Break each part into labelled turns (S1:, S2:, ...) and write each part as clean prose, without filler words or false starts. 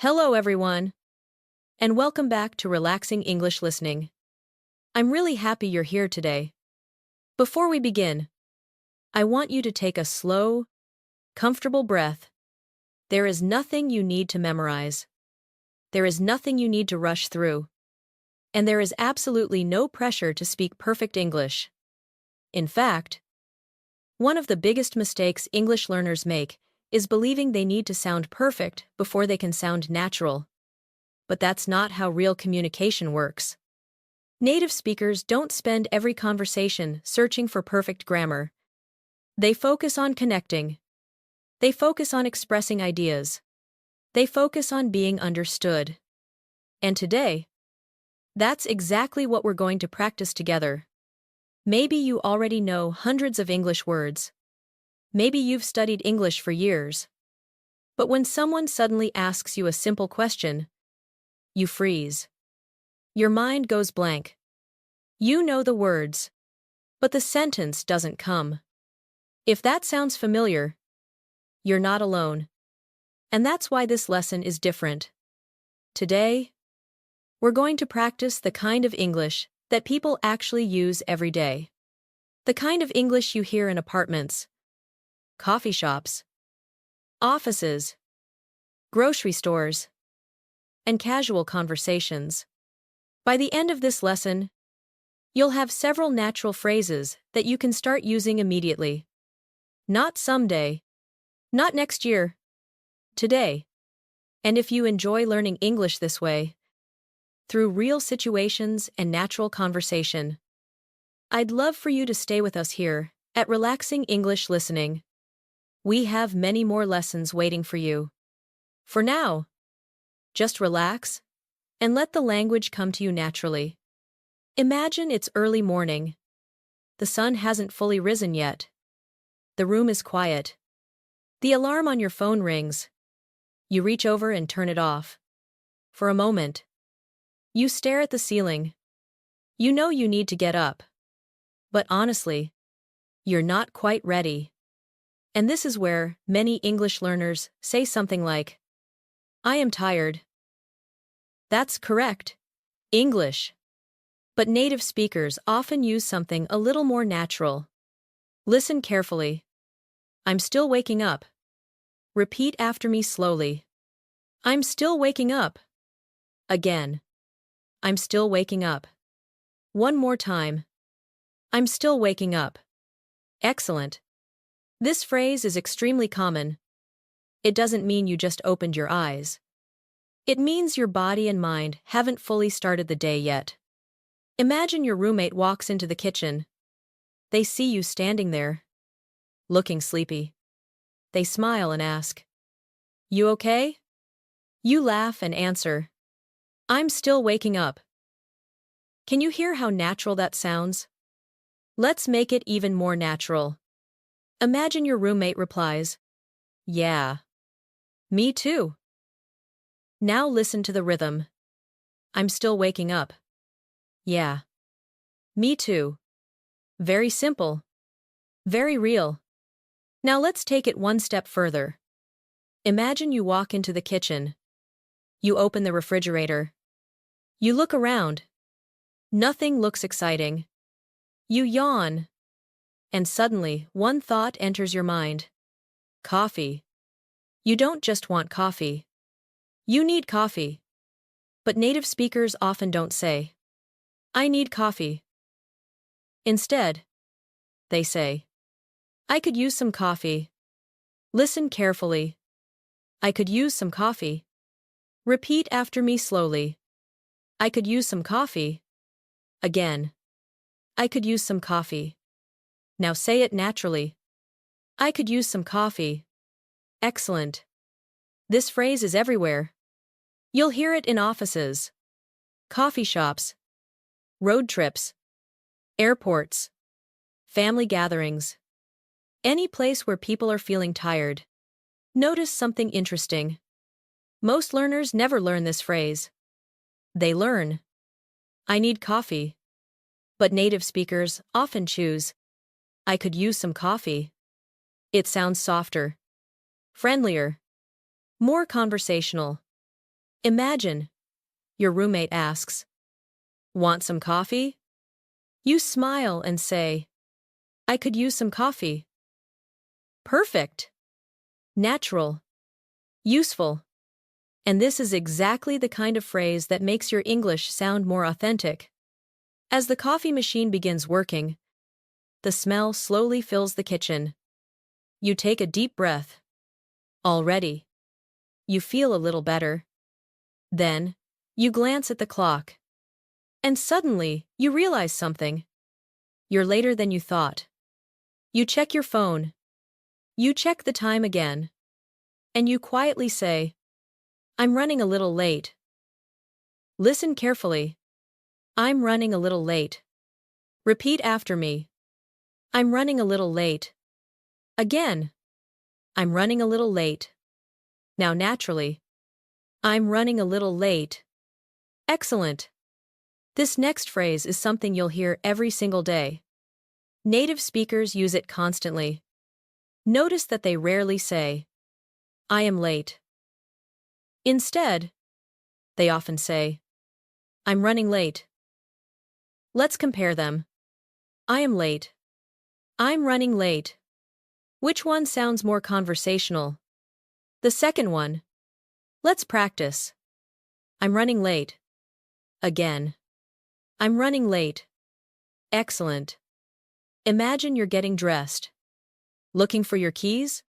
S1: Hello, everyone, and welcome back to Relaxing English Listening. I'm really happy you're here today. Before we begin, I want you to take a slow, comfortable breath. There is nothing you need to memorize. There is nothing you need to rush through. And there is absolutely no pressure to speak perfect English. In fact, one of the biggest mistakes English learners make is believing they need to sound perfect before they can sound natural. But that's not how real communication works. Native speakers don't spend every conversation searching for perfect grammar. They focus on connecting. They focus on expressing ideas. They focus on being understood. And today, that's exactly what we're going to practice together. Maybe you already know hundreds of English words. Maybe you've studied English for years. But when someone suddenly asks you a simple question, you freeze. Your mind goes blank. You know the words, but the sentence doesn't come. If that sounds familiar, you're not alone. And that's why this lesson is different. Today, we're going to practice the kind of English that people actually use every day. The kind of English you hear in apartments, coffee shops, offices, grocery stores, and casual conversations. By the end of this lesson, you'll have several natural phrases that you can start using immediately. Not someday, not next year, today. And if you enjoy learning English this way, through real situations and natural conversation, I'd love for you to stay with us here at Relaxing English Listening. We have many more lessons waiting for you. For now, just relax and let the language come to you naturally. Imagine it's early morning. The sun hasn't fully risen yet. The room is quiet. The alarm on your phone rings. You reach over and turn it off. For a moment, you stare at the ceiling. You know you need to get up. But honestly, you're not quite ready. And this is where many English learners say something like, "I am tired." That's correct. English. But native speakers often use something a little more natural. Listen carefully. I'm still waking up. Repeat after me slowly. I'm still waking up. Again. I'm still waking up. One more time. I'm still waking up. Excellent. This phrase is extremely common. It doesn't mean you just opened your eyes. It means your body and mind haven't fully started the day yet. Imagine your roommate walks into the kitchen. They see you standing there, looking sleepy. They smile and ask, "You okay?" You laugh and answer, "I'm still waking up." Can you hear how natural that sounds? Let's make it even more natural. Imagine your roommate replies, "Yeah. Me too." Now listen to the rhythm. I'm still waking up. Yeah. Me too. Very simple. Very real. Now let's take it one step further. Imagine you walk into the kitchen. You open the refrigerator. You look around. Nothing looks exciting. You yawn. And suddenly, one thought enters your mind. Coffee. You don't just want coffee. You need coffee. But native speakers often don't say, "I need coffee." Instead, they say, "I could use some coffee." Listen carefully. I could use some coffee. Repeat after me slowly. I could use some coffee. Again. I could use some coffee. Now say it naturally. I could use some coffee. Excellent. This phrase is everywhere. You'll hear it in offices, coffee shops, road trips, airports, family gatherings, any place where people are feeling tired. Notice something interesting. Most learners never learn this phrase. They learn, "I need coffee." But native speakers often choose, "I could use some coffee." It sounds softer, friendlier, more conversational. Imagine your roommate asks, "Want some coffee?" You smile and say, "I could use some coffee." Perfect. Natural. Useful. And this is exactly the kind of phrase that makes your English sound more authentic. As the coffee machine begins working, the smell slowly fills the kitchen. You take a deep breath. Already, you feel a little better. Then, you glance at the clock. And suddenly, you realize something. You're later than you thought. You check your phone. You check the time again. And you quietly say, "I'm running a little late." Listen carefully. I'm running a little late. Repeat after me. I'm running a little late. Again. I'm running a little late. Now naturally. I'm running a little late. Excellent. This next phrase is something you'll hear every single day. Native speakers use it constantly. Notice that they rarely say, "I am late." Instead, they often say, "I'm running late." Let's compare them. I am late. I'm running late. Which one sounds more conversational? The second one. Let's practice. I'm running late. Again. I'm running late. Excellent. Imagine you're getting dressed. Looking for your keys?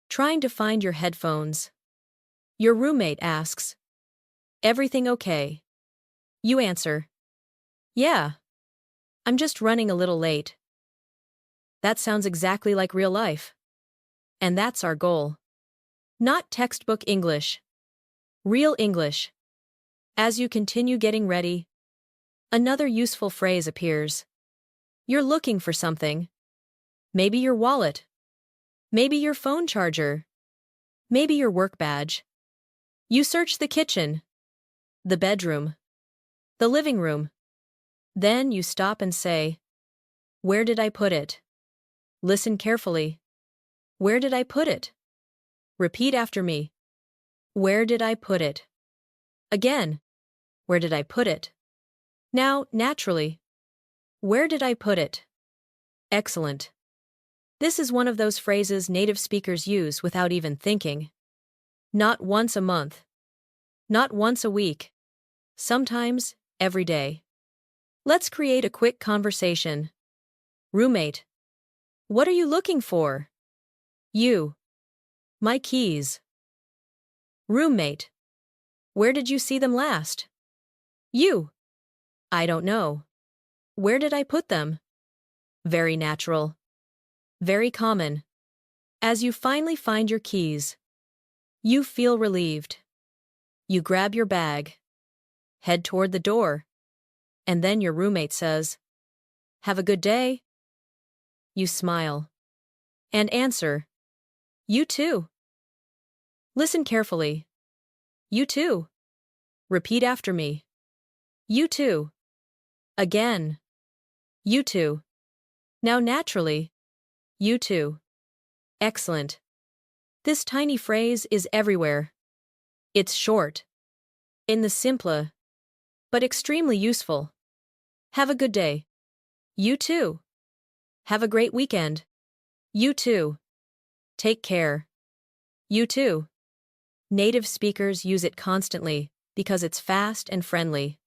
S1: Trying to find your headphones. Your roommate asks, "Everything okay?" You answer, "Yeah. I'm just running a little late." That sounds exactly like real life. And that's our goal. Not textbook English. Real English. As you continue getting ready, another useful phrase appears. You're looking for something. Maybe your wallet. Maybe your phone charger. Maybe your work badge. You search the kitchen, the bedroom, the living room. Then you stop and say, "Where did I put it?" Listen carefully. Where did I put it? Repeat after me. Where did I put it? Again. Where did I put it? Now, naturally. Where did I put it? Excellent. This is one of those phrases native speakers use without even thinking. Not once a month. Not once a week. Sometimes, every day. Let's create a quick conversation. Roommate. What are you looking for? You. My keys. Roommate. Where did you see them last? You. I don't know. Where did I put them? Very natural. Very common. As you finally find your keys, you feel relieved. You grab your bag, head toward the door, and then your roommate says, "Have a good day." You smile and answer, "You too." Listen carefully. You too. Repeat after me. You too. Again. You too. Now naturally. You too. Excellent. This tiny phrase is everywhere. It's short, in the simple, but extremely useful. Have a good day. You too. Have a great weekend. You too. Take care. You too. Native speakers use it constantly because it's fast and friendly.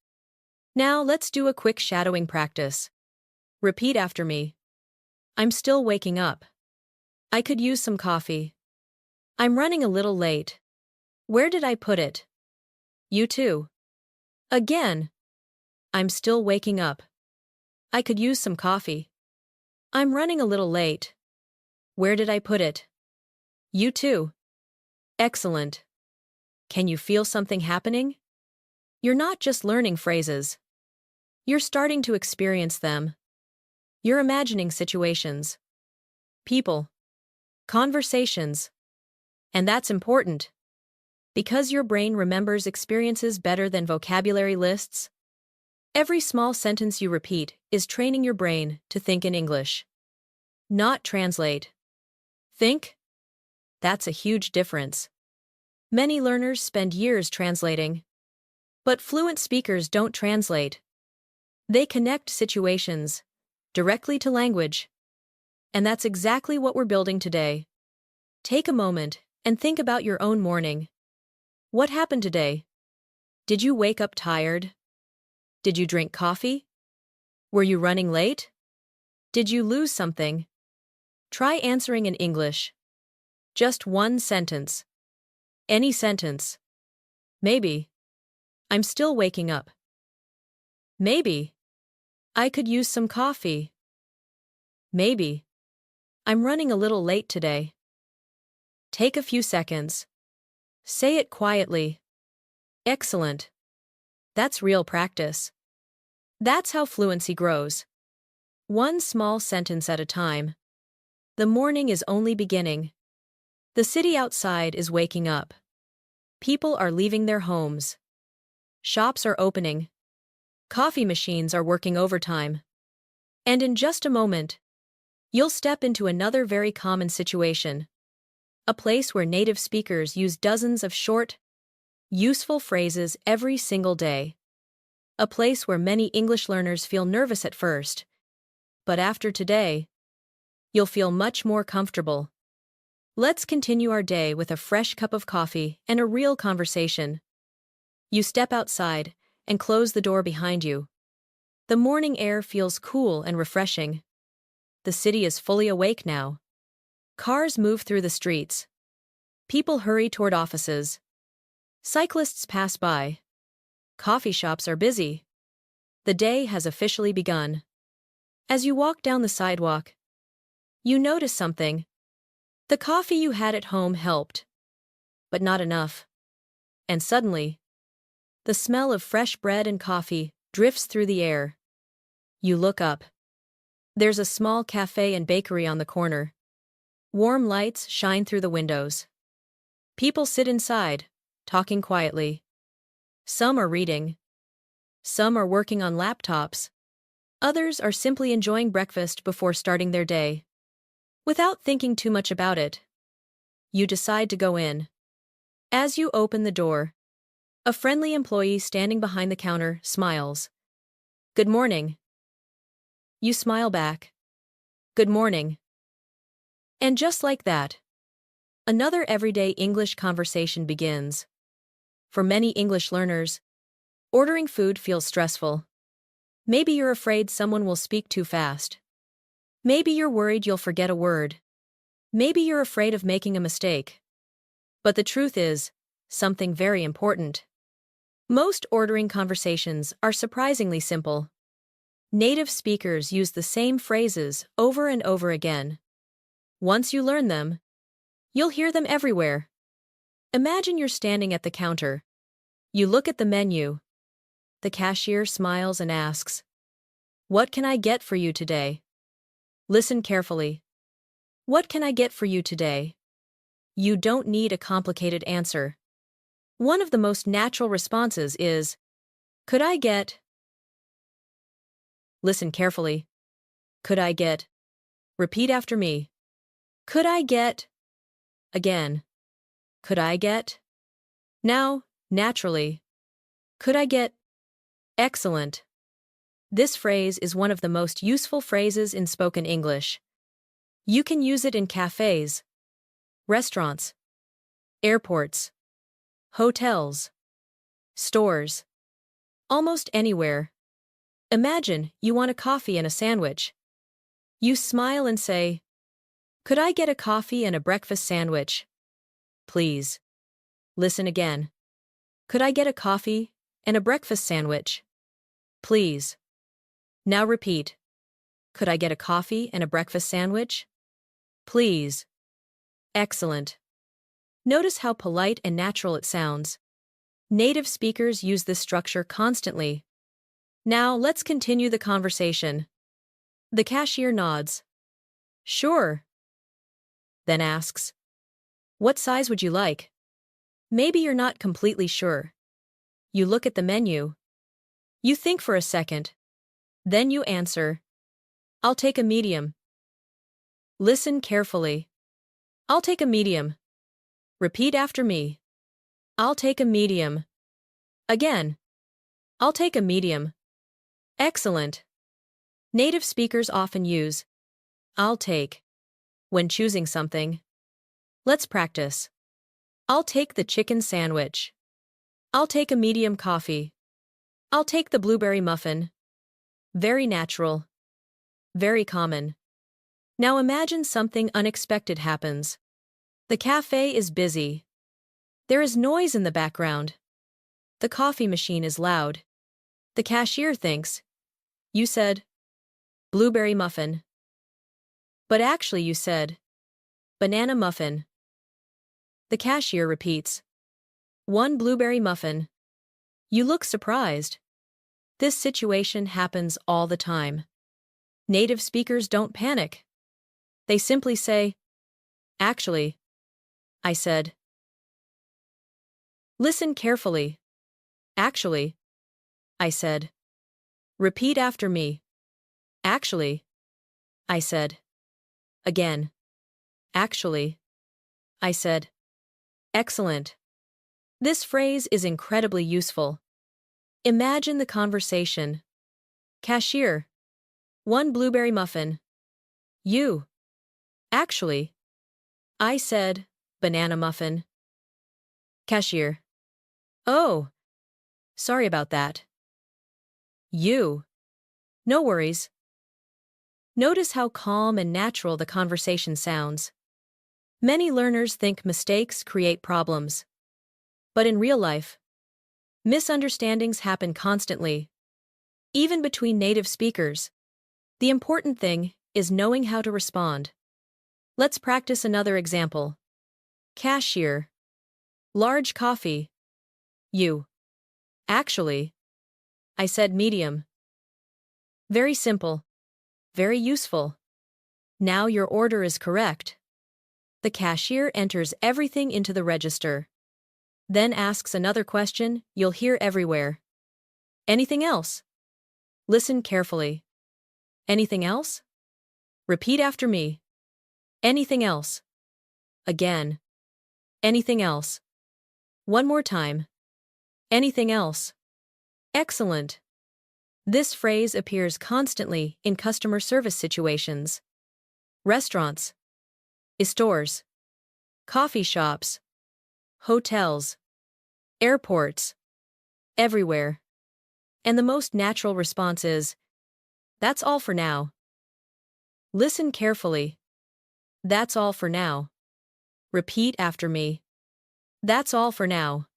S1: Now let's do a quick shadowing practice. Repeat after me. I'm still waking up. I could use some coffee. I'm running a little late. Where did I put it? You too. Again. I'm still waking up. I could use some coffee. I'm running a little late. Where did I put it? You too. Excellent. Can you feel something happening? You're not just learning phrases. You're starting to experience them. You're imagining situations, people, conversations. And that's important. Because your brain remembers experiences better than vocabulary lists. Every small sentence you repeat is training your brain to think in English. Not translate. Think? That's a huge difference. Many learners spend years translating. But fluent speakers don't translate. They connect situations directly to language. And that's exactly what we're building today. Take a moment and think about your own morning. What happened today? Did you wake up tired? Did you drink coffee? Were you running late? Did you lose something? Try answering in English. Just one sentence. Any sentence. Maybe. I'm still waking up. Maybe. I could use some coffee. Maybe. I'm running a little late today. Take a few seconds. Say it quietly. Excellent. That's real practice. That's how fluency grows. One small sentence at a time. The morning is only beginning. The city outside is waking up. People are leaving their homes. Shops are opening. Coffee machines are working overtime. And in just a moment, you'll step into another very common situation. A place where native speakers use dozens of short, useful phrases every single day. A place where many English learners feel nervous at first. But after today, you'll feel much more comfortable. Let's continue our day with a fresh cup of coffee and a real conversation. You step outside and close the door behind you. The morning air feels cool and refreshing. The city is fully awake now. Cars move through the streets. People hurry toward offices. Cyclists pass by. Coffee shops are busy. The day has officially begun. As you walk down the sidewalk, you notice something. The coffee you had at home helped. But not enough. And suddenly, the smell of fresh bread and coffee drifts through the air. You look up. There's a small cafe and bakery on the corner. Warm lights shine through the windows. People sit inside, talking quietly. Some are reading. Some are working on laptops. Others are simply enjoying breakfast before starting their day. Without thinking too much about it, you decide to go in. As you open the door, a friendly employee standing behind the counter smiles. Good morning. You smile back. Good morning. And just like that, another everyday English conversation begins. For many English learners, ordering food feels stressful. Maybe you're afraid someone will speak too fast. Maybe you're worried you'll forget a word. Maybe you're afraid of making a mistake. But the truth is, something very important. Most ordering conversations are surprisingly simple. Native speakers use the same phrases over and over again. Once you learn them, you'll hear them everywhere. Imagine you're standing at the counter. You look at the menu. The cashier smiles and asks, "What can I get for you today?" Listen carefully. What can I get for you today? You don't need a complicated answer. One of the most natural responses is, could I get? Listen carefully. Could I get? Repeat after me. Could I get? Again. Could I get? Now, naturally. Could I get? Excellent. This phrase is one of the most useful phrases in spoken English. You can use it in cafes, restaurants, airports, hotels, stores, almost anywhere. Imagine you want a coffee and a sandwich. You smile and say, "Could I get a coffee and a breakfast sandwich? Please." Listen again. Could I get a coffee and a breakfast sandwich? Please. Now repeat. Could I get a coffee and a breakfast sandwich? Please. Excellent. Notice how polite and natural it sounds. Native speakers use this structure constantly. Now let's continue the conversation. The cashier nods. Sure. Then asks, what size would you like? Maybe you're not completely sure. You look at the menu. You think for a second. Then you answer, I'll take a medium. Listen carefully. I'll take a medium. Repeat after me. I'll take a medium. Again. I'll take a medium. Excellent. Native speakers often use I'll take when choosing something. Let's practice. I'll take the chicken sandwich. I'll take a medium coffee. I'll take the blueberry muffin. Very natural. Very common. Now imagine something unexpected happens. The cafe is busy. There is noise in the background. The coffee machine is loud. The cashier thinks, you said blueberry muffin. But actually you said banana muffin. The cashier repeats, one blueberry muffin. You look surprised. This situation happens all the time. Native speakers don't panic. They simply say, actually, I said. Listen carefully. Actually, I said. Repeat after me. Actually, I said. Again. Actually, I said. Excellent. This phrase is incredibly useful. Imagine the conversation. Cashier. One blueberry muffin. You. Actually. I said banana muffin. Cashier. Oh. Sorry about that. You. No worries. Notice how calm and natural the conversation sounds. Many learners think mistakes create problems. But in real life, misunderstandings happen constantly. Even between native speakers. The important thing is knowing how to respond. Let's practice another example. Cashier. Large coffee. You. Actually. I said medium. Very simple. Very useful. Now your order is correct. The cashier enters everything into the register. Then asks another question you'll hear everywhere. Anything else? Listen carefully. Anything else? Repeat after me. Anything else? Again. Anything else? One more time. Anything else? Excellent. This phrase appears constantly in customer service situations. Restaurants. Stores. Coffee shops. Hotels. Airports. Everywhere. And the most natural response is, that's all for now. Listen carefully. That's all for now. Repeat after me. That's all for now.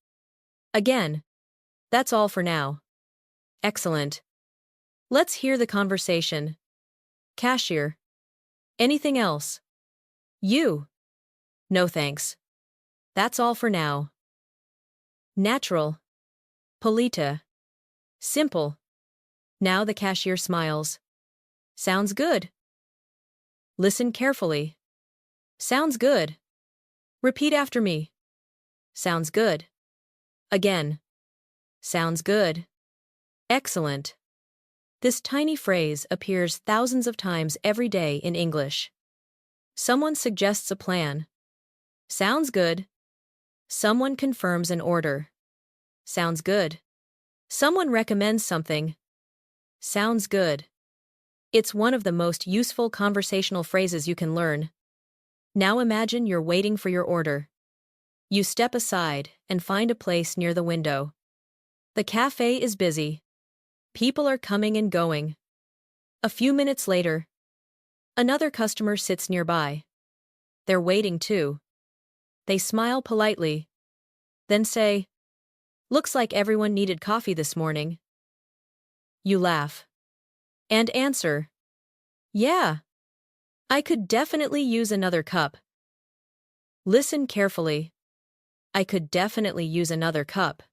S1: Again. That's all for now. Excellent. Let's hear the conversation. Cashier. Anything else? You. No thanks. That's all for now. Natural. Polita. Simple. Now the cashier smiles. Sounds good. Listen carefully. Sounds good. Repeat after me. Sounds good. Again. Sounds good. Excellent. This tiny phrase appears thousands of times every day in English. Someone suggests a plan. Sounds good. Someone confirms an order. Sounds good. Someone recommends something. Sounds good. It's one of the most useful conversational phrases you can learn. Now imagine you're waiting for your order. You step aside and find a place near the window. The cafe is busy. People are coming and going. A few minutes later, another customer sits nearby. They're waiting too. They smile politely. Then say, looks like everyone needed coffee this morning. You laugh. And answer, yeah. I could definitely use another cup. Listen carefully. I could definitely use another cup.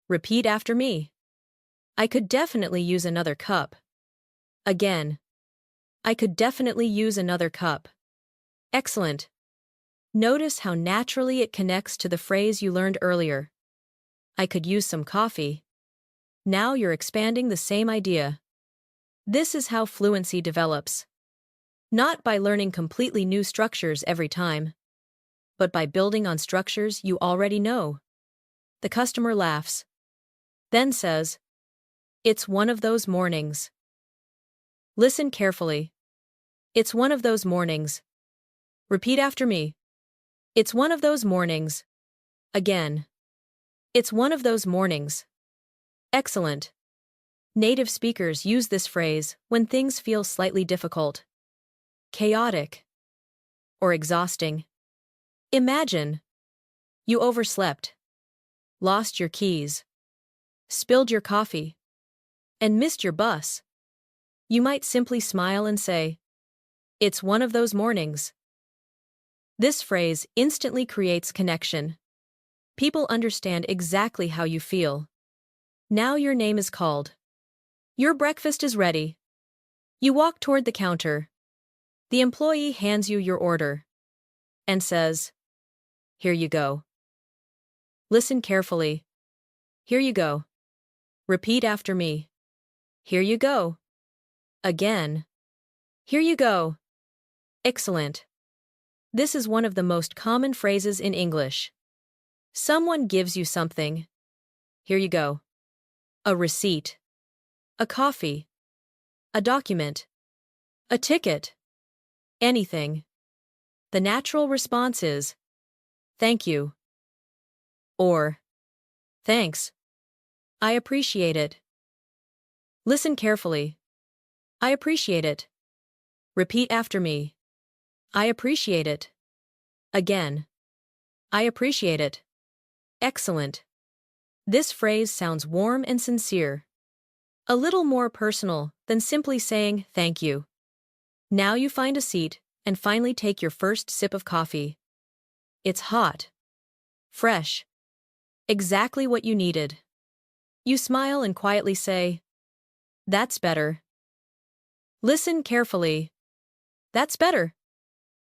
S1: Repeat after me. I could definitely use another cup. Again. I could definitely use another cup. Excellent. Notice how naturally it connects to the phrase you learned earlier. I could use some coffee. Now you're expanding the same idea. This is how fluency develops. Not by learning completely new structures every time, but by building on structures you already know. The customer laughs. Then says, "It's one of those mornings." Listen carefully. It's one of those mornings. Repeat after me. It's one of those mornings. Again. It's one of those mornings. Excellent. Native speakers use this phrase when things feel slightly difficult, chaotic, or exhausting. Imagine you overslept, lost your keys, spilled your coffee, and missed your bus. You might simply smile and say, "It's one of those mornings." This phrase instantly creates connection. People understand exactly how you feel. Now your name is called. Your breakfast is ready. You walk toward the counter. The employee hands you your order and says, "Here you go." Listen carefully. Here you go. Repeat after me. Here you go. Again. Here you go. Excellent. This is one of the most common phrases in English. Someone gives you something. Here you go. A receipt. A coffee. A document. A ticket. Anything. The natural response is, "Thank you." Or, "Thanks. I appreciate it." Listen carefully. I appreciate it. Repeat after me. I appreciate it. Again. I appreciate it. Excellent. This phrase sounds warm and sincere. A little more personal than simply saying thank you. Now you find a seat and finally take your first sip of coffee. It's hot. Fresh. Exactly what you needed. You smile and quietly say, "That's better." Listen carefully. That's better.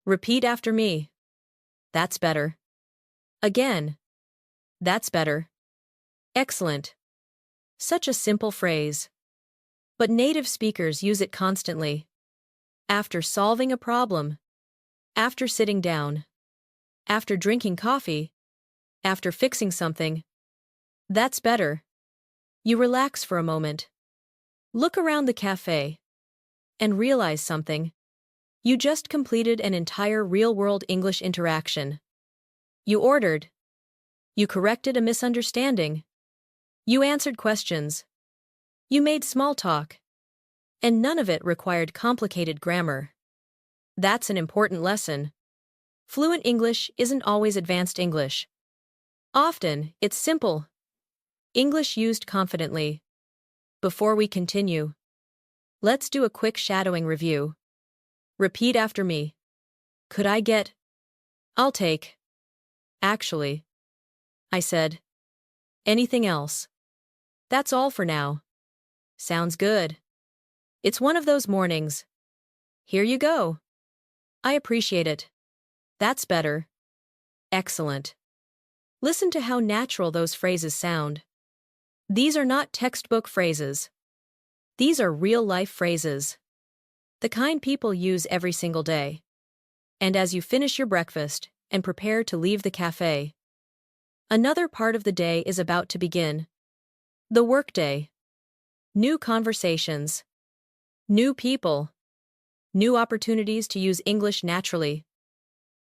S1: Repeat after me. That's better. Again. That's better. Excellent. Such a simple phrase. But native speakers use it constantly. After solving a problem. After sitting down. After drinking coffee. After fixing something. That's better. You relax for a moment. Look around the cafe. And realize something. You just completed an entire real-world English interaction. You ordered. You corrected a misunderstanding. You answered questions. You made small talk. And none of it required complicated grammar. That's an important lesson. Fluent English isn't always advanced English. Often, it's simple English used confidently. Before we continue, let's do a quick shadowing review. Repeat after me. Could I get? I'll take. Actually. I said. Anything else? That's all for now. Sounds good. It's one of those mornings. Here you go. I appreciate it. That's better. Excellent. Listen to how natural those phrases sound. These are not textbook phrases. These are real-life phrases. The kind people use every single day. And as you finish your breakfast and prepare to leave the cafe, another part of the day is about to begin. The workday. New conversations. New people. New opportunities to use English naturally.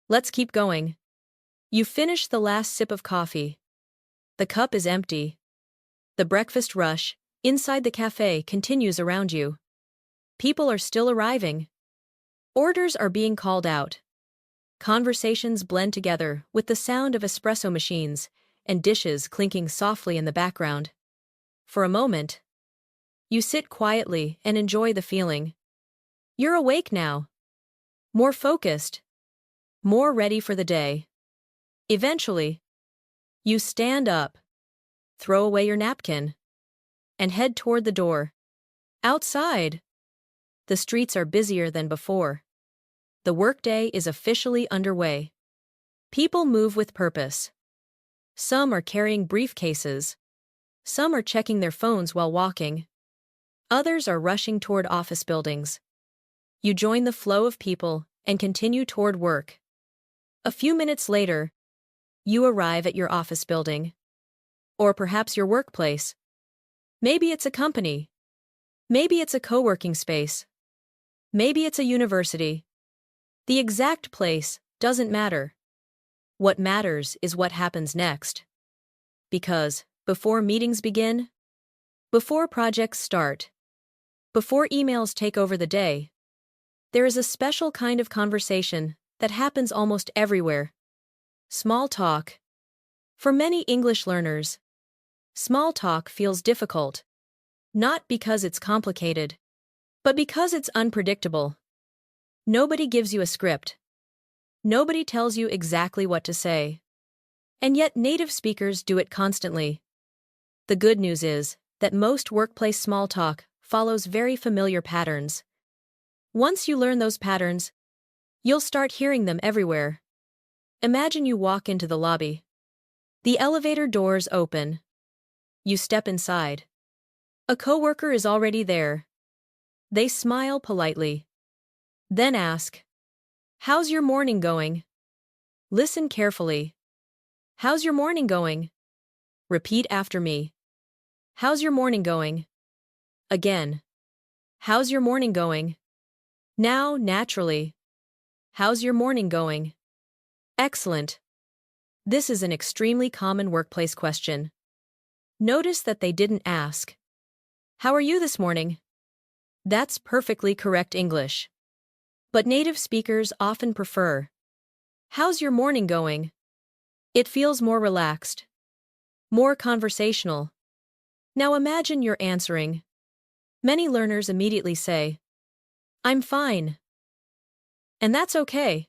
S1: Let's keep going. You finish the last sip of coffee. The cup is empty. The breakfast rush inside the cafe continues around you. People are still arriving. Orders are being called out. Conversations blend together with the sound of espresso machines and dishes clinking softly in the background. For a moment, you sit quietly and enjoy the feeling. You're awake now. More focused. More ready for the day. Eventually, you stand up, throw away your napkin, and head toward the door. Outside, the streets are busier than before. The workday is officially underway. People move with purpose. Some are carrying briefcases. Some are checking their phones while walking. Others are rushing toward office buildings. You join the flow of people and continue toward work. A few minutes later, you arrive at your office building. Or perhaps your workplace. Maybe it's a company. Maybe it's a co-working space. Maybe it's a university. The exact place doesn't matter. What matters is what happens next. Because, before meetings begin, before projects start, before emails take over the day, there is a special kind of conversation that happens almost everywhere. Small talk. For many English learners, small talk feels difficult. Not because it's complicated, but because it's unpredictable. Nobody gives you a script. Nobody tells you exactly what to say. And yet native speakers do it constantly. The good news is that most workplace small talk follows very familiar patterns. Once you learn those patterns, you'll start hearing them everywhere. Imagine you walk into the lobby. The elevator doors open. You step inside. A coworker is already there. They smile politely. Then ask, "How's your morning going?" Listen carefully. "How's your morning going?" Repeat after me. "How's your morning going?" Again. "How's your morning going?" Now, naturally. "How's your morning going?" Excellent. This is an extremely common workplace question. Notice that they didn't ask, "How are you this morning?" That's perfectly correct English. But native speakers often prefer, "How's your morning going?" It feels more relaxed, more conversational. Now imagine you're answering. Many learners immediately say, "I'm fine." And that's okay.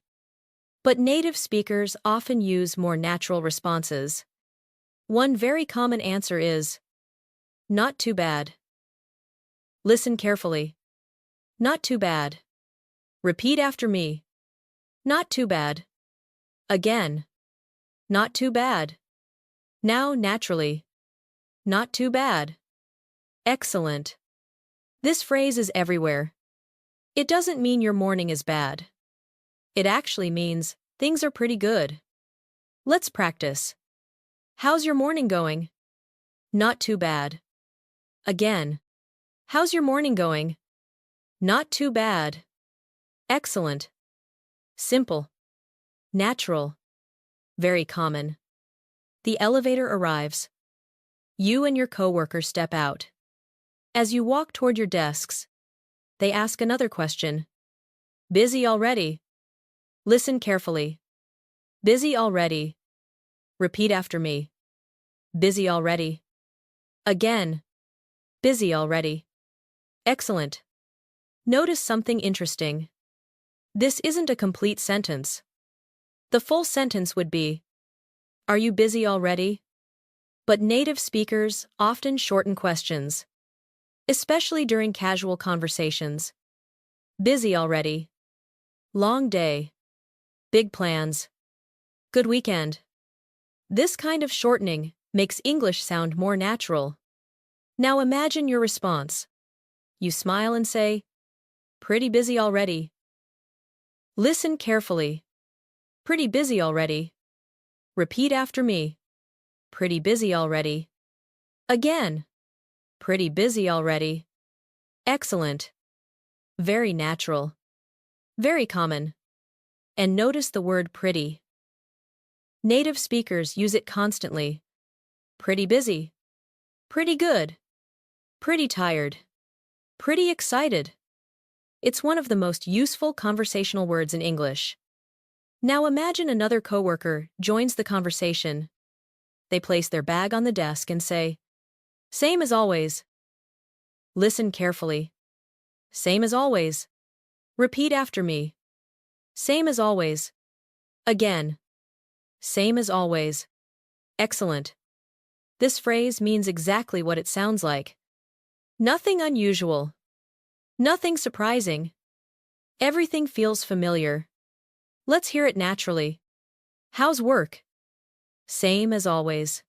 S1: But native speakers often use more natural responses. One very common answer is, "Not too bad." Listen carefully. "Not too bad." Repeat after me. "Not too bad." Again. "Not too bad." Now, naturally. "Not too bad." Excellent. This phrase is everywhere. It doesn't mean your morning is bad. It actually means things are pretty good. Let's practice. "How's your morning going?" "Not too bad." Again. "How's your morning going?" "Not too bad." Excellent. Simple. Natural. Very common. The elevator arrives. You and your coworker step out. As you walk toward your desks, they ask another question. "Busy already?" Listen carefully. "Busy already?" Repeat after me. "Busy already?" Again. "Busy already?" Excellent. Notice something interesting. This isn't a complete sentence. The full sentence would be, "Are you busy already?" But native speakers often shorten questions, especially during casual conversations. "Busy already?" "Long day?" "Big plans?" "Good weekend?" This kind of shortening makes English sound more natural. Now imagine your response. You smile and say, "Pretty busy already." Listen carefully. "Pretty busy already?" Repeat after me. "Pretty busy already?" Again. "Pretty busy already?" Excellent. Very natural. Very common. And notice the word pretty. Native speakers use it constantly. Pretty busy. Pretty good. Pretty tired. Pretty excited. It's one of the most useful conversational words in English. Now imagine another coworker joins the conversation. They place their bag on the desk and say, "Same as always." Listen carefully. "Same as always." Repeat after me. "Same as always." Again. "Same as always." Excellent. This phrase means exactly what it sounds like. Nothing unusual. Nothing surprising. Everything feels familiar. Let's hear it naturally. "How's work?" Same as always.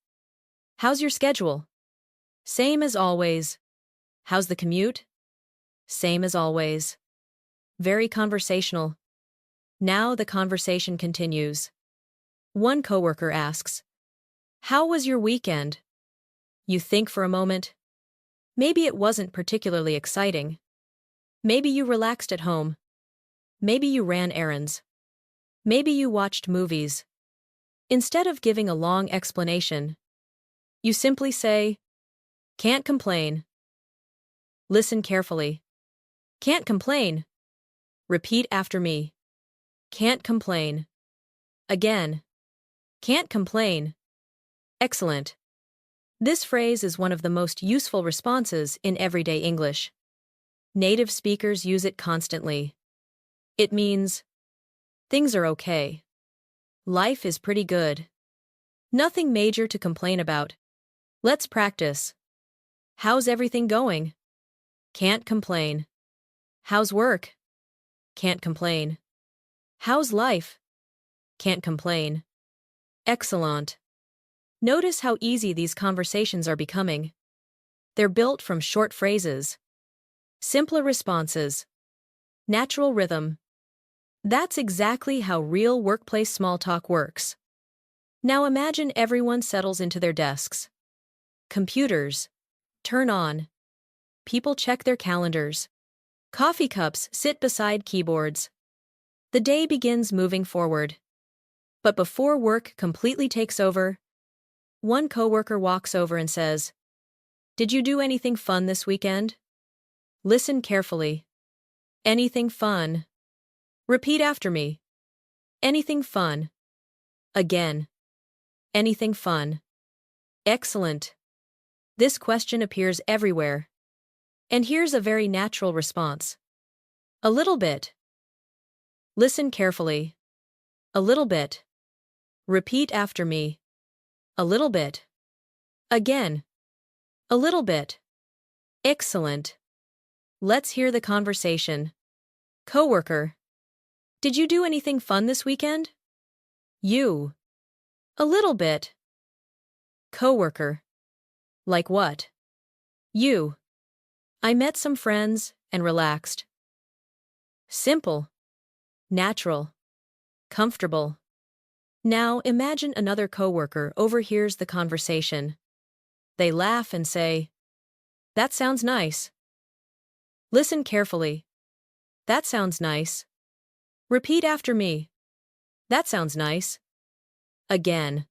S1: "How's your schedule?" Same as always. "How's the commute?" Same as always. Very conversational. Now the conversation continues. One coworker asks, "How was your weekend?" You think for a moment. Maybe it wasn't particularly exciting. Maybe you relaxed at home. Maybe you ran errands. Maybe you watched movies. Instead of giving a long explanation, you simply say, can't complain. Listen carefully. Can't complain. Repeat after me. Can't complain. Again. Can't complain. Excellent. This phrase is one of the most useful responses in everyday English. Native speakers use it constantly. It means, things are okay. Life is pretty good. Nothing major to complain about. Let's practice. How's everything going? Can't complain. How's work? Can't complain. How's life? Can't complain. Excellent. Notice how easy these conversations are becoming. They're built from short phrases, simpler responses, natural rhythm. That's exactly how real workplace small talk works. Now imagine everyone settles into their desks. Computers turn on. People check their calendars. Coffee cups sit beside keyboards. The day begins moving forward. But before work completely takes over, one coworker walks over and says, "Did you do anything fun this weekend?" Listen carefully. Anything fun? Repeat after me. Anything fun? Again. Anything fun? Excellent. This question appears everywhere. And here's a very natural response. A little bit. Listen carefully. A little bit. Repeat after me. A little bit. Again. A little bit. Excellent. Let's hear the conversation. Coworker. Did you do anything fun this weekend? You. A little bit. Coworker. Like what? You. I met some friends and relaxed. Simple. Natural. Comfortable. Now imagine another coworker overhears the conversation. They laugh and say, "That sounds nice." Listen carefully. That sounds nice. Repeat after me. That sounds nice. Again.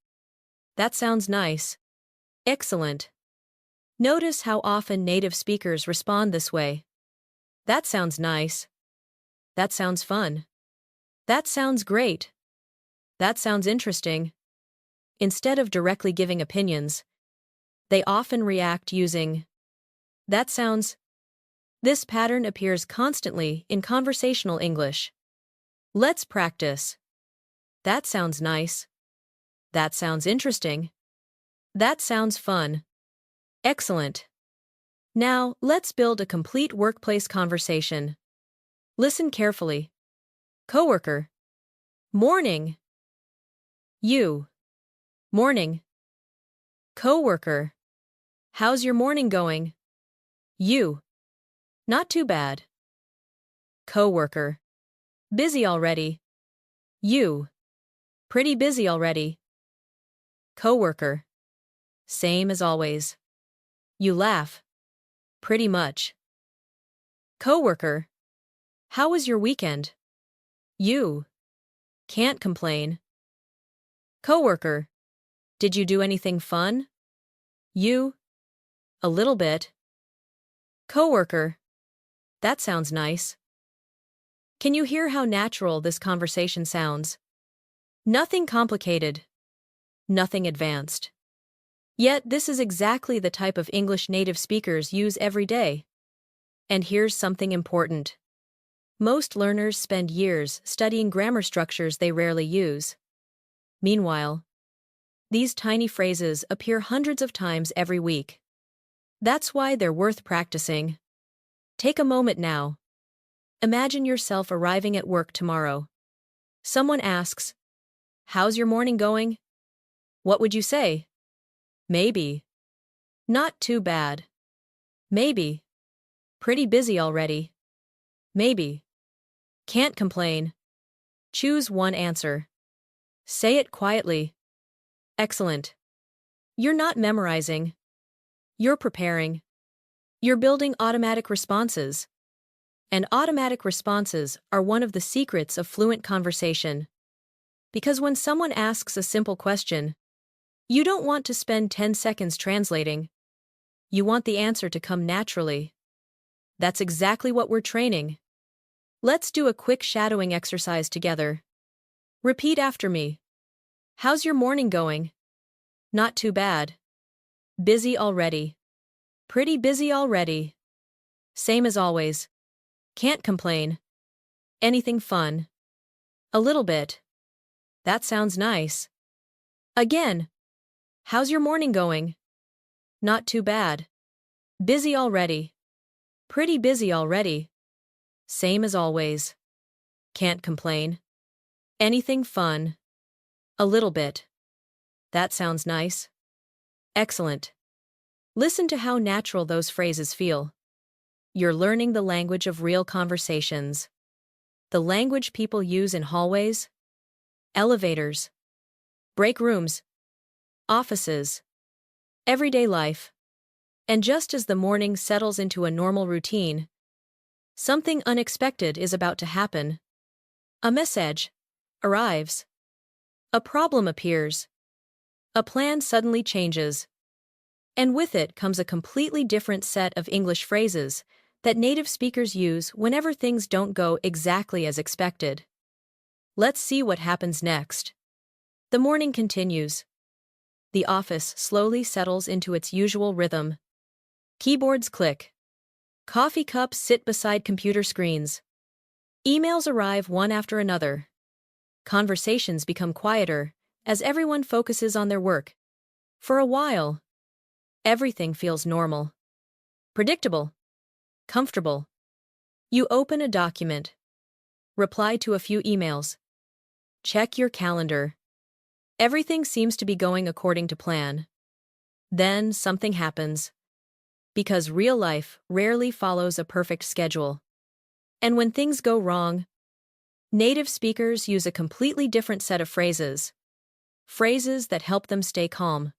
S1: That sounds nice. Excellent. Notice how often native speakers respond this way. That sounds nice. That sounds fun. That sounds great. That sounds interesting. Instead of directly giving opinions, they often react using that sounds. This pattern appears constantly in conversational English. Let's practice. That sounds nice. That sounds interesting. That sounds fun. Excellent. Now, let's build a complete workplace conversation. Listen carefully. Coworker. Morning. You. Morning. Coworker. How's your morning going? You. Not too bad. Coworker. Busy already. You. Pretty busy already. Coworker. Same as always. You laugh. Pretty much. Coworker. How was your weekend? You. Can't complain. Coworker. Did you do anything fun? You. A little bit. Coworker. That sounds nice. Can you hear how natural this conversation sounds? Nothing complicated. Nothing advanced. Yet this is exactly the type of English native speakers use every day. And here's something important. Most learners spend years studying grammar structures they rarely use. Meanwhile, these tiny phrases appear hundreds of times every week. That's why they're worth practicing. Take a moment now. Imagine yourself arriving at work tomorrow. Someone asks, "How's your morning going?" What would you say? Maybe. Not too bad. Maybe. Pretty busy already. Maybe. Can't complain. Choose one answer. Say it quietly. Excellent. You're not memorizing. You're preparing. You're building automatic responses. And automatic responses are one of the secrets of fluent conversation. Because when someone asks a simple question, you don't want to spend 10 seconds translating. You want the answer to come naturally. That's exactly what we're training. Let's do a quick shadowing exercise together. Repeat after me. How's your morning going? Not too bad. Busy already. Pretty busy already. Same as always. Can't complain. Anything fun? A little bit. That sounds nice. Again. How's your morning going? Not too bad. Busy already. Pretty busy already. Same as always. Can't complain. Anything fun? A little bit. That sounds nice. Excellent. Listen to how natural those phrases feel. You're learning the language of real conversations. The language people use in hallways, elevators, break rooms, offices, everyday life. And just as the morning settles into a normal routine, something unexpected is about to happen. A message arrives. A problem appears. A plan suddenly changes. And with it comes a completely different set of English phrases that native speakers use whenever things don't go exactly as expected. Let's see what happens next. The morning continues. The office slowly settles into its usual rhythm. Keyboards click. Coffee cups sit beside computer screens. Emails arrive one after another. Conversations become quieter as everyone focuses on their work. For a while, everything feels normal, predictable, comfortable. You open a document, reply to a few emails, check your calendar. Everything seems to be going according to plan. Then something happens. Because real life rarely follows a perfect schedule. And when things go wrong, native speakers use a completely different set of phrases. Phrases that help them stay calm.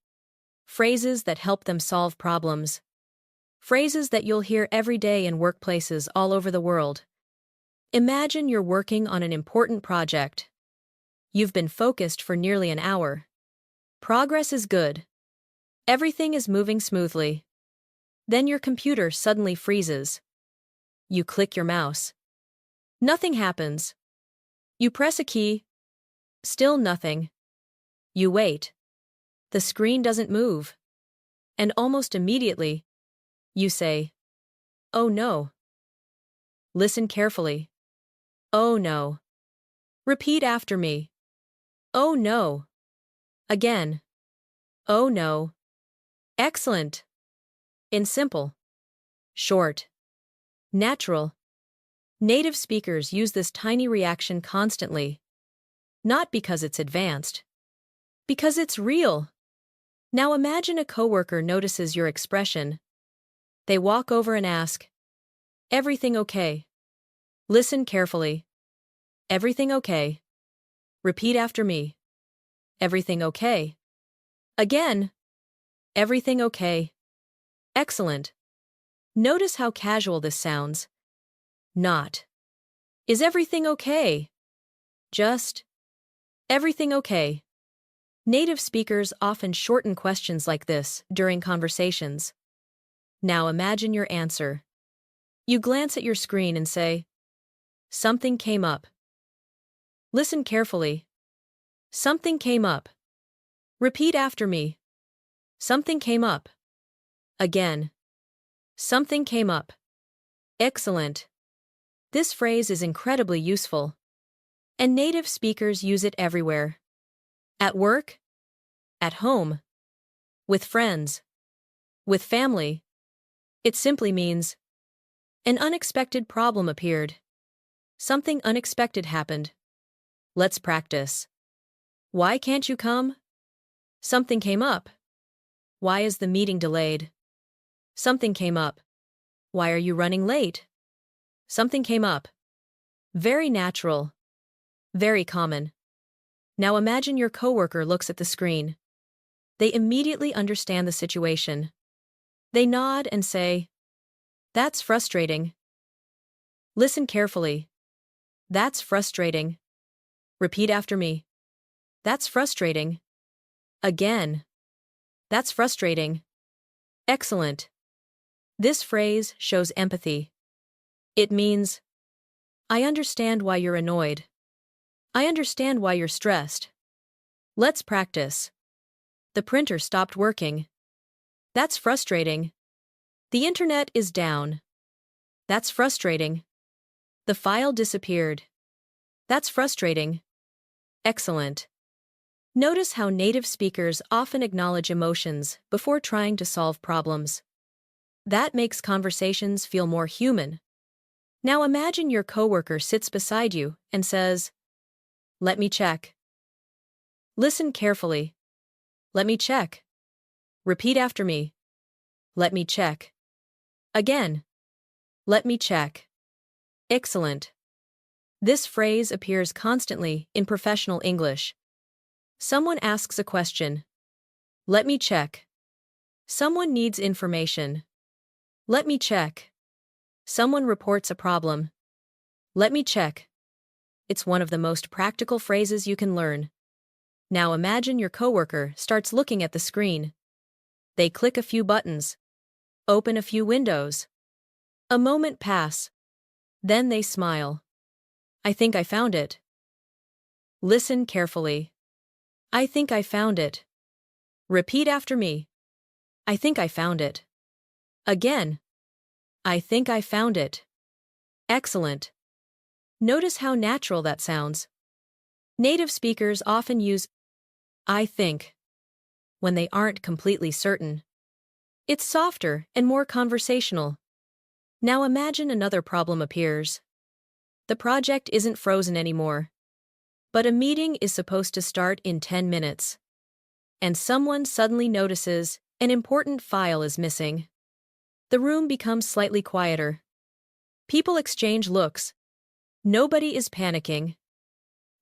S1: Phrases that help them solve problems. Phrases that you'll hear every day in workplaces all over the world. Imagine you're working on an important project. You've been focused for nearly an hour. Progress is good. Everything is moving smoothly. Then your computer suddenly freezes. You click your mouse. Nothing happens. You press a key. Still nothing. You wait. The screen doesn't move. And almost immediately, you say, "Oh no." Listen carefully. Oh no. Repeat after me. Oh no. Again. Oh no. Excellent. In simple, short, natural. Native speakers use this tiny reaction constantly. Not because it's advanced. Because it's real. Now imagine a coworker notices your expression. They walk over and ask, "Everything okay?" Listen carefully. Everything okay? Repeat after me. Everything okay? Again. Everything okay? Excellent. Notice how casual this sounds. Not. Is everything okay? Just. Everything okay? Native speakers often shorten questions like this during conversations. Now imagine your answer. You glance at your screen and say, "Something came up." Listen carefully. Something came up. Repeat after me. Something came up. Again. Something came up. Excellent. This phrase is incredibly useful. And native speakers use it everywhere. At work, at home, with friends, with family. It simply means, an unexpected problem appeared. Something unexpected happened. Let's practice. Why can't you come? Something came up. Why is the meeting delayed? Something came up. Why are you running late? Something came up. Very natural. Very common. Now imagine your coworker looks at the screen. They immediately understand the situation. They nod and say, "That's frustrating." Listen carefully. "That's frustrating." Repeat after me. "That's frustrating." Again. "That's frustrating." Excellent. This phrase shows empathy. It means, I understand why you're annoyed. I understand why you're stressed. Let's practice. The printer stopped working. That's frustrating. The internet is down. That's frustrating. The file disappeared. That's frustrating. Excellent. Notice how native speakers often acknowledge emotions before trying to solve problems. That makes conversations feel more human. Now imagine your coworker sits beside you and says, "Let me check." Listen carefully. "Let me check." Repeat after me. "Let me check." Again. "Let me check." Excellent. This phrase appears constantly in professional English. Someone asks a question. "Let me check." Someone needs information. "Let me check." Someone reports a problem. "Let me check." It's one of the most practical phrases you can learn. Now imagine your coworker starts looking at the screen. They click a few buttons, open a few windows. A moment pass. Then they smile. "I think I found it." Listen carefully. "I think I found it." Repeat after me. "I think I found it." Again. "I think I found it." Excellent. Notice how natural that sounds. Native speakers often use "I think" when they aren't completely certain. It's softer and more conversational. Now imagine another problem appears. The project isn't frozen anymore, but a meeting is supposed to start in 10 minutes. And someone suddenly notices an important file is missing. The room becomes slightly quieter. People exchange looks. Nobody is panicking.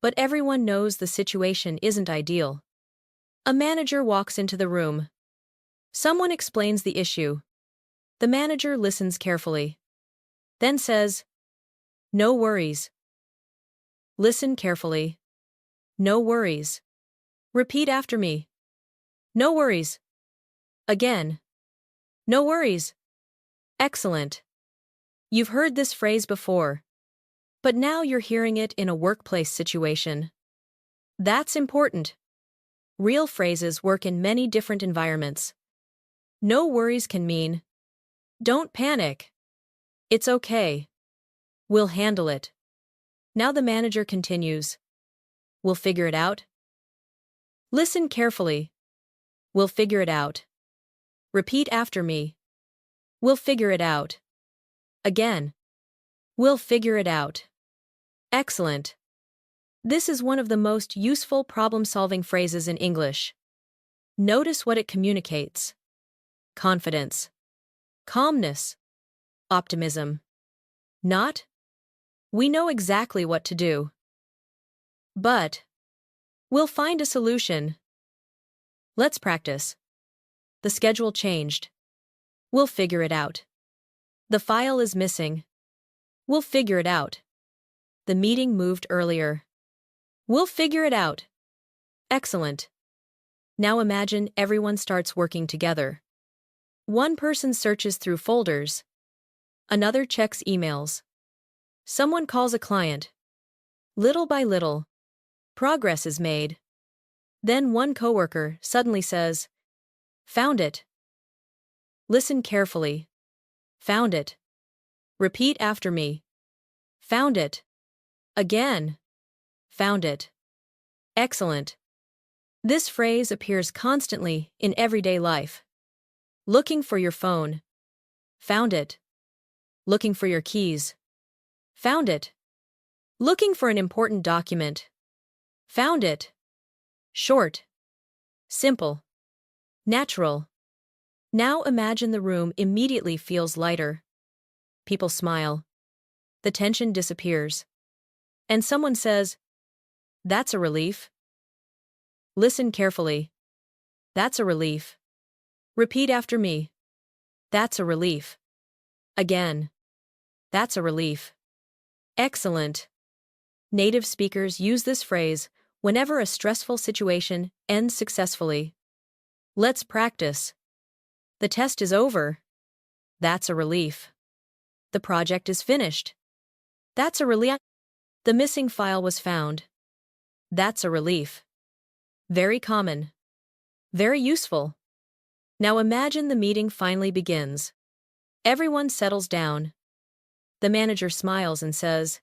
S1: But everyone knows the situation isn't ideal. A manager walks into the room. Someone explains the issue. The manager listens carefully. Then says, "No worries." Listen carefully. "No worries." Repeat after me. "No worries." Again. "No worries." Excellent. You've heard this phrase before, but now you're hearing it in a workplace situation. That's important. Real phrases work in many different environments. No worries can mean, "Don't panic. It's okay. We'll handle it." Now the manager continues, "We'll figure it out." Listen carefully. "We'll figure it out." Repeat after me. "We'll figure it out." Again. "We'll figure it out." Excellent. This is one of the most useful problem-solving phrases in English. Notice what it communicates. Confidence. Calmness. Optimism. Not, "We know exactly what to do." But, "We'll find a solution." Let's practice. The schedule changed. We'll figure it out. The file is missing. We'll figure it out. The meeting moved earlier. We'll figure it out. Excellent. Now imagine everyone starts working together. One person searches through folders. Another checks emails. Someone calls a client. Little by little, progress is made. Then one coworker suddenly says, "Found it." Listen carefully. "Found it." Repeat after me. "Found it." Again. "Found it." Excellent. This phrase appears constantly in everyday life. Looking for your phone. Found it. Looking for your keys. Found it. Looking for an important document. Found it. Short. Simple. Natural. Now imagine the room immediately feels lighter. People smile. The tension disappears. And someone says, "That's a relief." Listen carefully. "That's a relief." Repeat after me. That's a relief. Again. That's a relief. Excellent. Native speakers use this phrase whenever a stressful situation ends successfully. Let's practice. The test is over. That's a relief. The project is finished. That's a relief. The missing file was found. That's a relief. Very common. Very useful. Now imagine the meeting finally begins. Everyone settles down. The manager smiles and says,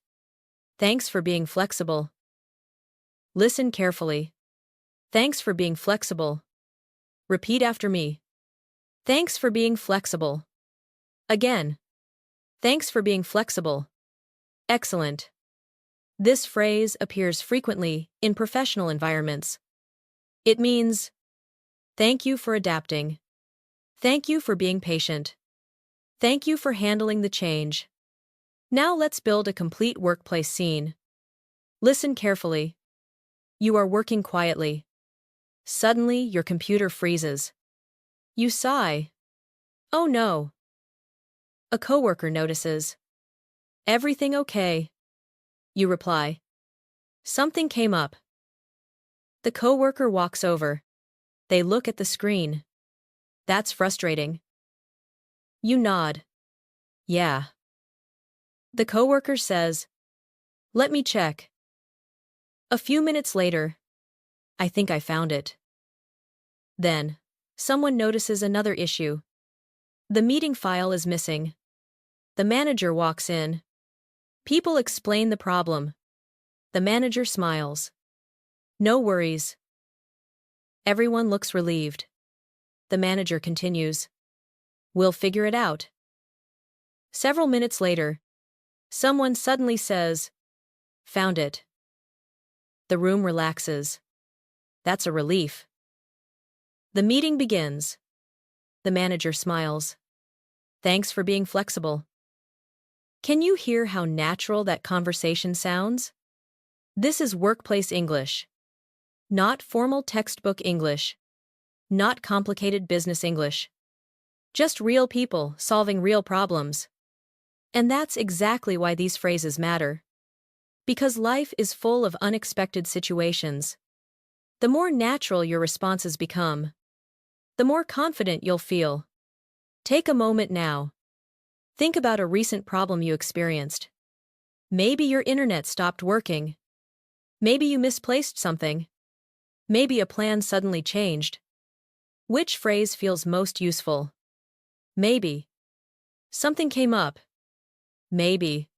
S1: "Thanks for being flexible." Listen carefully. Thanks for being flexible. Repeat after me. Thanks for being flexible. Again. Thanks for being flexible. Excellent. This phrase appears frequently in professional environments. It means, thank you for adapting. Thank you for being patient. Thank you for handling the change. Now let's build a complete workplace scene. Listen carefully. You are working quietly. Suddenly, your computer freezes. You sigh. Oh no. A coworker notices. Everything okay? You reply. Something came up. The coworker walks over. They look at the screen. That's frustrating. You nod. Yeah. The coworker says, "Let me check." A few minutes later, "I think I found it." Then, someone notices another issue. The meeting file is missing. The manager walks in. People explain the problem. The manager smiles. No worries. Everyone looks relieved. The manager continues. We'll figure it out. Several minutes later, someone suddenly says, "Found it." The room relaxes. That's a relief. The meeting begins. The manager smiles. Thanks for being flexible. Can you hear how natural that conversation sounds? This is workplace English. Not formal textbook English. Not complicated business English. Just real people solving real problems. And that's exactly why these phrases matter. Because life is full of unexpected situations. The more natural your responses become, the more confident you'll feel. Take a moment now. Think about a recent problem you experienced. Maybe your internet stopped working. Maybe you misplaced something. Maybe a plan suddenly changed. Which phrase feels most useful? Maybe. Something came up. Maybe.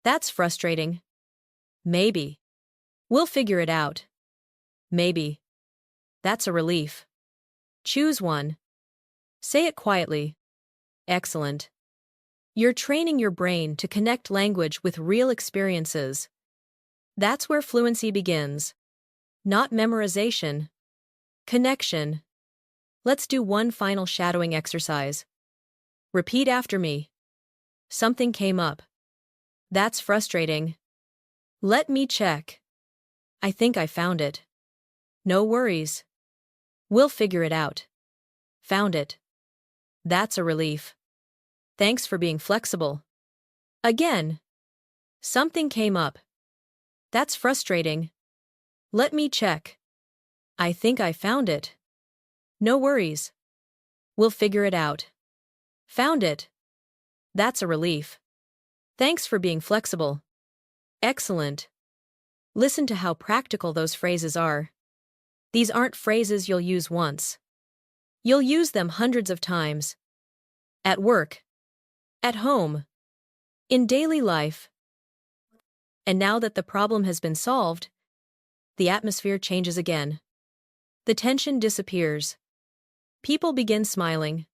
S1: That's frustrating. Maybe. We'll figure it out. Maybe. That's a relief. Choose one. Say it quietly. Excellent. You're training your brain to connect language with real experiences. That's where fluency begins. Not memorization. Connection. Let's do one final shadowing exercise. Repeat after me. Something came up. That's frustrating. Let me check. I think I found it. No worries. We'll figure it out. Found it. That's a relief. Thanks for being flexible. Again. Something came up. That's frustrating. Let me check. I think I found it. No worries. We'll figure it out. Found it. That's a relief. Thanks for being flexible. Excellent. Listen to how practical those phrases are. These aren't phrases you'll use once. You'll use them hundreds of times. At work. At home. In daily life. And now that the problem has been solved, the atmosphere changes again. The tension disappears. People begin smiling.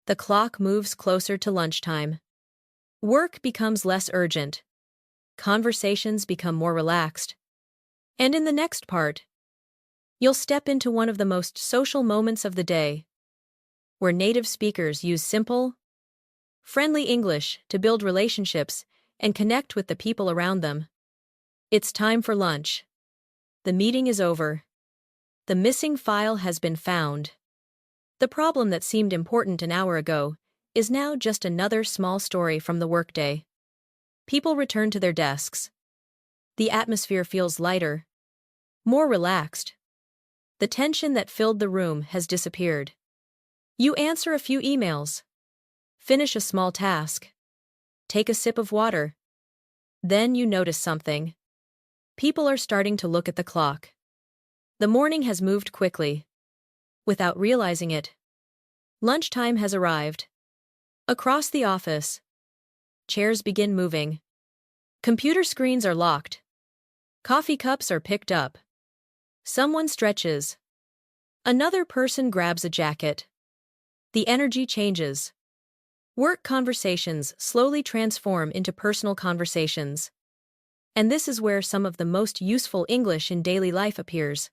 S1: The clock moves closer to lunchtime. Work becomes less urgent. Conversations become more relaxed. And in the next part, you'll step into one of the most social moments of the day, where native speakers use simple, friendly English to build relationships and connect with the people around them. It's time for lunch. The meeting is over. The missing file has been found. The problem that seemed important an hour ago is now just another small story from the workday. People return to their desks. The atmosphere feels lighter, more relaxed. The tension that filled the room has disappeared. You answer a few emails, finish a small task, take a sip of water. Then you notice something. People are starting to look at the clock. The morning has moved quickly. Without realizing it, lunchtime has arrived. Across the office, chairs begin moving. Computer screens are locked. Coffee cups are picked up. Someone stretches. Another person grabs a jacket. The energy changes. Work conversations slowly transform into personal conversations. And this is where some of the most useful English in daily life appears.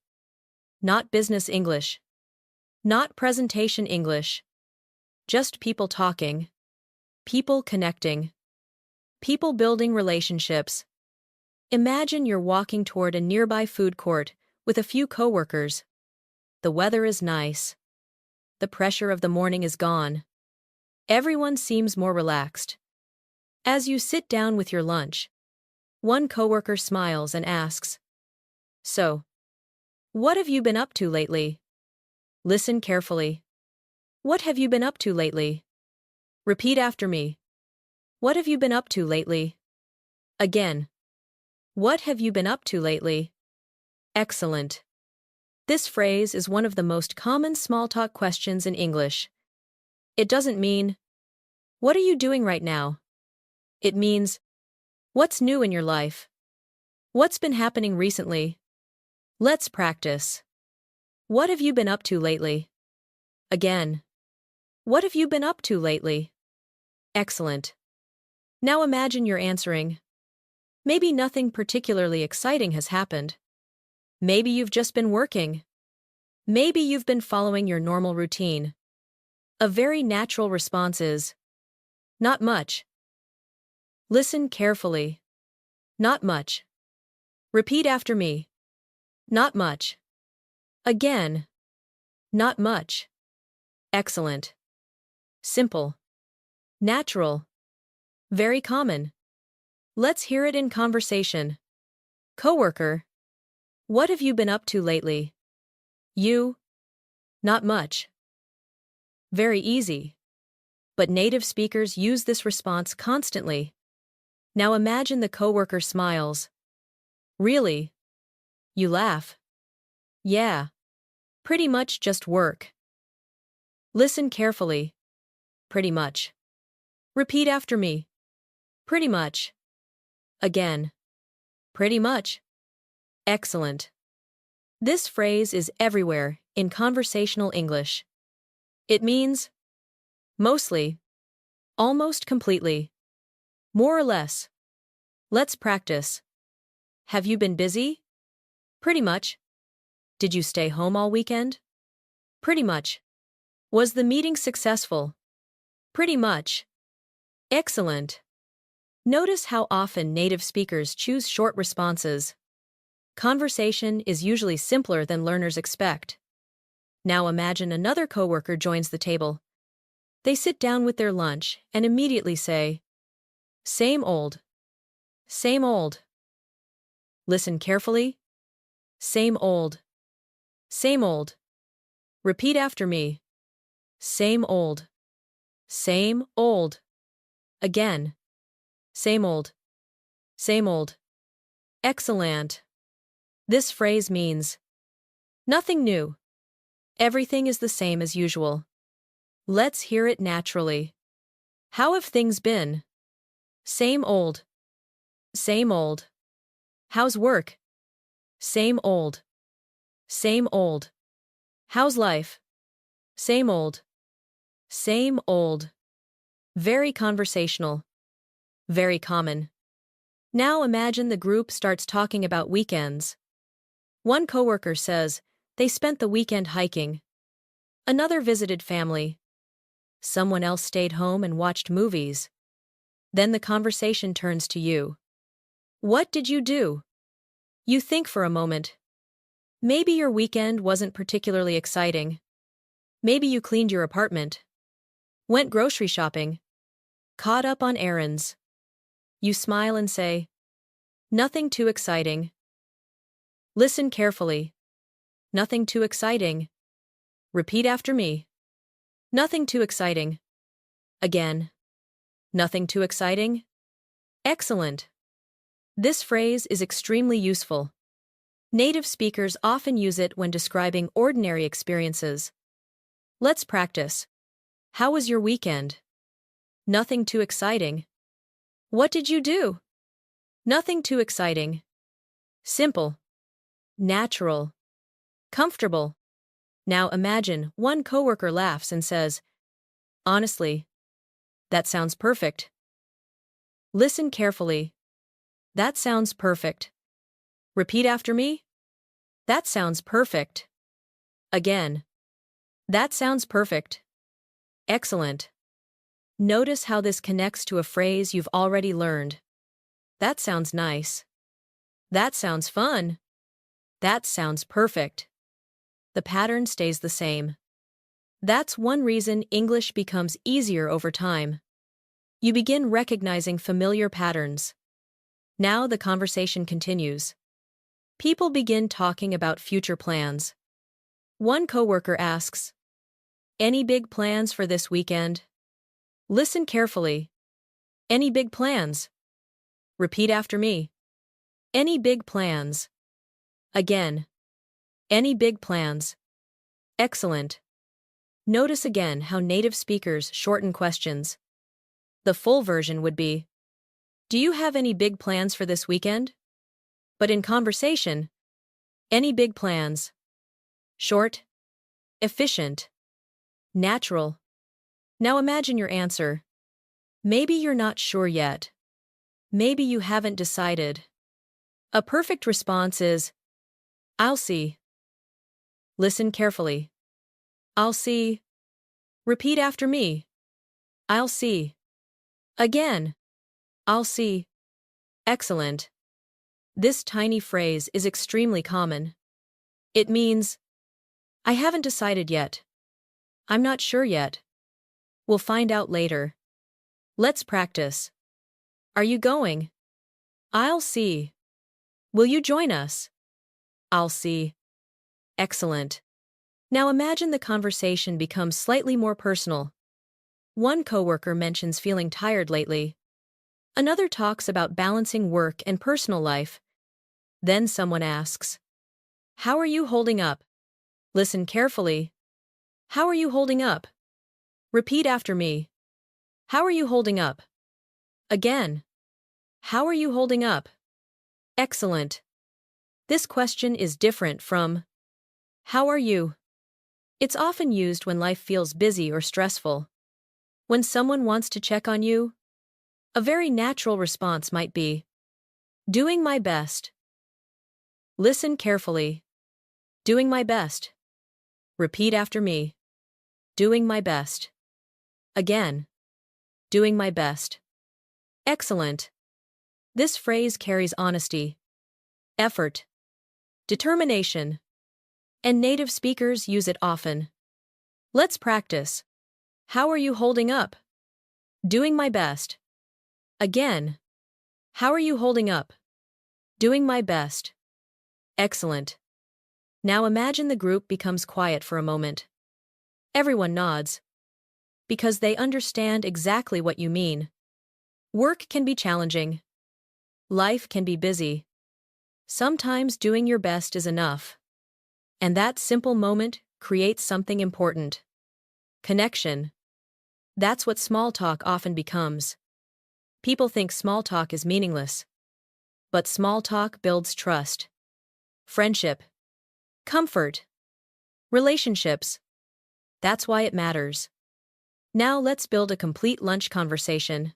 S1: Not business English. Not presentation English. Just people talking. People connecting. People building relationships. Imagine you're walking toward a nearby food court with a few coworkers. The weather is nice. The pressure of the morning is gone. Everyone seems more relaxed. As you sit down with your lunch, one coworker smiles and asks, "So, what have you been up to lately?" Listen carefully. What have you been up to lately? Repeat after me. What have you been up to lately? Again. What have you been up to lately? Excellent. This phrase is one of the most common small talk questions in English. It doesn't mean, "What are you doing right now?" It means, "What's new in your life? What's been happening recently?" Let's practice. What have you been up to lately? Again. What have you been up to lately? Excellent. Now imagine you're answering. Maybe nothing particularly exciting has happened. Maybe you've just been working. Maybe you've been following your normal routine. A very natural response is, "Not much." Listen carefully. Not much. Repeat after me. Not much. Again. Not much. Excellent. Simple. Natural. Very common. Let's hear it in conversation. Coworker. What have you been up to lately? You. Not much. Very easy. But native speakers use this response constantly. Now imagine the coworker smiles. Really? You laugh. Yeah. Pretty much just work. Listen carefully. Pretty much. Repeat after me. Pretty much. Again. Pretty much. Excellent. This phrase is everywhere in conversational English. It means mostly, almost completely, more or less. Let's practice. Have you been busy? Pretty much. Did you stay home all weekend? Pretty much. Was the meeting successful? Pretty much. Excellent. Notice how often native speakers choose short responses. Conversation is usually simpler than learners expect. Now imagine another coworker joins the table. They sit down with their lunch and immediately say, "Same old. Same old." Listen carefully. Same old. Same old. Repeat after me. Same old. Same old. Again. Same old. Same old. Excellent. This phrase means nothing new. Everything is the same as usual. Let's hear it naturally. How have things been? Same old. Same old. How's work? Same old. Same old. How's life? Same old. Same old. Very conversational. Very common. Now imagine the group starts talking about weekends. One coworker says they spent the weekend hiking. Another visited family. Someone else stayed home and watched movies. Then the conversation turns to you. What did you do? You think for a moment. Maybe your weekend wasn't particularly exciting. Maybe you cleaned your apartment. Went grocery shopping. Caught up on errands. You smile and say, nothing too exciting. Listen carefully. Nothing too exciting. Repeat after me. Nothing too exciting. Again. Nothing too exciting. Excellent. This phrase is extremely useful. Native speakers often use it when describing ordinary experiences. Let's practice. How was your weekend? Nothing too exciting. What did you do? Nothing too exciting. Simple. Natural. Comfortable. Now imagine one coworker laughs and says, honestly, that sounds perfect. Listen carefully. That sounds perfect. Repeat after me. That sounds perfect. Again. That sounds perfect. Excellent. Notice how this connects to a phrase you've already learned. That sounds nice. That sounds fun. That sounds perfect. The pattern stays the same. That's one reason English becomes easier over time. You begin recognizing familiar patterns. Now the conversation continues. People begin talking about future plans. One coworker asks, any big plans for this weekend? Listen carefully. Any big plans? Repeat after me. Any big plans? Again. Any big plans? Excellent. Notice again how native speakers shorten questions. The full version would be, do you have any big plans for this weekend? But in conversation, any big plans? Short, efficient, natural. Now imagine your answer. Maybe you're not sure yet. Maybe you haven't decided. A perfect response is, I'll see. Listen carefully. I'll see. Repeat after me. I'll see. Again. I'll see. Excellent. This tiny phrase is extremely common. It means, I haven't decided yet. I'm not sure yet. We'll find out later. Let's practice. Are you going? I'll see. Will you join us? I'll see. Excellent. Now imagine the conversation becomes slightly more personal. One coworker mentions feeling tired lately. Another talks about balancing work and personal life. Then someone asks, how are you holding up? Listen carefully. How are you holding up? Repeat after me. How are you holding up? Again. How are you holding up? Excellent. This question is different from, how are you? It's often used when life feels busy or stressful. When someone wants to check on you, a very natural response might be, doing my best. Listen carefully. Doing my best. Repeat after me. Doing my best. Again. Doing my best. Excellent. This phrase carries honesty, effort, determination, and native speakers use it often. Let's practice. How are you holding up? Doing my best. Again. How are you holding up? Doing my best. Excellent. Now imagine the group becomes quiet for a moment. Everyone nods. Because they understand exactly what you mean. Work can be challenging. Life can be busy. Sometimes doing your best is enough. And that simple moment creates something important. Connection. That's what small talk often becomes. People think small talk is meaningless. But small talk builds trust. Friendship. Comfort. Relationships. That's why it matters. Now let's build a complete lunch conversation.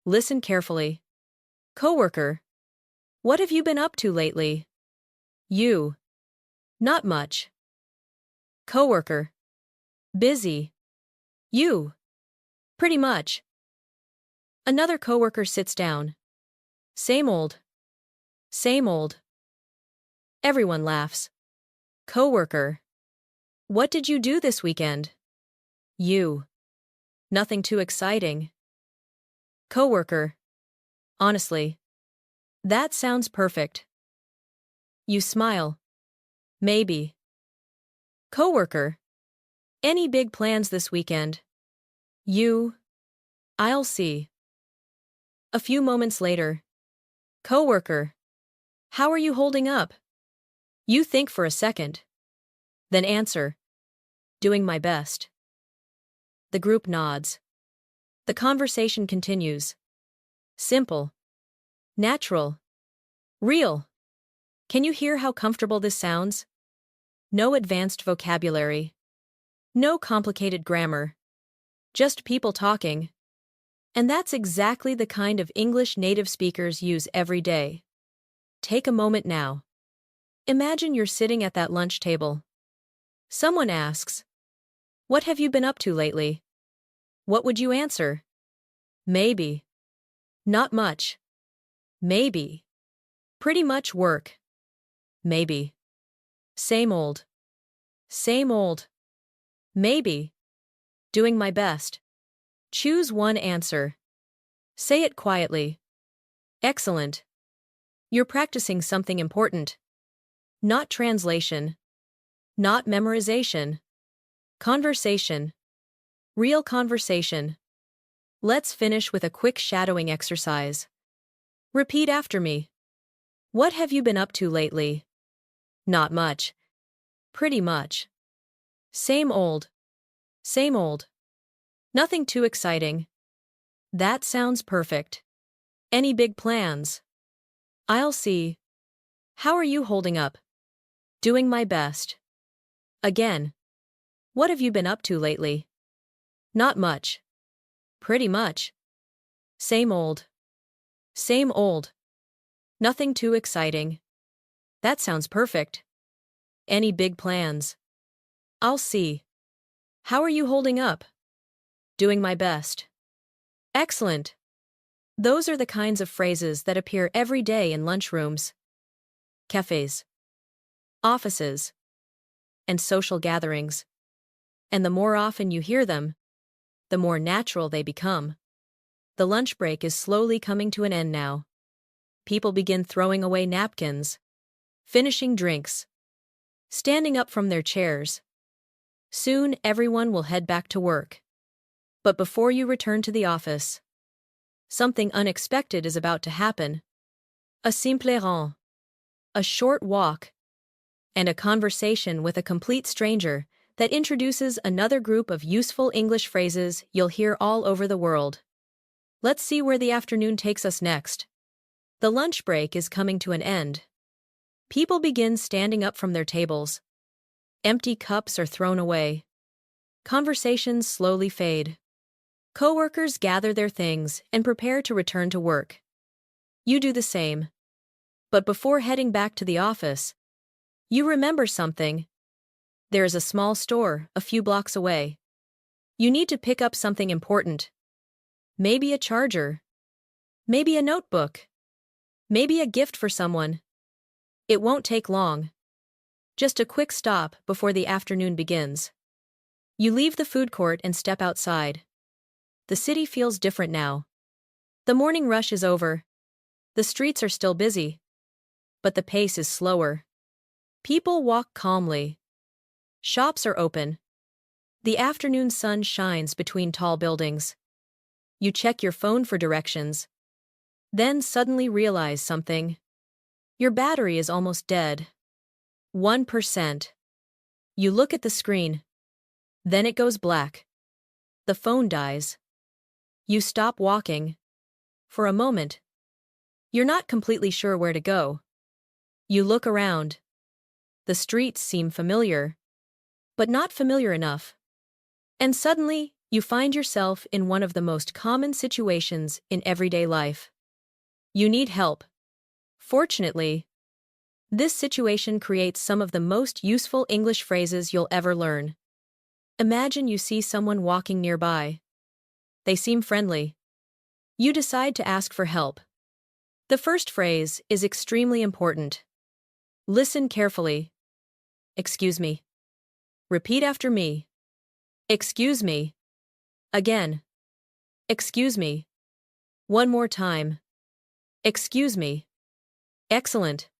S1: Listen carefully. Coworker. What have you been up to lately? You. Not much. Coworker. Busy. You. Pretty much. Another coworker sits down. Same old. Same old. Everyone laughs. Coworker. What did you do this weekend? You. Nothing too exciting. Coworker. Honestly. That sounds perfect. You smile. Maybe. Coworker. Any big plans this weekend? You. I'll see. A few moments later. Coworker. How are you holding up? You think for a second. Then answer. Doing my best. The group nods. The conversation continues. Simple. Natural. Real. Can you hear how comfortable this sounds? No advanced vocabulary. No complicated grammar. Just people talking. And that's exactly the kind of English native speakers use every day. Take a moment now. Imagine you're sitting at that lunch table. Someone asks, "What have you been up to lately?" What would you answer? Maybe. Not much. Maybe. Pretty much work. Maybe. Same old. Same old. Maybe. Doing my best. Choose one answer. Say it quietly. Excellent. You're practicing something important. Not translation. Not memorization. Conversation. Real conversation. Let's finish with a quick shadowing exercise. Repeat after me. What have you been up to lately? Not much. Pretty much. Same old. Same old. Nothing too exciting. That sounds perfect. Any big plans? I'll see. How are you holding up? Doing my best. Again. What have you been up to lately? Not much. Pretty much. Same old. Same old. Nothing too exciting. That sounds perfect. Any big plans? I'll see. How are you holding up? Doing my best. Excellent. Those are the kinds of phrases that appear every day in lunchrooms, cafes, offices, and social gatherings. And the more often you hear them, the more natural they become. The lunch break is slowly coming to an end now. People begin throwing away napkins, finishing drinks, standing up from their chairs. Soon everyone will head back to work. But before you return to the office, something unexpected is about to happen. A simple errand, a short walk, and a conversation with a complete stranger that introduces another group of useful English phrases you'll hear all over the world. Let's see where the afternoon takes us next. The lunch break is coming to an end. People begin standing up from their tables. Empty cups are thrown away. Conversations slowly fade. Coworkers gather their things and prepare to return to work. You do the same. But before heading back to the office, you remember something. There is a small store a few blocks away. You need to pick up something important. Maybe a charger. Maybe a notebook. Maybe a gift for someone. It won't take long. Just a quick stop before the afternoon begins. You leave the food court and step outside. The city feels different now. The morning rush is over. The streets are still busy. But the pace is slower. People walk calmly. Shops are open. The afternoon sun shines between tall buildings. You check your phone for directions. Then suddenly realize something. Your battery is almost dead. 1%. You look at the screen. Then it goes black. The phone dies. You stop walking. For a moment. You're not completely sure where to go. You look around. The streets seem familiar. But not familiar enough. And suddenly, you find yourself in one of the most common situations in everyday life. You need help. Fortunately, this situation creates some of the most useful English phrases you'll ever learn. Imagine you see someone walking nearby. They seem friendly. You decide to ask for help. The first phrase is extremely important. Listen carefully. Excuse me. Repeat after me. Excuse me. Again. Excuse me. One more time. Excuse me. Excellent.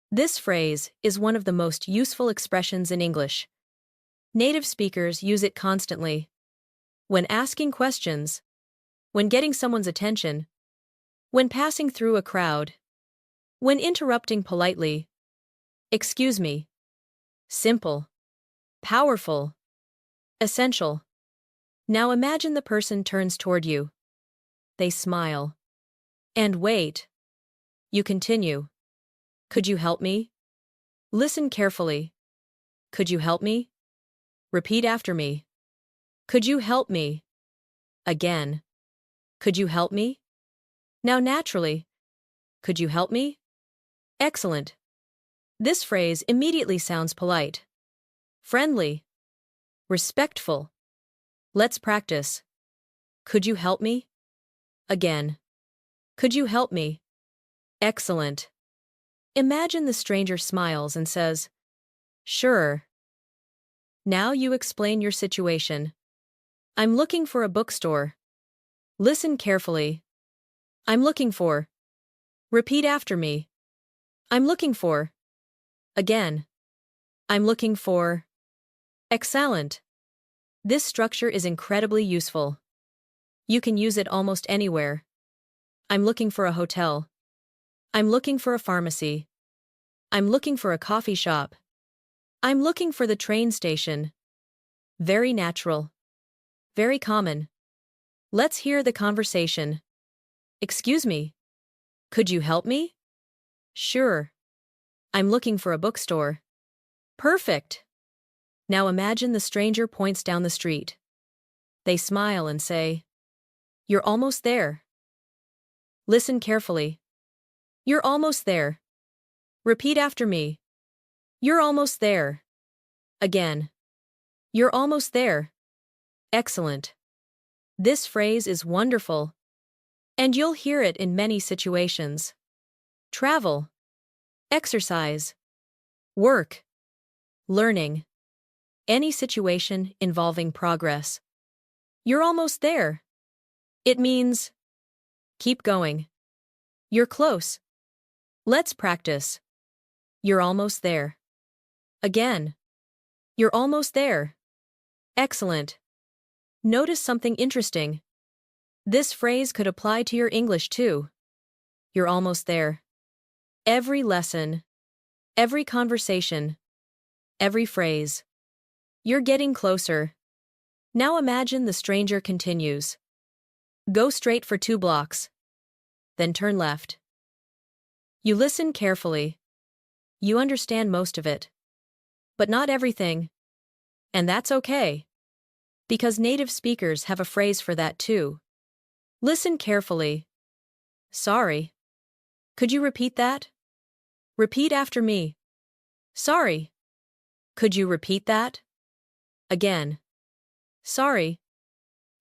S1: This phrase is one of the most useful expressions in English. Native speakers use it constantly. When asking questions, when getting someone's attention, when passing through a crowd, when interrupting politely. Excuse me. Simple. Powerful. Essential. Now imagine the person turns toward you. They smile. And wait. You continue. Could you help me? Listen carefully. Could you help me? Repeat after me. Could you help me? Again. Could you help me? Now naturally. Could you help me? Excellent. This phrase immediately sounds polite, friendly, respectful. Let's practice. Could you help me? Again. Could you help me? Excellent. Imagine the stranger smiles and says, Sure. Now you explain your situation. I'm looking for a bookstore. Listen carefully. I'm looking for. Repeat after me. I'm looking for. Again. I'm looking for. Excellent. This structure is incredibly useful. You can use it almost anywhere. I'm looking for a hotel. I'm looking for a pharmacy. I'm looking for a coffee shop. I'm looking for the train station. Very natural. Very common. Let's hear the conversation. Excuse me. Could you help me? Sure. I'm looking for a bookstore. Perfect. Now imagine the stranger points down the street. They smile and say, You're almost there. Listen carefully. You're almost there. Repeat after me. You're almost there. Again. You're almost there. Excellent. This phrase is wonderful. And you'll hear it in many situations. Travel. Exercise. Work. Learning. Any situation involving progress. You're almost there. It means, keep going. You're close. Let's practice. You're almost there. Again. You're almost there. Excellent. Notice something interesting. This phrase could apply to your English too. You're almost there. Every lesson. Every conversation. Every phrase. You're getting closer. Now imagine the stranger continues. Go straight for 2 blocks. Then turn left. You listen carefully. You understand most of it. But not everything. And that's okay. Because native speakers have a phrase for that too. Listen carefully. Sorry. Could you repeat that? Repeat after me. Sorry. Could you repeat that? Again. Sorry.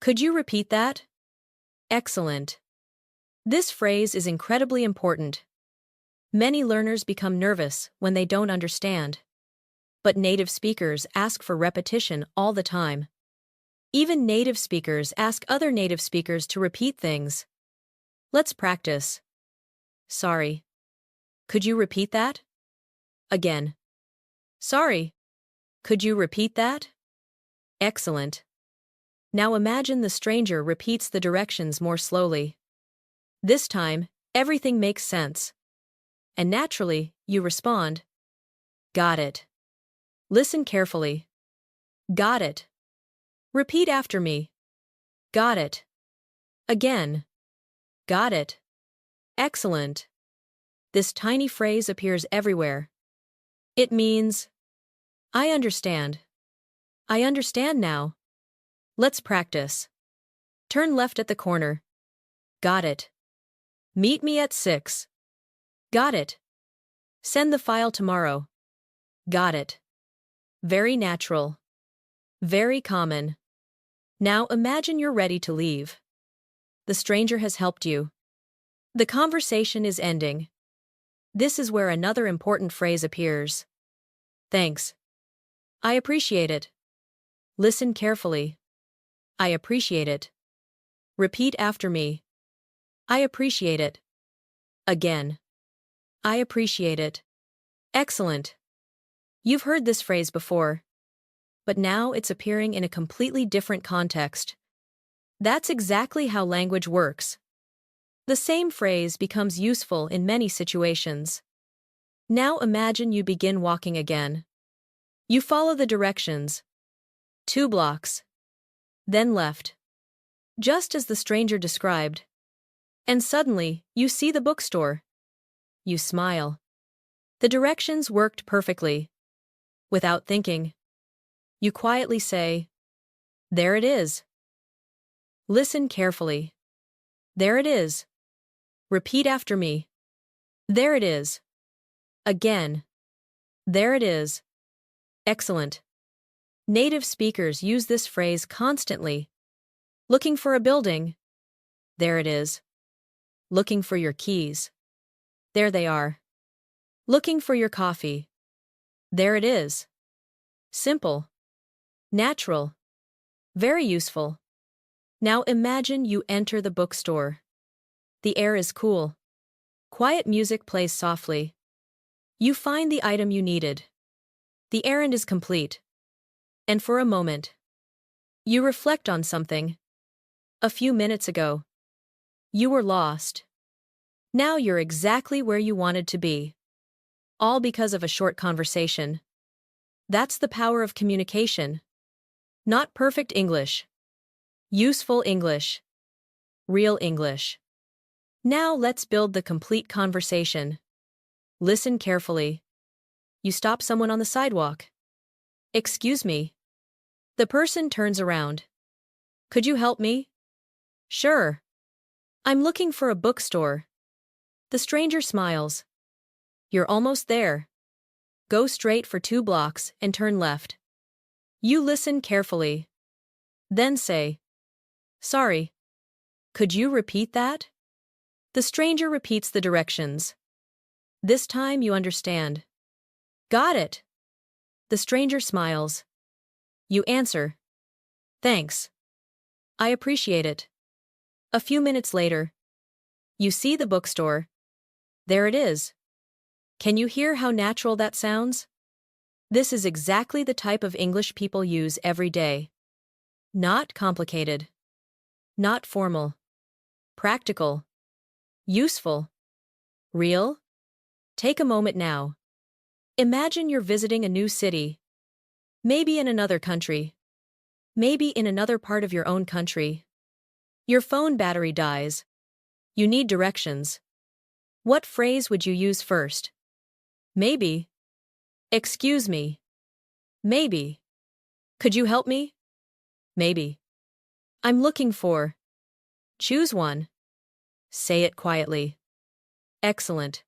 S1: Could you repeat that? Excellent. This phrase is incredibly important. Many learners become nervous when they don't understand. But native speakers ask for repetition all the time. Even native speakers ask other native speakers to repeat things. Let's practice. Sorry. Could you repeat that? Again. Sorry. Could you repeat that? Excellent. Now imagine the stranger repeats the directions more slowly. This time, everything makes sense. And naturally, you respond. Got it. Listen carefully. Got it. Repeat after me. Got it. Again. Got it. Excellent. This tiny phrase appears everywhere. It means, I understand. I understand now. Let's practice. Turn left at the corner. Got it. Meet me at 6. Got it. Send the file tomorrow. Got it. Very natural. Very common. Now imagine you're ready to leave. The stranger has helped you. The conversation is ending. This is where another important phrase appears. Thanks. I appreciate it. Listen carefully. I appreciate it. Repeat after me. I appreciate it. Again. I appreciate it. Excellent. You've heard this phrase before, but now it's appearing in a completely different context. That's exactly how language works. The same phrase becomes useful in many situations. Now imagine you begin walking again. You follow the directions. 2 blocks. Then left. Just as the stranger described. And suddenly, you see the bookstore. You smile. The directions worked perfectly. Without thinking, you quietly say, "There it is." Listen carefully. There it is. Repeat after me. There it is. Again. There it is. Excellent. Native speakers use this phrase constantly. Looking for a building. There it is. Looking for your keys. There they are. Looking for your coffee. There it is. Simple. Natural. Very useful. Now imagine you enter the bookstore. The air is cool. Quiet music plays softly. You find the item you needed. The errand is complete. And for a moment, you reflect on something. A few minutes ago, you were lost. Now you're exactly where you wanted to be. All because of a short conversation. That's the power of communication. Not perfect English. Useful English. Real English. Now let's build the complete conversation. Listen carefully. You stop someone on the sidewalk. "Excuse me." The person turns around. "Could you help me?" "Sure. I'm looking for a bookstore." The stranger smiles. "You're almost there. Go straight for 2 blocks and turn left." You listen carefully. Then say, "Sorry. Could you repeat that?" The stranger repeats the directions. This time you understand. "Got it." The stranger smiles. You answer, "Thanks. I appreciate it." A few minutes later, you see the bookstore. There it is. Can you hear how natural that sounds? This is exactly the type of English people use every day. Not complicated. Not formal. Practical. Useful. Real? Take a moment now. Imagine you're visiting a new city. Maybe in another country. Maybe in another part of your own country. Your phone battery dies. You need directions. What phrase would you use first? Maybe. "Excuse me." Maybe. "Could you help me?" Maybe. "I'm looking for." Choose one. Say it quietly. Excellent.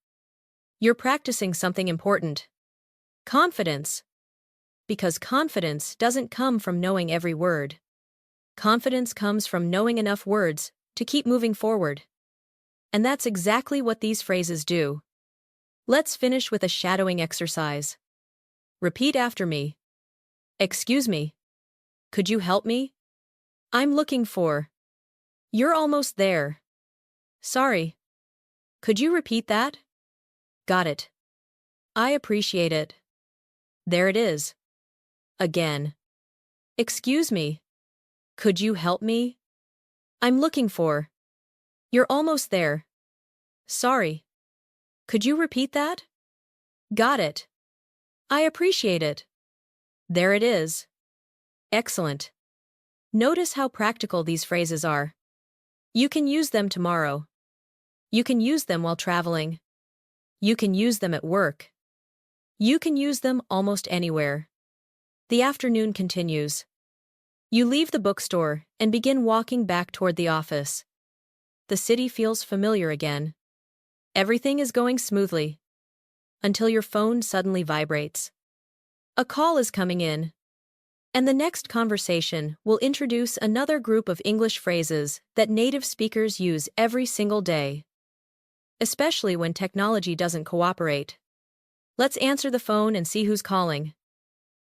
S1: You're practicing something important. Confidence. Because confidence doesn't come from knowing every word. Confidence comes from knowing enough words to keep moving forward. And that's exactly what these phrases do. Let's finish with a shadowing exercise. Repeat after me. "Excuse me. Could you help me?" "I'm looking for." "You're almost there." "Sorry. Could you repeat that?" "Got it." "I appreciate it." "There it is." Again. "Excuse me. Could you help me?" "I'm looking for." "You're almost there." "Sorry. Could you repeat that?" "Got it." "I appreciate it." "There it is." Excellent. Notice how practical these phrases are. You can use them tomorrow. You can use them while traveling. You can use them at work. You can use them almost anywhere. The afternoon continues. You leave the bookstore and begin walking back toward the office. The city feels familiar again. Everything is going smoothly. Until your phone suddenly vibrates. A call is coming in. And the next conversation will introduce another group of English phrases that native speakers use every single day. Especially when technology doesn't cooperate. Let's answer the phone and see who's calling.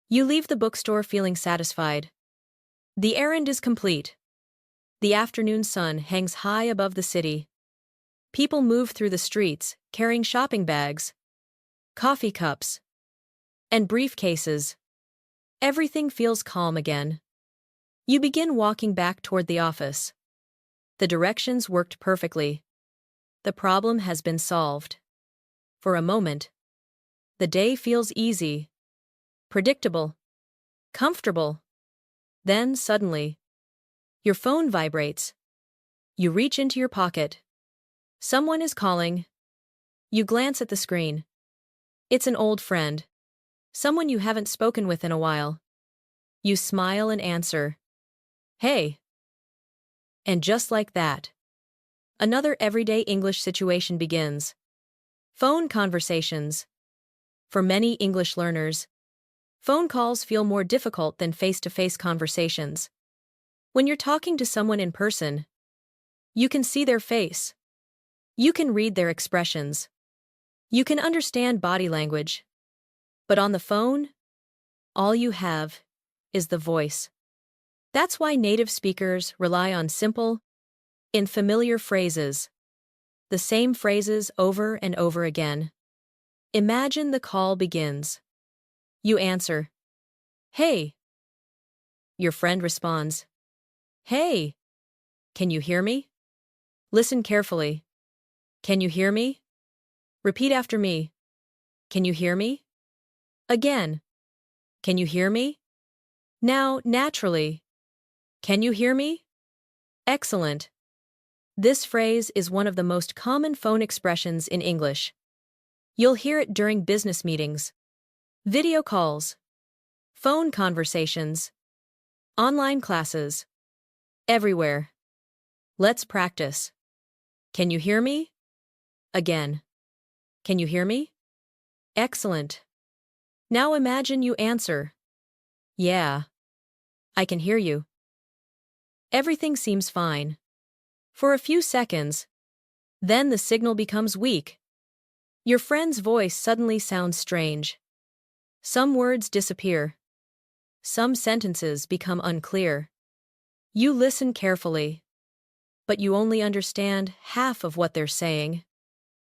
S1: You leave the bookstore feeling satisfied. The errand is complete. The afternoon sun hangs high above the city. People move through the streets, carrying shopping bags, coffee cups, and briefcases. Everything feels calm again. You begin walking back toward the office. The directions worked perfectly. The problem has been solved. For a moment, the day feels easy, predictable, comfortable. Then, suddenly, your phone vibrates. You reach into your pocket. Someone is calling. You glance at the screen. It's an old friend. Someone you haven't spoken with in a while. You smile and answer. Hey. And just like that, another everyday English situation begins. Phone conversations. For many English learners, phone calls feel more difficult than face-to-face conversations. When you're talking to someone in person, you can see their face. You can read their expressions. You can understand body language. But on the phone, all you have is the voice. That's why native speakers rely on simple, familiar phrases. The same phrases over and over again. Imagine the call begins. You answer. Hey. Your friend responds. Hey. Can you hear me? Listen carefully. Can you hear me? Repeat after me. Can you hear me? Again. Can you hear me? Now, naturally. Can you hear me? Excellent. This phrase is one of the most common phone expressions in English. You'll hear it during business meetings, video calls, phone conversations, online classes, everywhere. Let's practice. Can you hear me? Again. Can you hear me? Excellent. Now imagine you answer. Yeah. I can hear you. Everything seems fine. For a few seconds, then the signal becomes weak. Your friend's voice suddenly sounds strange. Some words disappear. Some sentences become unclear. You listen carefully, but you only understand half of what they're saying.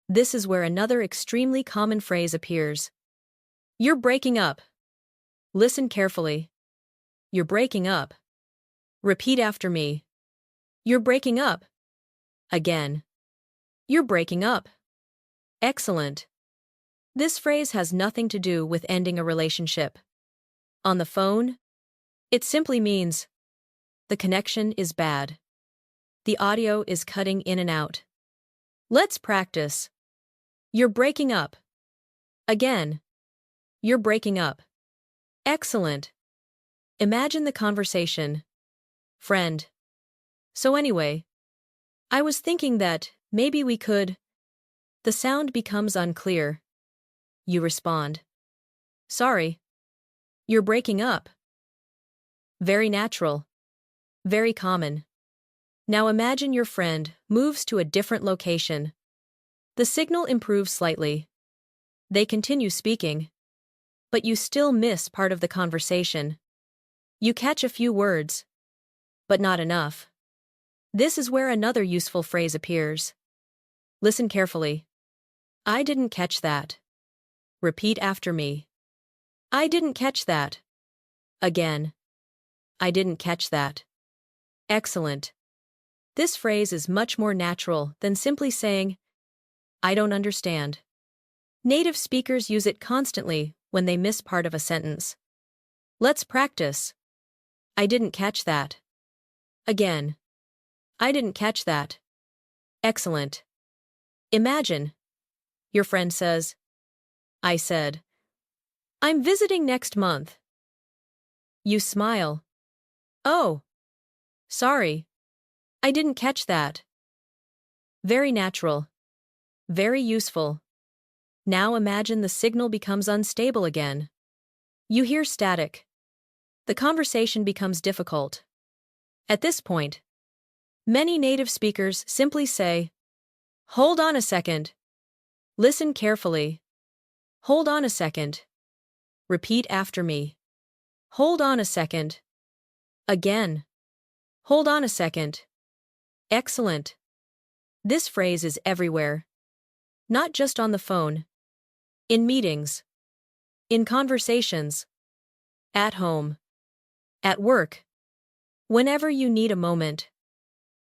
S1: This is where another extremely common phrase appears. You're breaking up. Listen carefully. You're breaking up. Repeat after me. You're breaking up. Again. You're breaking up. Excellent. This phrase has nothing to do with ending a relationship. On the phone, it simply means the connection is bad. The audio is cutting in and out. Let's practice. You're breaking up. Again. You're breaking up. Excellent. Imagine the conversation. Friend. So anyway, I was thinking that maybe we could. The sound becomes unclear. You respond. Sorry. You're breaking up. Very natural. Very common. Now imagine your friend moves to a different location. The signal improves slightly. They continue speaking. But you still miss part of the conversation. You catch a few words. But not enough. This is where another useful phrase appears. Listen carefully. I didn't catch that. Repeat after me. I didn't catch that. Again. I didn't catch that. Excellent. This phrase is much more natural than simply saying, I don't understand. Native speakers use it constantly when they miss part of a sentence. Let's practice. I didn't catch that. Again. I didn't catch that. Excellent. Imagine. Your friend says. I said. I'm visiting next month. You smile. Oh. Sorry. I didn't catch that. Very natural. Very useful. Now imagine the signal becomes unstable again. You hear static. The conversation becomes difficult. At this point, many native speakers simply say, Hold on a second. Listen carefully. Hold on a second. Repeat after me. Hold on a second. Again. Hold on a second. Excellent. This phrase is everywhere. Not just on the phone. In meetings. In conversations. At home. At work. Whenever you need a moment.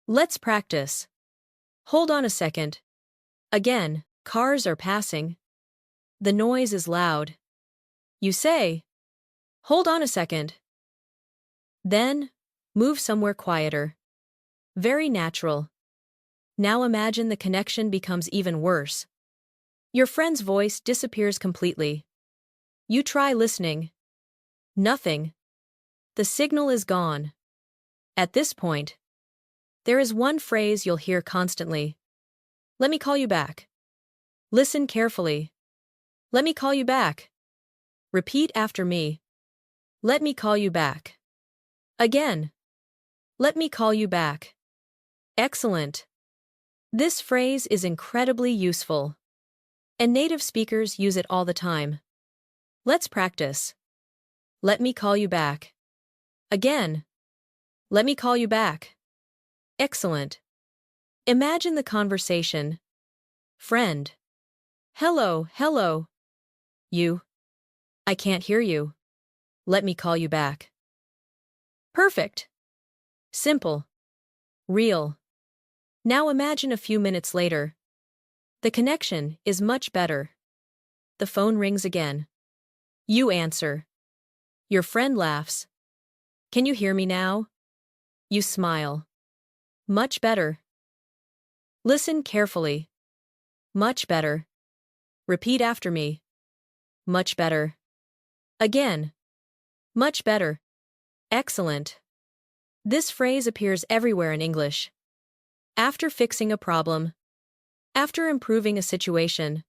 S1: Let's practice. Hold on a second. Again, cars are passing. The noise is loud. You say, hold on a second. Then, move somewhere quieter. Very natural. Now imagine the connection becomes even worse. Your friend's voice disappears completely. You try listening. Nothing. The signal is gone. At this point, there is one phrase you'll hear constantly. Let me call you back. Listen carefully. Let me call you back. Repeat after me. Let me call you back. Again. Let me call you back. Excellent. This phrase is incredibly useful, and native speakers use it all the time. Let's practice. Let me call you back. Again. Let me call you back. Excellent. Imagine the conversation. Friend. Hello, hello. You. I can't hear you. Let me call you back. Perfect. Simple. Real. Now imagine a few minutes later. The connection is much better. The phone rings again. You answer. Your friend laughs. Can you hear me now? You smile. Much better. Listen carefully. Much better. Repeat after me. Much better. Again. Much better. Excellent. This phrase appears everywhere in English. After fixing a problem. After improving a situation.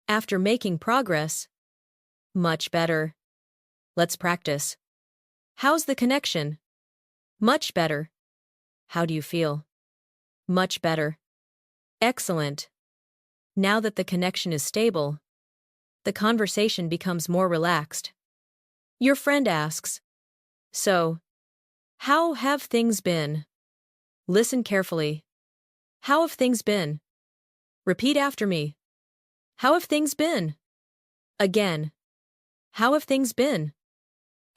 S1: After making progress. Much better. Let's practice. How's the connection? Much better. How do you feel? Much better. Excellent. Now that the connection is stable, the conversation becomes more relaxed. Your friend asks, so, how have things been? Listen carefully. How have things been? Repeat after me. How have things been? Again. How have things been?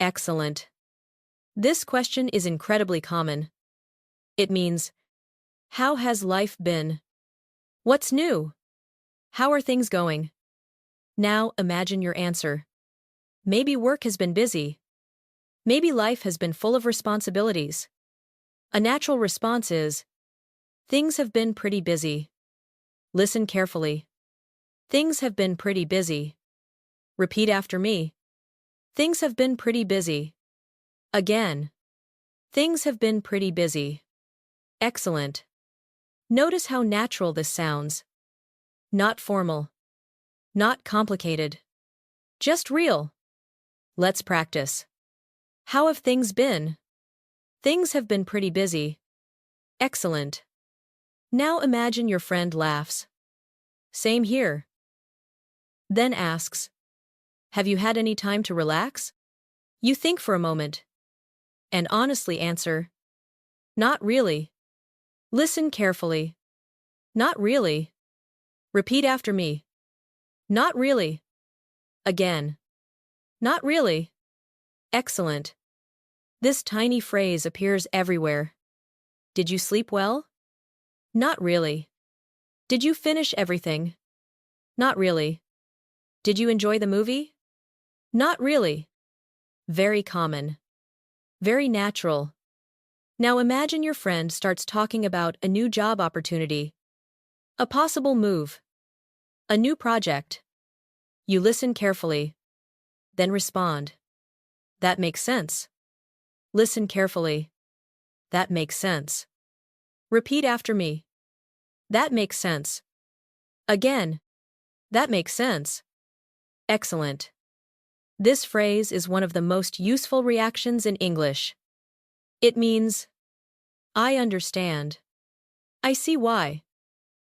S1: Excellent. This question is incredibly common. It means, how has life been? What's new? How are things going? Now imagine your answer. Maybe work has been busy. Maybe life has been full of responsibilities. A natural response is, things have been pretty busy. Listen carefully. Things have been pretty busy. Repeat after me. Things have been pretty busy. Again. Things have been pretty busy. Excellent. Notice how natural this sounds. Not formal. Not complicated. Just real. Let's practice. How have things been? Things have been pretty busy. Excellent. Now imagine your friend laughs. Same here. Then asks, have you had any time to relax? You think for a moment. And honestly answer, not really. Listen carefully. Not really. Repeat after me. Not really. Again. Not really. Excellent. This tiny phrase appears everywhere. Did you sleep well? Not really. Did you finish everything? Not really. Did you enjoy the movie? Not really. Very common. Very natural. Now imagine your friend starts talking about a new job opportunity. A possible move. A new project. You listen carefully. Then respond. That makes sense. Listen carefully. That makes sense. Repeat after me. That makes sense. Again. That makes sense. Excellent. This phrase is one of the most useful reactions in English. It means, I understand. I see why.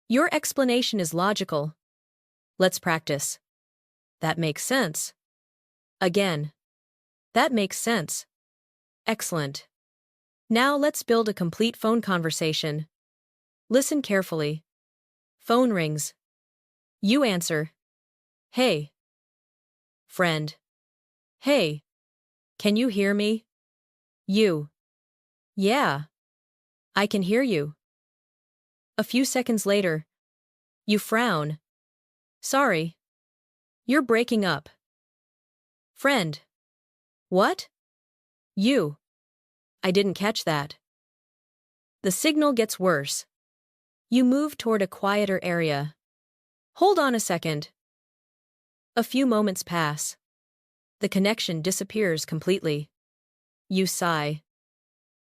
S1: Your explanation is logical. Let's practice. That makes sense. Again. That makes sense. Excellent. Now let's build a complete phone conversation. Listen carefully. Phone rings. You answer. Hey. Friend. Hey. Can you hear me? You. Yeah. I can hear you. A few seconds later. You frown. Sorry. You're breaking up. Friend. What? You. I didn't catch that. The signal gets worse. You move toward a quieter area. Hold on a second. A few moments pass. The connection disappears completely. You sigh.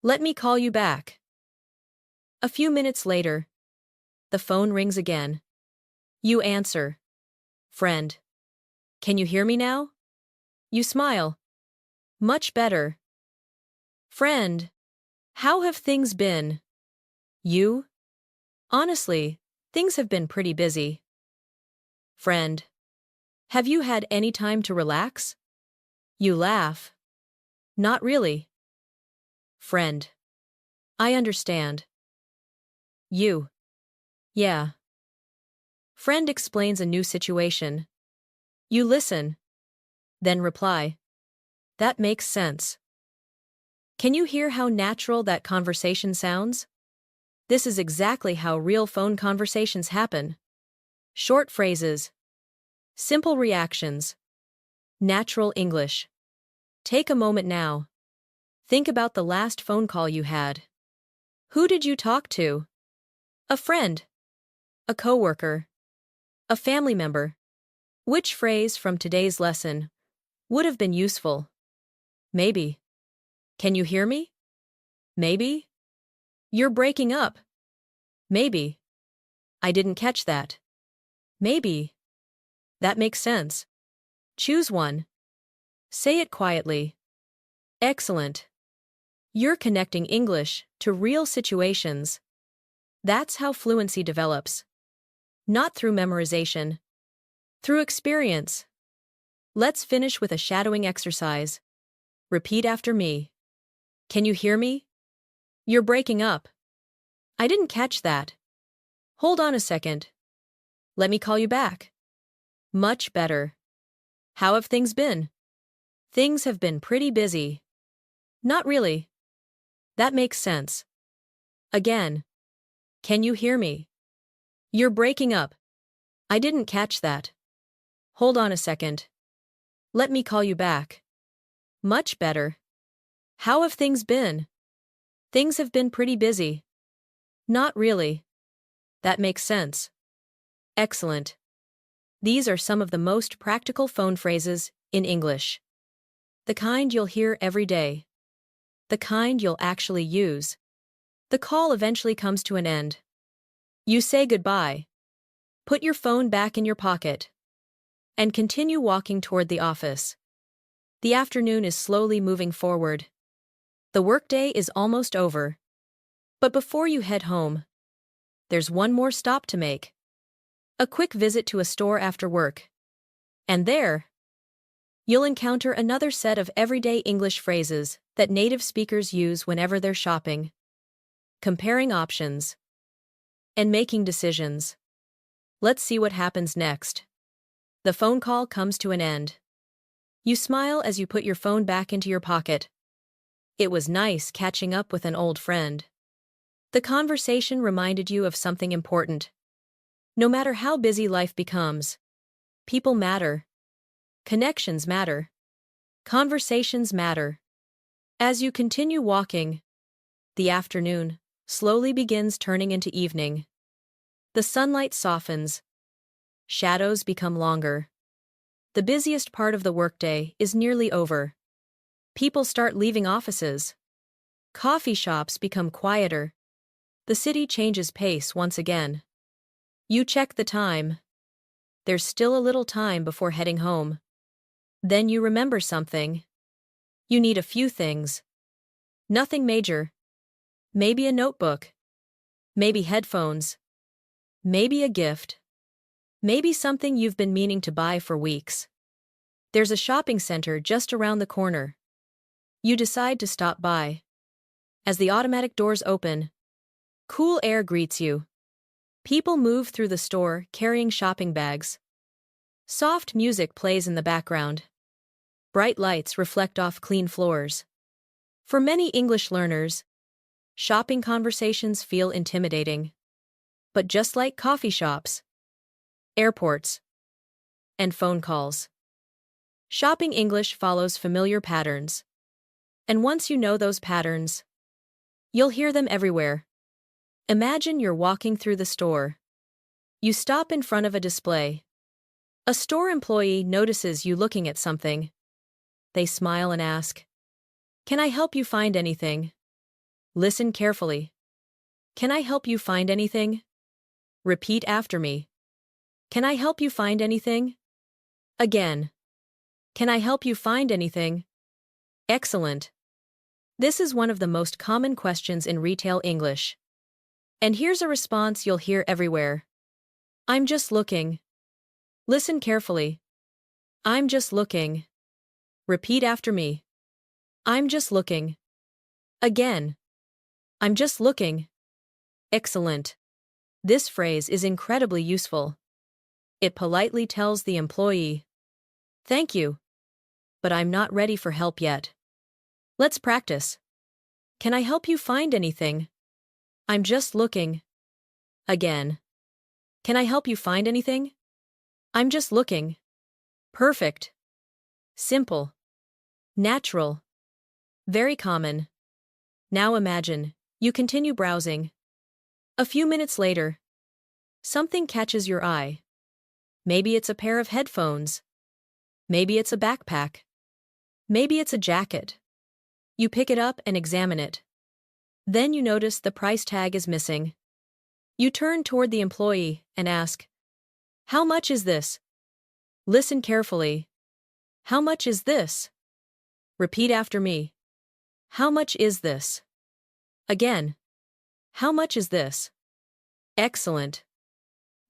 S1: Let me call you back. A few minutes later. The phone rings again. You answer. Friend. Can you hear me now? You smile. Much better. Friend. How have things been? You? Honestly, things have been pretty busy. Friend. Have you had any time to relax? You laugh. Not really. Friend. I understand. You. Yeah. Friend explains a new situation. You listen. Then reply. That makes sense. Can you hear how natural that conversation sounds? This is exactly how real phone conversations happen. Short phrases. Simple reactions. Natural English. Take a moment now. Think about the last phone call you had. Who did you talk to? A friend. A coworker. A family member. Which phrase from today's lesson would have been useful? Maybe. Can you hear me? Maybe. You're breaking up. Maybe. I didn't catch that. Maybe. That makes sense. Choose one. Say it quietly. Excellent. You're connecting English to real situations. That's how fluency develops. Not through memorization. Through experience. Let's finish with a shadowing exercise. Repeat after me. Can you hear me? You're breaking up. I didn't catch that. Hold on a second. Let me call you back. Much better. How have things been? Things have been pretty busy. Not really. That makes sense. Again. Can you hear me? You're breaking up. I didn't catch that. Hold on a second. Let me call you back. Much better. How have things been? Things have been pretty busy. Not really. That makes sense. Excellent. These are some of the most practical phone phrases in English. The kind you'll hear every day. The kind you'll actually use. The call eventually comes to an end. You say goodbye. Put your phone back in your pocket. And continue walking toward the office. The afternoon is slowly moving forward. The workday is almost over. But before you head home, there's one more stop to make. A quick visit to a store after work. And there, you'll encounter another set of everyday English phrases that native speakers use whenever they're shopping, comparing options, and making decisions. Let's see what happens next. The phone call comes to an end. You smile as you put your phone back into your pocket. It was nice catching up with an old friend. The conversation reminded you of something important. No matter how busy life becomes, people matter. Connections matter. Conversations matter. As you continue walking, the afternoon slowly begins turning into evening. The sunlight softens. Shadows become longer. The busiest part of the workday is nearly over. People start leaving offices. Coffee shops become quieter. The city changes pace once again. You check the time. There's still a little time before heading home. Then you remember something. You need a few things. Nothing major. Maybe a notebook. Maybe headphones. Maybe a gift. Maybe something you've been meaning to buy for weeks. There's a shopping center just around the corner. You decide to stop by. As the automatic doors open, cool air greets you. People move through the store carrying shopping bags. Soft music plays in the background. Bright lights reflect off clean floors. For many English learners, shopping conversations feel intimidating. But just like coffee shops, airports, and phone calls, shopping English follows familiar patterns. And once you know those patterns, you'll hear them everywhere. Imagine you're walking through the store. You stop in front of a display. A store employee notices you looking at something. They smile and ask, "Can I help you find anything?" Listen carefully. "Can I help you find anything?" Repeat after me. "Can I help you find anything?" Again. "Can I help you find anything?" Excellent. This is one of the most common questions in retail English. And here's a response you'll hear everywhere. "I'm just looking." Listen carefully. "I'm just looking." Repeat after me. "I'm just looking." Again. "I'm just looking." Excellent. This phrase is incredibly useful. It politely tells the employee, "Thank you, but I'm not ready for help yet." Let's practice. "Can I help you find anything?" "I'm just looking." Again. "Can I help you find anything?" "I'm just looking." Perfect. Simple. Natural. Very common. Now imagine, you continue browsing. A few minutes later, something catches your eye. Maybe it's a pair of headphones. Maybe it's a backpack. Maybe it's a jacket. You pick it up and examine it. Then you notice the price tag is missing. You turn toward the employee and ask, "How much is this?" Listen carefully. "How much is this?" Repeat after me. "How much is this?" Again. "How much is this?" Excellent.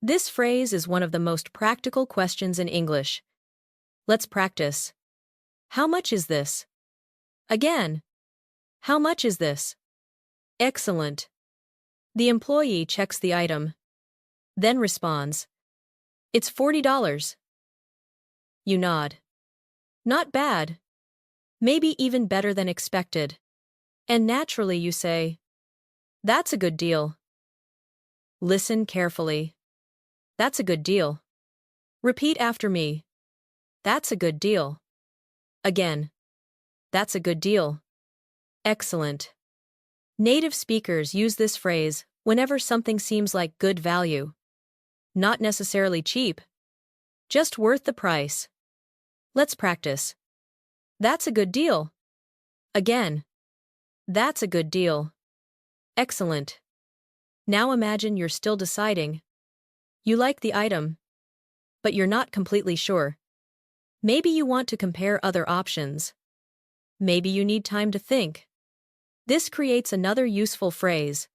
S1: This phrase is one of the most practical questions in English. Let's practice. "How much is this?" Again. "How much is this?" Excellent. The employee checks the item, then responds, "It's $40. You nod. Not bad. Maybe even better than expected. And naturally you say, "That's a good deal." Listen carefully. "That's a good deal." Repeat after me. "That's a good deal." Again. "That's a good deal." Excellent. Native speakers use this phrase whenever something seems like good value. Not necessarily cheap. Just worth the price. Let's practice. "That's a good deal." Again. "That's a good deal." Excellent. Now imagine you're still deciding. You like the item, but you're not completely sure. Maybe you want to compare other options. Maybe you need time to think. This creates another useful phrase.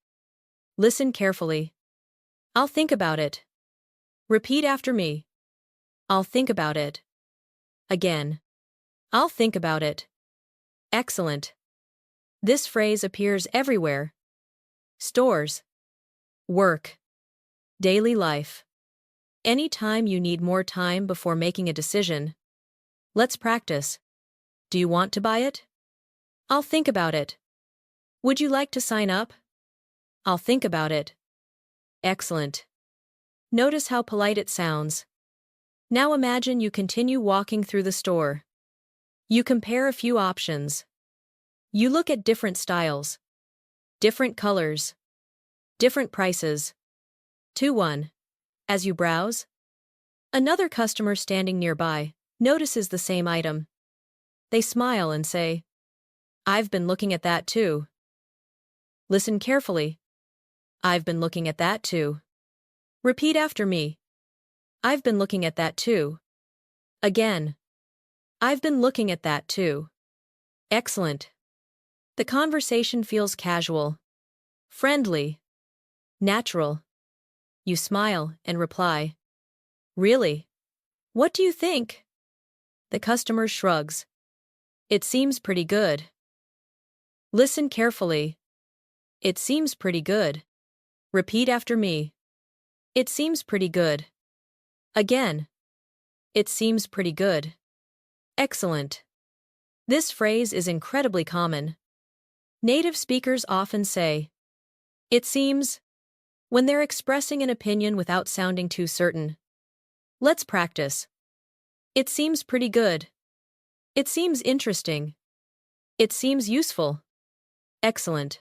S1: Listen carefully. "I'll think about it." Repeat after me. "I'll think about it." Again. "I'll think about it." Excellent. This phrase appears everywhere. Stores, work, daily life. Anytime you need more time before making a decision. Let's practice. "Do you want to buy it?" "I'll think about it." "Would you like to sign up?" "I'll think about it." Excellent. Notice how polite it sounds. Now imagine you continue walking through the store. You compare a few options. You look at different styles, different colors, different prices. 2-1. As you browse, another customer standing nearby notices the same item. They smile and say, "I've been looking at that too." Listen carefully. "I've been looking at that too." Repeat after me. "I've been looking at that too." Again. "I've been looking at that too." Excellent. The conversation feels casual, friendly, natural. You smile and reply, "Really? What do you think?" The customer shrugs. "It seems pretty good." Listen carefully. "It seems pretty good." Repeat after me. It seems pretty good. Again. It seems pretty good. Excellent. This phrase is incredibly common. Native speakers often say, it seems, when they're expressing an opinion without sounding too certain. Let's practice. It seems pretty good. It seems interesting. It seems useful. Excellent.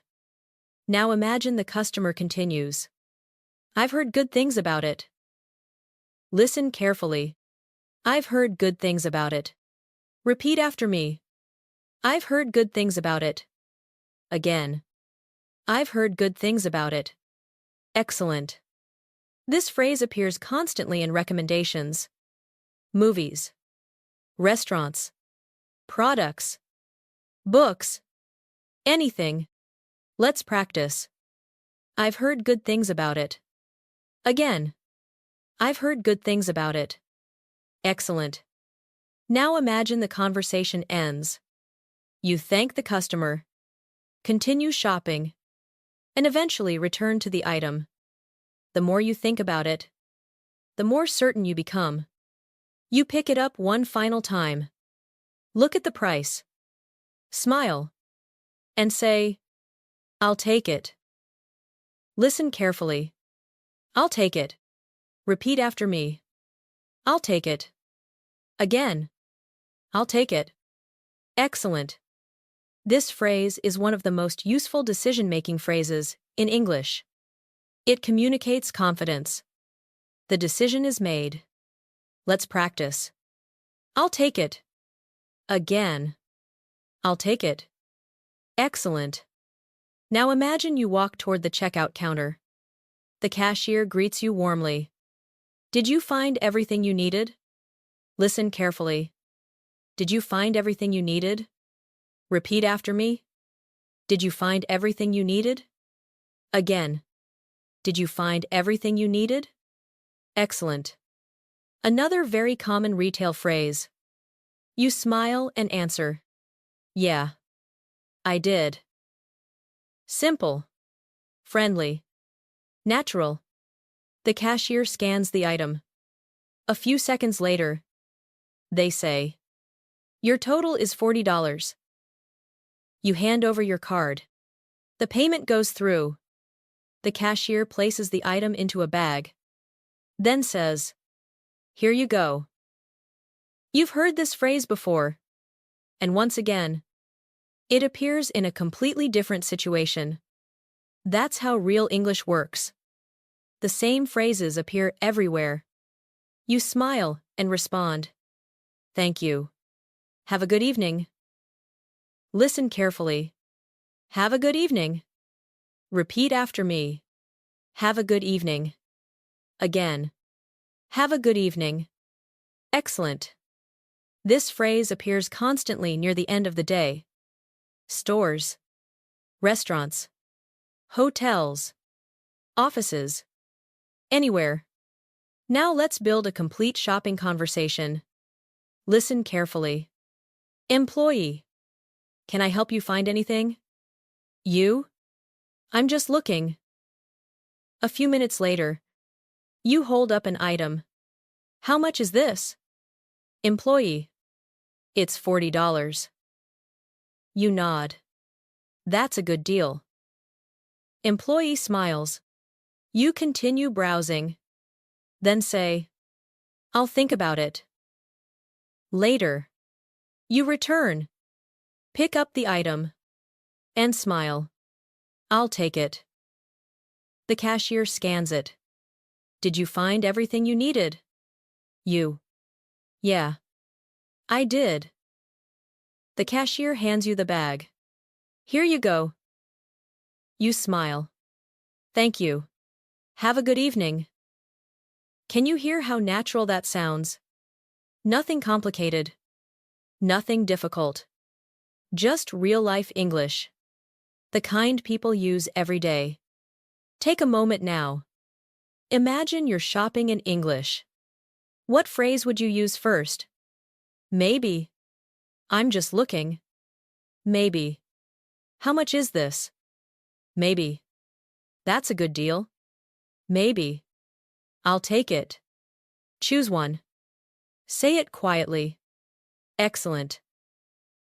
S1: Now imagine the customer continues. I've heard good things about it. Listen carefully. I've heard good things about it. Repeat after me. I've heard good things about it. Again. I've heard good things about it. Excellent. This phrase appears constantly in recommendations. Movies. Restaurants. Products. Books. Anything. Let's practice. I've heard good things about it. Again. I've heard good things about it. Excellent. Now imagine the conversation ends. You thank the customer, continue shopping, and eventually return to the item. The more you think about it, the more certain you become. You pick it up one final time. Look at the price. Smile. And say, I'll take it. Listen carefully. I'll take it. Repeat after me. I'll take it. Again. I'll take it. Excellent. This phrase is one of the most useful decision-making phrases in English. It communicates confidence. The decision is made. Let's practice. I'll take it. Again. I'll take it. Excellent. Now imagine you walk toward the checkout counter. The cashier greets you warmly. Did you find everything you needed? Listen carefully. Did you find everything you needed? Repeat after me. Did you find everything you needed? Again. Did you find everything you needed? Excellent. Another very common retail phrase. You smile and answer. Yeah. I did. Simple. Friendly. Natural. The cashier scans the item. A few seconds later, they say, your total is $40. You hand over your card. The payment goes through. The cashier places the item into a bag. Then says, here you go. You've heard this phrase before. And once again, it appears in a completely different situation. That's how real English works. The same phrases appear everywhere. You smile and respond. Thank you. Have a good evening. Listen carefully. Have a good evening. Repeat after me. Have a good evening. Again. Have a good evening. Excellent. This phrase appears constantly near the end of the day. Stores. Restaurants. Hotels. Offices. Anywhere. Now let's build a complete shopping conversation. Listen carefully. Employee. Can I help you find anything? You? I'm just looking. A few minutes later, you hold up an item. How much is this? Employee. It's $40. You nod. That's a good deal. Employee smiles. You continue browsing. Then say, I'll think about it. Later. You return. Pick up the item. And smile. I'll take it. The cashier scans it. Did you find everything you needed? You. Yeah. I did. The cashier hands you the bag. Here you go. You smile. Thank you. Have a good evening. Can you hear how natural that sounds? Nothing complicated. Nothing difficult. Just real-life English. The kind people use every day. Take a moment now. Imagine you're shopping in English. What phrase would you use first? Maybe. I'm just looking. Maybe. How much is this? Maybe. That's a good deal. Maybe. I'll take it. Choose one. Say it quietly. Excellent.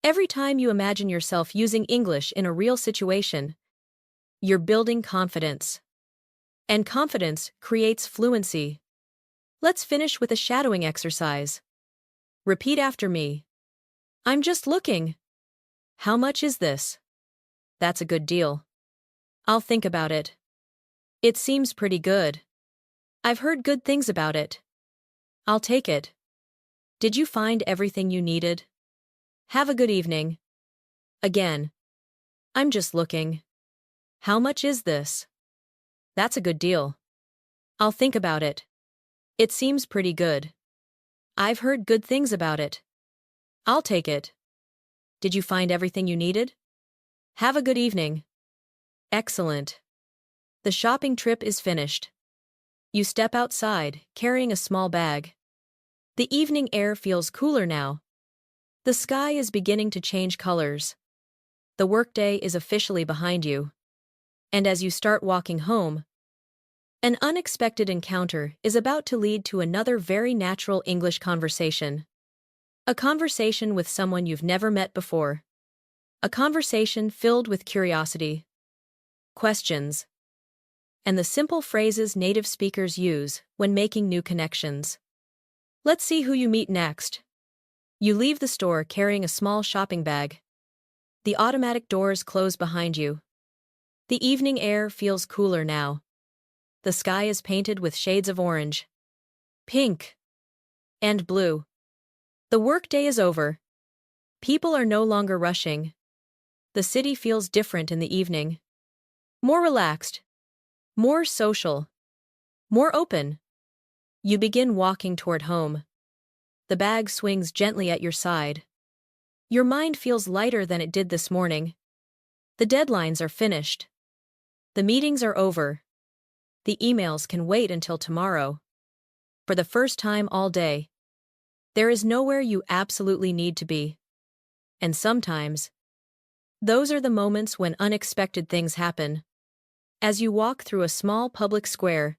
S1: Every time you imagine yourself using English in a real situation, you're building confidence. And confidence creates fluency. Let's finish with a shadowing exercise. Repeat after me. I'm just looking. How much is this? That's a good deal. I'll think about it. It seems pretty good. I've heard good things about it. I'll take it. Did you find everything you needed? Have a good evening. Again. I'm just looking. How much is this? That's a good deal. I'll think about it. It seems pretty good. I've heard good things about it. I'll take it. Did you find everything you needed? Have a good evening. Excellent. The shopping trip is finished. You step outside, carrying a small bag. The evening air feels cooler now. The sky is beginning to change colors. The workday is officially behind you. And as you start walking home, an unexpected encounter is about to lead to another very natural English conversation. A conversation with someone you've never met before. A conversation filled with curiosity, questions, and the simple phrases native speakers use when making new connections. Let's see who you meet next. You leave the store carrying a small shopping bag. The automatic doors close behind you. The evening air feels cooler now. The sky is painted with shades of orange, pink, and blue. The workday is over. People are no longer rushing. The city feels different in the evening. More relaxed. More social. More open. You begin walking toward home. The bag swings gently at your side. Your mind feels lighter than it did this morning. The deadlines are finished. The meetings are over. The emails can wait until tomorrow. For the first time all day, there is nowhere you absolutely need to be. And sometimes, those are the moments when unexpected things happen. As you walk through a small public square,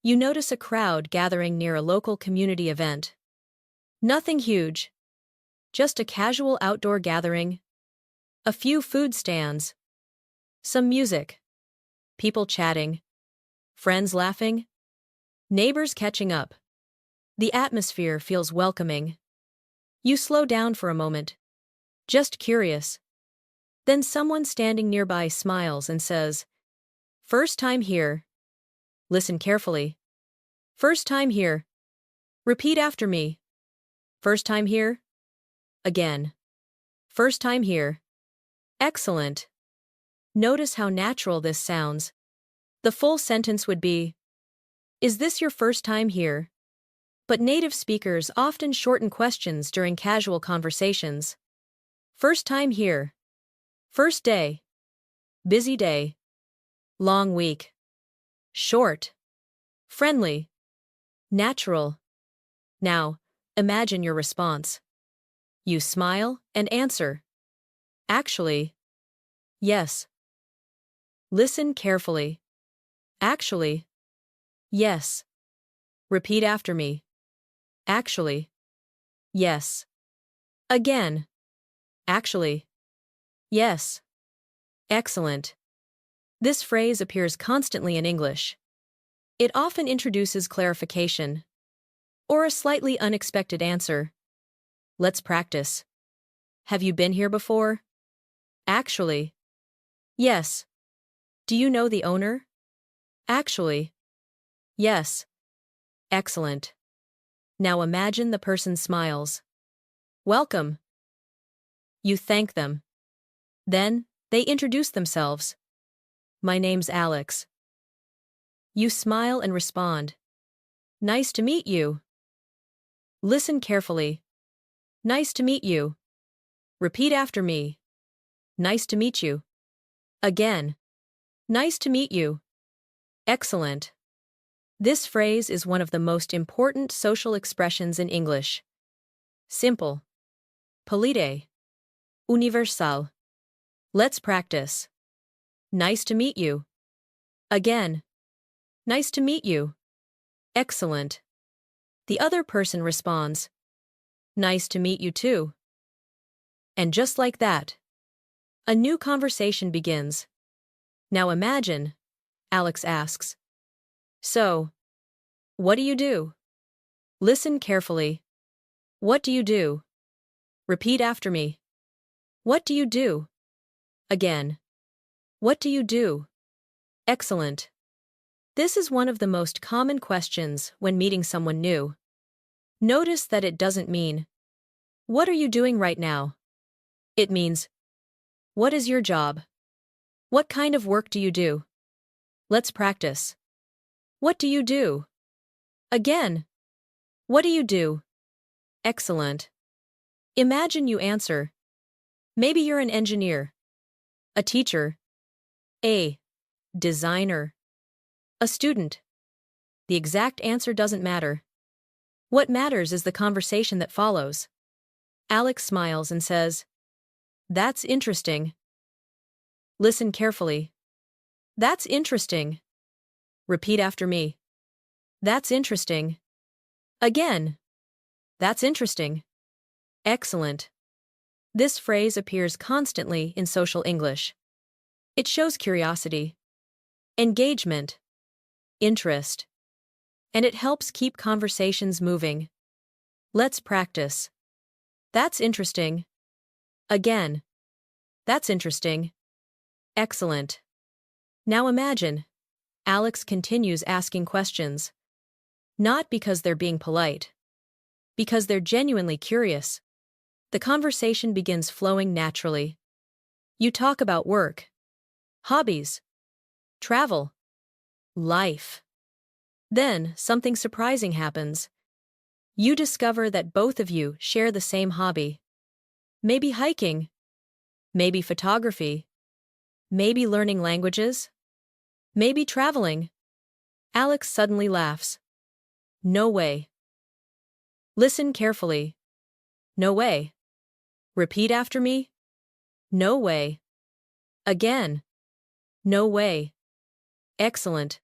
S1: you notice a crowd gathering near a local community event. Nothing huge. Just a casual outdoor gathering. A few food stands. Some music. People chatting. Friends laughing. Neighbors catching up. The atmosphere feels welcoming. You slow down for a moment. Just curious. Then someone standing nearby smiles and says, "First time here." Listen carefully. First time here. Repeat after me. First time here. Again. First time here. Excellent. Notice how natural this sounds. The full sentence would be, "Is this your first time here?" But native speakers often shorten questions during casual conversations. First time here. First day. Busy day. Long week. Short. Friendly. Natural. Now, imagine your response. You smile and answer. Actually. Yes. Listen carefully. Actually. Yes. Repeat after me. Actually. Yes. Again. Actually. Yes. Excellent. This phrase appears constantly in English. It often introduces clarification or a slightly unexpected answer. Let's practice. Have you been here before? Actually. Yes. Do you know the owner? Actually. Yes. Excellent. Now imagine the person smiles. Welcome. You thank them. Then, they introduce themselves. My name's Alex. You smile and respond. Nice to meet you. Listen carefully. Nice to meet you. Repeat after me. Nice to meet you. Again. Nice to meet you. Excellent. This phrase is one of the most important social expressions in English. Simple. Polite. Universal. Let's practice. Nice to meet you. Again. Nice to meet you. Excellent. The other person responds, Nice to meet you too. And just like that, a new conversation begins. Now imagine, Alex asks. So, what do you do? Listen carefully. What do you do? Repeat after me. What do you do? Again. What do you do? Excellent. This is one of the most common questions when meeting someone new. Notice that it doesn't mean, What are you doing right now? It means, What is your job? What kind of work do you do? Let's practice. What do you do? Again. What do you do? Excellent. Imagine you answer. Maybe you're an engineer, a teacher, a designer, a student. The exact answer doesn't matter. What matters is the conversation that follows. Alex smiles and says, That's interesting. Listen carefully. That's interesting. Repeat after me. That's interesting. Again. That's interesting. Excellent. This phrase appears constantly in social English. It shows curiosity, engagement, interest, and it helps keep conversations moving. Let's practice. That's interesting. Again. That's interesting. Excellent. Now imagine, Alex continues asking questions. Not because they're being polite. Because they're genuinely curious. The conversation begins flowing naturally. You talk about work, hobbies, travel, life. Then, something surprising happens. You discover that both of you share the same hobby. Maybe hiking. Maybe photography. Maybe learning languages. Maybe traveling. Alex suddenly laughs. No way. Listen carefully. No way. Repeat after me. No way. Again. No way. Excellent.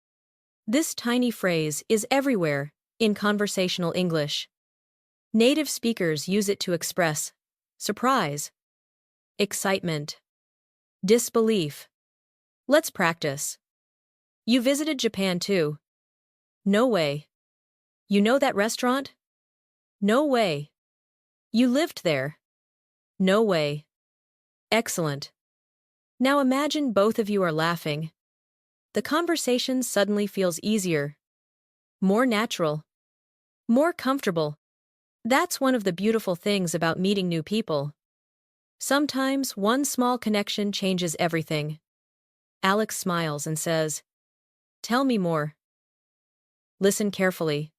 S1: This tiny phrase is everywhere in conversational English. Native speakers use it to express surprise, excitement, disbelief. Let's practice. You visited Japan too. No way. You know that restaurant? No way. You lived there. No way. Excellent. Now imagine both of you are laughing. The conversation suddenly feels easier, more natural, more comfortable. That's one of the beautiful things about meeting new people. Sometimes one small connection changes everything. Alex smiles and says, Tell me more. Listen carefully.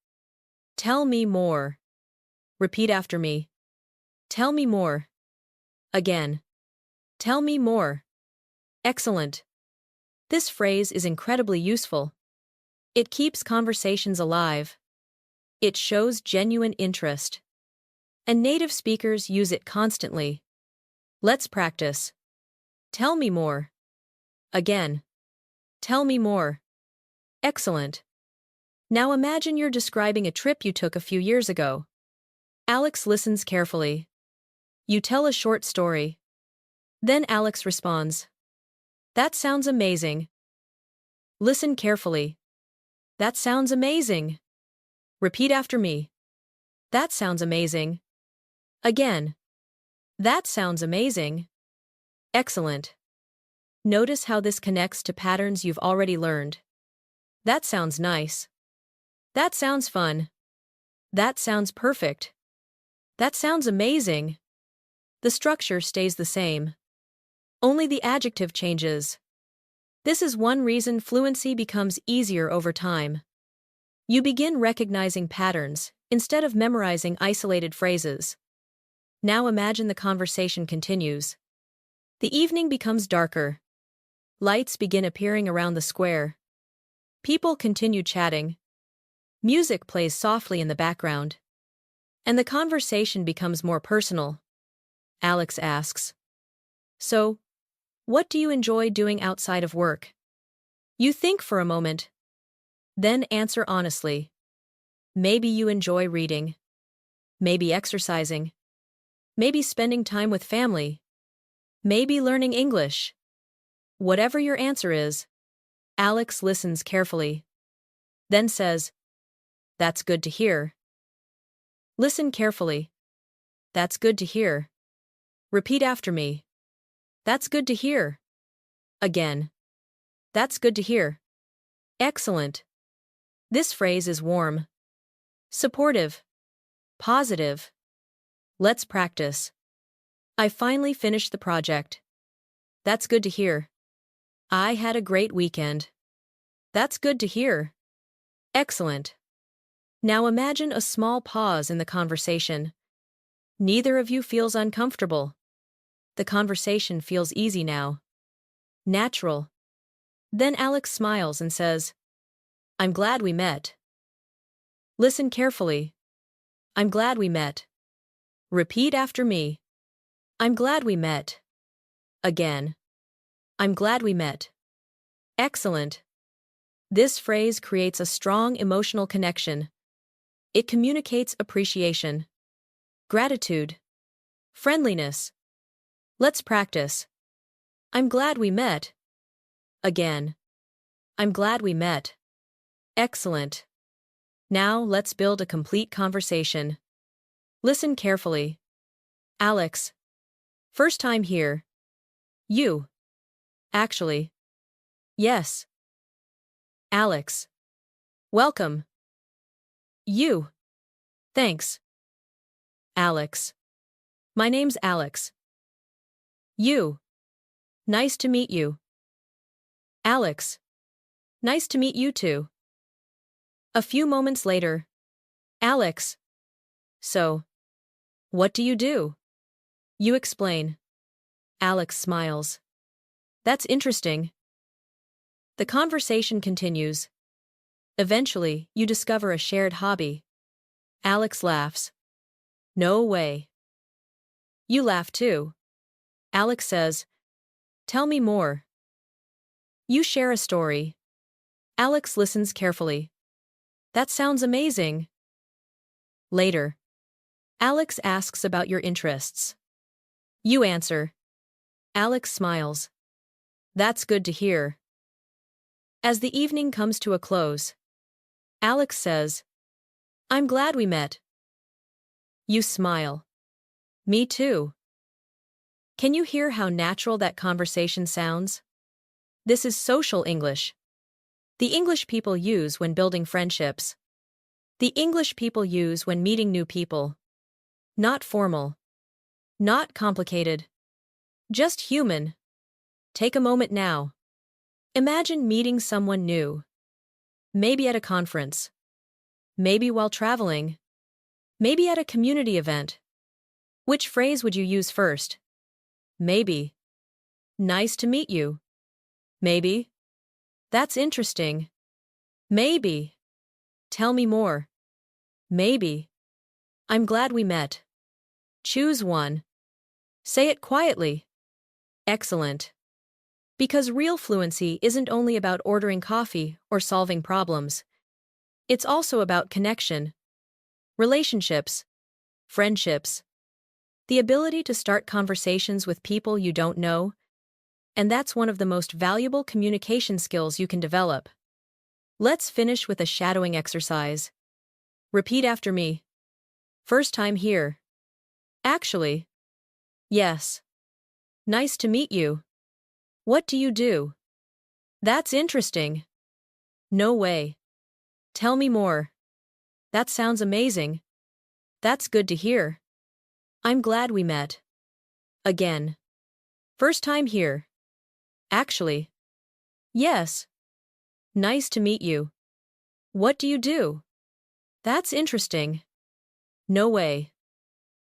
S1: Tell me more. Repeat after me. Tell me more. Again. Tell me more. Excellent. This phrase is incredibly useful. It keeps conversations alive. It shows genuine interest. And native speakers use it constantly. Let's practice. Tell me more. Again. Tell me more. Excellent. Now imagine you're describing a trip you took a few years ago. Alex listens carefully. You tell a short story. Then Alex responds. That sounds amazing. Listen carefully. That sounds amazing. Repeat after me. That sounds amazing. Again. That sounds amazing. Excellent. Notice how this connects to patterns you've already learned. That sounds nice. That sounds fun. That sounds perfect. That sounds amazing. The structure stays the same. Only the adjective changes. This is one reason fluency becomes easier over time. You begin recognizing patterns instead of memorizing isolated phrases. Now imagine the conversation continues. The evening becomes darker. Lights begin appearing around the square. People continue chatting. Music plays softly in the background. And the conversation becomes more personal. Alex asks, So, what do you enjoy doing outside of work? You think for a moment. Then answer honestly. Maybe you enjoy reading. Maybe exercising. Maybe spending time with family. Maybe learning English. Whatever your answer is, Alex listens carefully. Then says, "That's good to hear." Listen carefully. "That's good to hear." Repeat after me. "That's good to hear." Again. "That's good to hear." Excellent. This phrase is warm, supportive, positive. Let's practice. "I finally finished the project." That's good to hear. "I had a great weekend." That's good to hear. Excellent. Now imagine a small pause in the conversation. Neither of you feels uncomfortable. The conversation feels easy now. Natural. Then Alex smiles and says, "I'm glad we met." Listen carefully. "I'm glad we met." Repeat after me. "I'm glad we met." Again. "I'm glad we met." Excellent. This phrase creates a strong emotional connection. It communicates appreciation, gratitude, friendliness. Let's practice. "I'm glad we met." Again. "I'm glad we met." Excellent. Now let's build a complete conversation. Listen carefully. Alex. First time here. You. Actually. Yes. Alex. Welcome. You. Thanks. Alex. My name's Alex. You. Nice to meet you. Alex. Nice to meet you too. A few moments later. Alex. So. What do you do? You explain. Alex smiles. That's interesting. The conversation continues. Eventually, you discover a shared hobby. Alex laughs. No way. You laugh too. Alex says, "Tell me more." You share a story. Alex listens carefully. That sounds amazing. Later. Alex asks about your interests. You answer. Alex smiles. That's good to hear. As the evening comes to a close, Alex says, "I'm glad we met." You smile. Me too. Can you hear how natural that conversation sounds? This is social English. The English people use when building friendships. The English people use when meeting new people. Not formal. Not complicated. Just human. Take a moment now. Imagine meeting someone new. Maybe at a conference. Maybe while traveling. Maybe at a community event. Which phrase would you use first? Maybe. Nice to meet you. Maybe. That's interesting. Maybe. Tell me more. Maybe. I'm glad we met. Choose one. Say it quietly. Excellent. Because real fluency isn't only about ordering coffee or solving problems. It's also about connection, relationships, friendships, the ability to start conversations with people you don't know, and that's one of the most valuable communication skills you can develop. Let's finish with a shadowing exercise. Repeat after me. First time here. Actually. Yes. Nice to meet you. What do you do? That's interesting. No way. Tell me more. That sounds amazing. That's good to hear. I'm glad we met. Again. First time here. Actually. Yes. Nice to meet you. What do you do? That's interesting. No way.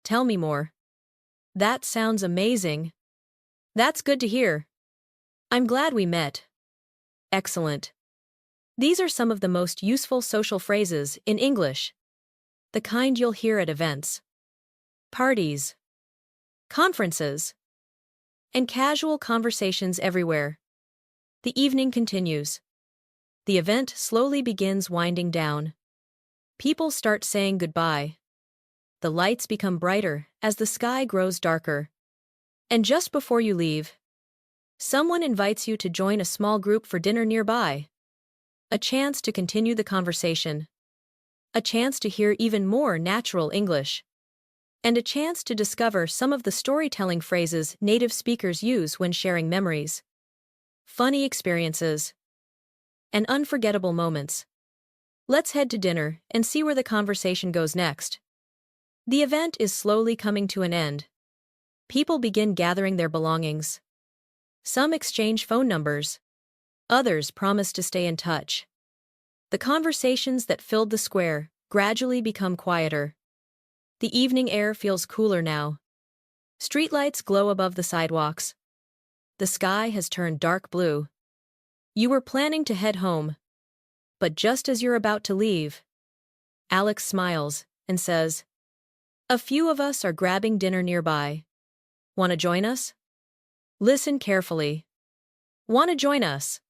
S1: Tell me more. That sounds amazing. That's good to hear. I'm glad we met. Excellent. These are some of the most useful social phrases in English. The kind you'll hear at events, parties, conferences, and casual conversations everywhere. The evening continues. The event slowly begins winding down. People start saying goodbye. The lights become brighter as the sky grows darker. And just before you leave, someone invites you to join a small group for dinner nearby. A chance to continue the conversation. A chance to hear even more natural English. And a chance to discover some of the storytelling phrases native speakers use when sharing memories, funny experiences, and unforgettable moments. Let's head to dinner and see where the conversation goes next. The event is slowly coming to an end. People begin gathering their belongings. Some exchange phone numbers. Others promise to stay in touch. The conversations that filled the square gradually become quieter. The evening air feels cooler now. Streetlights glow above the sidewalks. The sky has turned dark blue. You were planning to head home. But just as you're about to leave, Alex smiles and says, "A few of us are grabbing dinner nearby. Want to join us?" Listen carefully. Want to join us?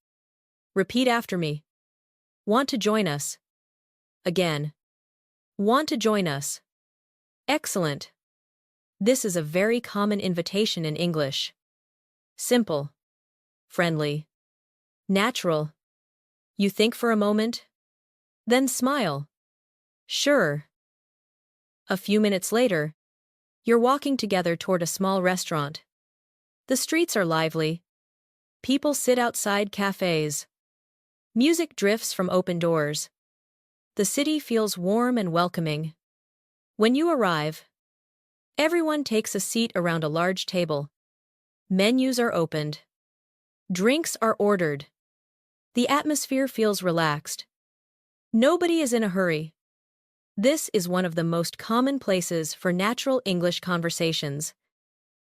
S1: Repeat after me. Want to join us? Again. Want to join us? Excellent. This is a very common invitation in English. Simple. Friendly. Natural. You think for a moment, then smile. Sure. A few minutes later, you're walking together toward a small restaurant. The streets are lively. People sit outside cafes. Music drifts from open doors. The city feels warm and welcoming. When you arrive, everyone takes a seat around a large table. Menus are opened. Drinks are ordered. The atmosphere feels relaxed. Nobody is in a hurry. This is one of the most common places for natural English conversations.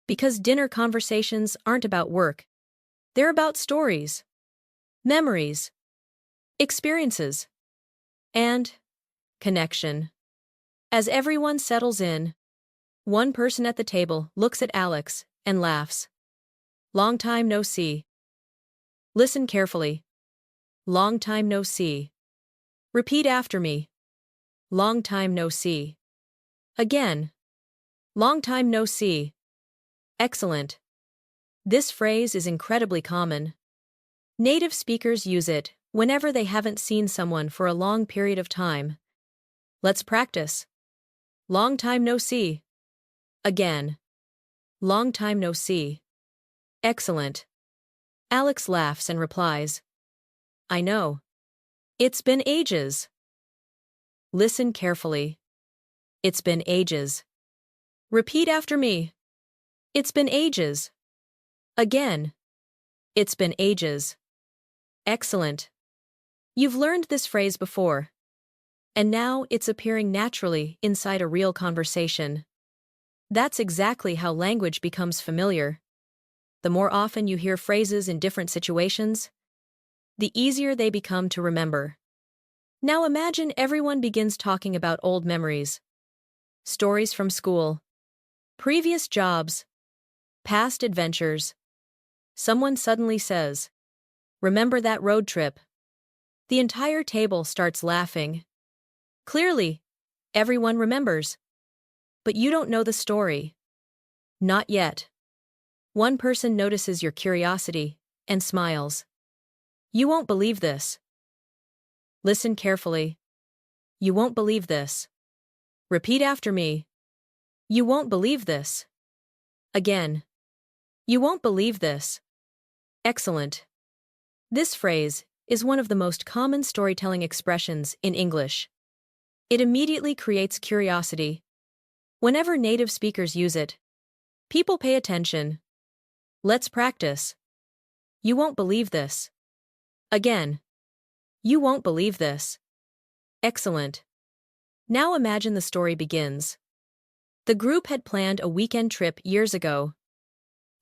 S1: Because dinner conversations aren't about work. They're about stories, memories, experiences, and connection. As everyone settles in, one person at the table looks at Alex and laughs. Long time no see. Listen carefully. Long time no see. Repeat after me. Long time no see. Again. Long time no see. Excellent. This phrase is incredibly common. Native speakers use it whenever they haven't seen someone for a long period of time. Let's practice. Long time no see. Again. Long time no see. Excellent. Alex laughs and replies, "I know. It's been ages." Listen carefully. It's been ages. Repeat after me. It's been ages. Again. It's been ages. Excellent. You've learned this phrase before. And now it's appearing naturally inside a real conversation. That's exactly how language becomes familiar. The more often you hear phrases in different situations, the easier they become to remember. Now imagine everyone begins talking about old memories. Stories from school. Previous jobs. Past adventures. Someone suddenly says, "Remember that road trip?" The entire table starts laughing. Clearly, everyone remembers. But you don't know the story. Not yet. One person notices your curiosity and smiles. You won't believe this. Listen carefully. You won't believe this. Repeat after me. You won't believe this. Again. You won't believe this. Excellent. This phrase is one of the most common storytelling expressions in English. It immediately creates curiosity. Whenever native speakers use it, people pay attention. Let's practice. You won't believe this. Again. You won't believe this. Excellent. Now imagine the story begins. The group had planned a weekend trip years ago.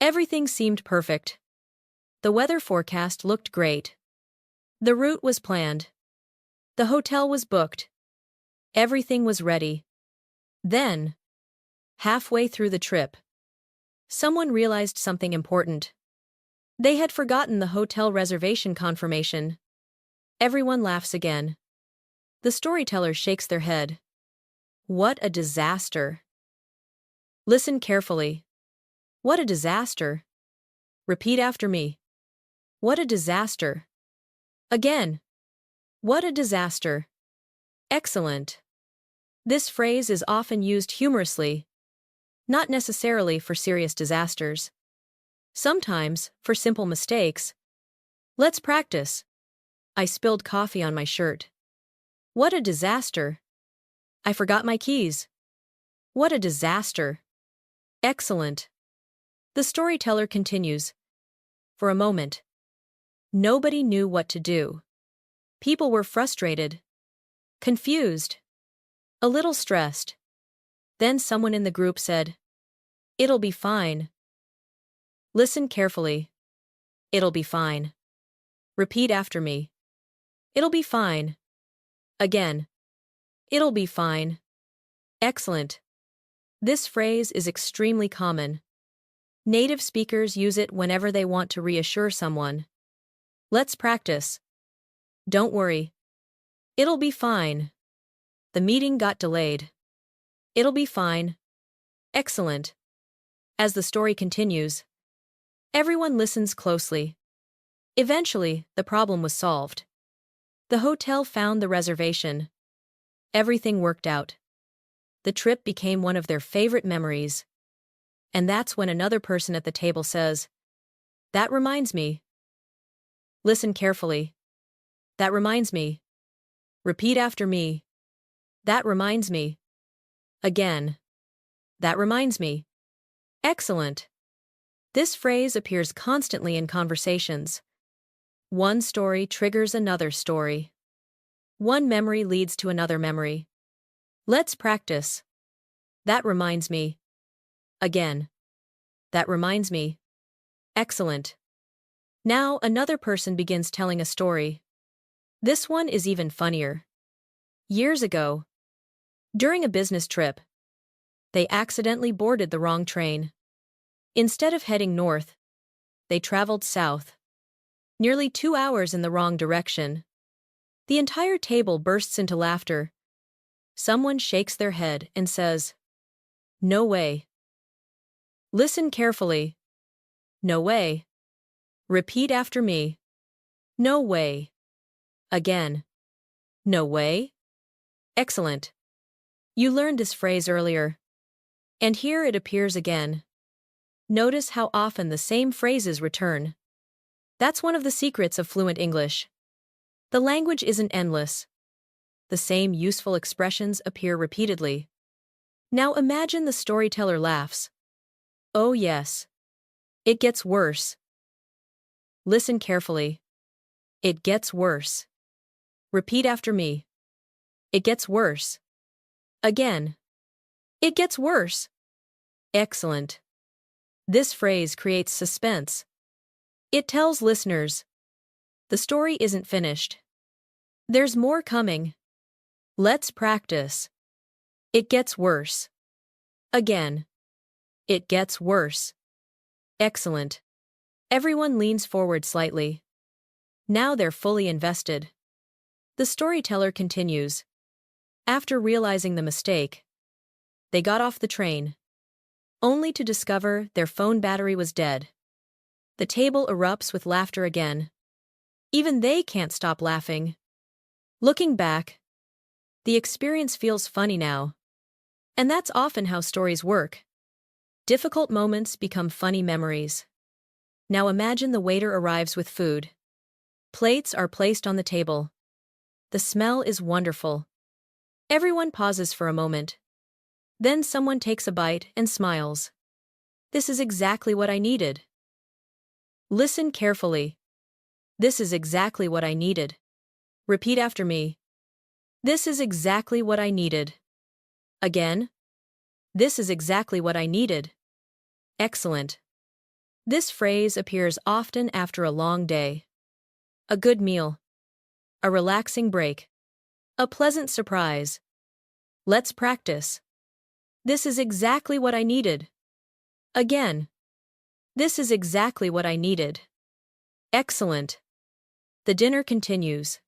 S1: Everything seemed perfect. The weather forecast looked great. The route was planned. The hotel was booked. Everything was ready. Then, halfway through the trip, someone realized something important. They had forgotten the hotel reservation confirmation. Everyone laughs again. The storyteller shakes their head. What a disaster. Listen carefully. What a disaster. Repeat after me. What a disaster. Again. What a disaster. Excellent. This phrase is often used humorously, not necessarily for serious disasters. Sometimes, for simple mistakes. Let's practice. I spilled coffee on my shirt. What a disaster. I forgot my keys. What a disaster. Excellent. The storyteller continues. For a moment, nobody knew what to do. People were frustrated, confused, a little stressed. Then someone in the group said, "It'll be fine." Listen carefully. It'll be fine. Repeat after me. It'll be fine. Again. It'll be fine. Excellent. This phrase is extremely common. Native speakers use it whenever they want to reassure someone. Let's practice. Don't worry. It'll be fine. The meeting got delayed. It'll be fine. Excellent. As the story continues, everyone listens closely. Eventually, the problem was solved. The hotel found the reservation. Everything worked out. The trip became one of their favorite memories. And that's when another person at the table says, "That reminds me." Listen carefully. That reminds me. Repeat after me. That reminds me. Again. That reminds me. Excellent. This phrase appears constantly in conversations. One story triggers another story. One memory leads to another memory. Let's practice. That reminds me. Again. That reminds me. Excellent. Now another person begins telling a story. This one is even funnier. Years ago, during a business trip, they accidentally boarded the wrong train. Instead of heading north, they traveled south. Nearly 2 hours in the wrong direction. The entire table bursts into laughter. Someone shakes their head and says, "No way." Listen carefully. No way. Repeat after me. No way. Again. No way. Excellent. You learned this phrase earlier. And here it appears again. Notice how often the same phrases return. That's one of the secrets of fluent English. The language isn't endless. The same useful expressions appear repeatedly. Now imagine the storyteller laughs. Oh yes. It gets worse. Listen carefully. It gets worse. Repeat after me. It gets worse. Again. It gets worse. Excellent. This phrase creates suspense. It tells listeners, the story isn't finished. There's more coming. Let's practice. It gets worse. Again. It gets worse. Excellent. Everyone leans forward slightly. Now they're fully invested. The storyteller continues. After realizing the mistake, they got off the train, only to discover their phone battery was dead. The table erupts with laughter again. Even they can't stop laughing. Looking back, the experience feels funny now. And that's often how stories work. Difficult moments become funny memories. Now imagine the waiter arrives with food. Plates are placed on the table. The smell is wonderful. Everyone pauses for a moment. Then someone takes a bite and smiles. This is exactly what I needed. Listen carefully. This is exactly what I needed. Repeat after me. This is exactly what I needed. Again. This is exactly what I needed. Excellent. This phrase appears often after a long day. A good meal. A relaxing break. A pleasant surprise. Let's practice. This is exactly what I needed. Again. This is exactly what I needed. Excellent. The dinner continues.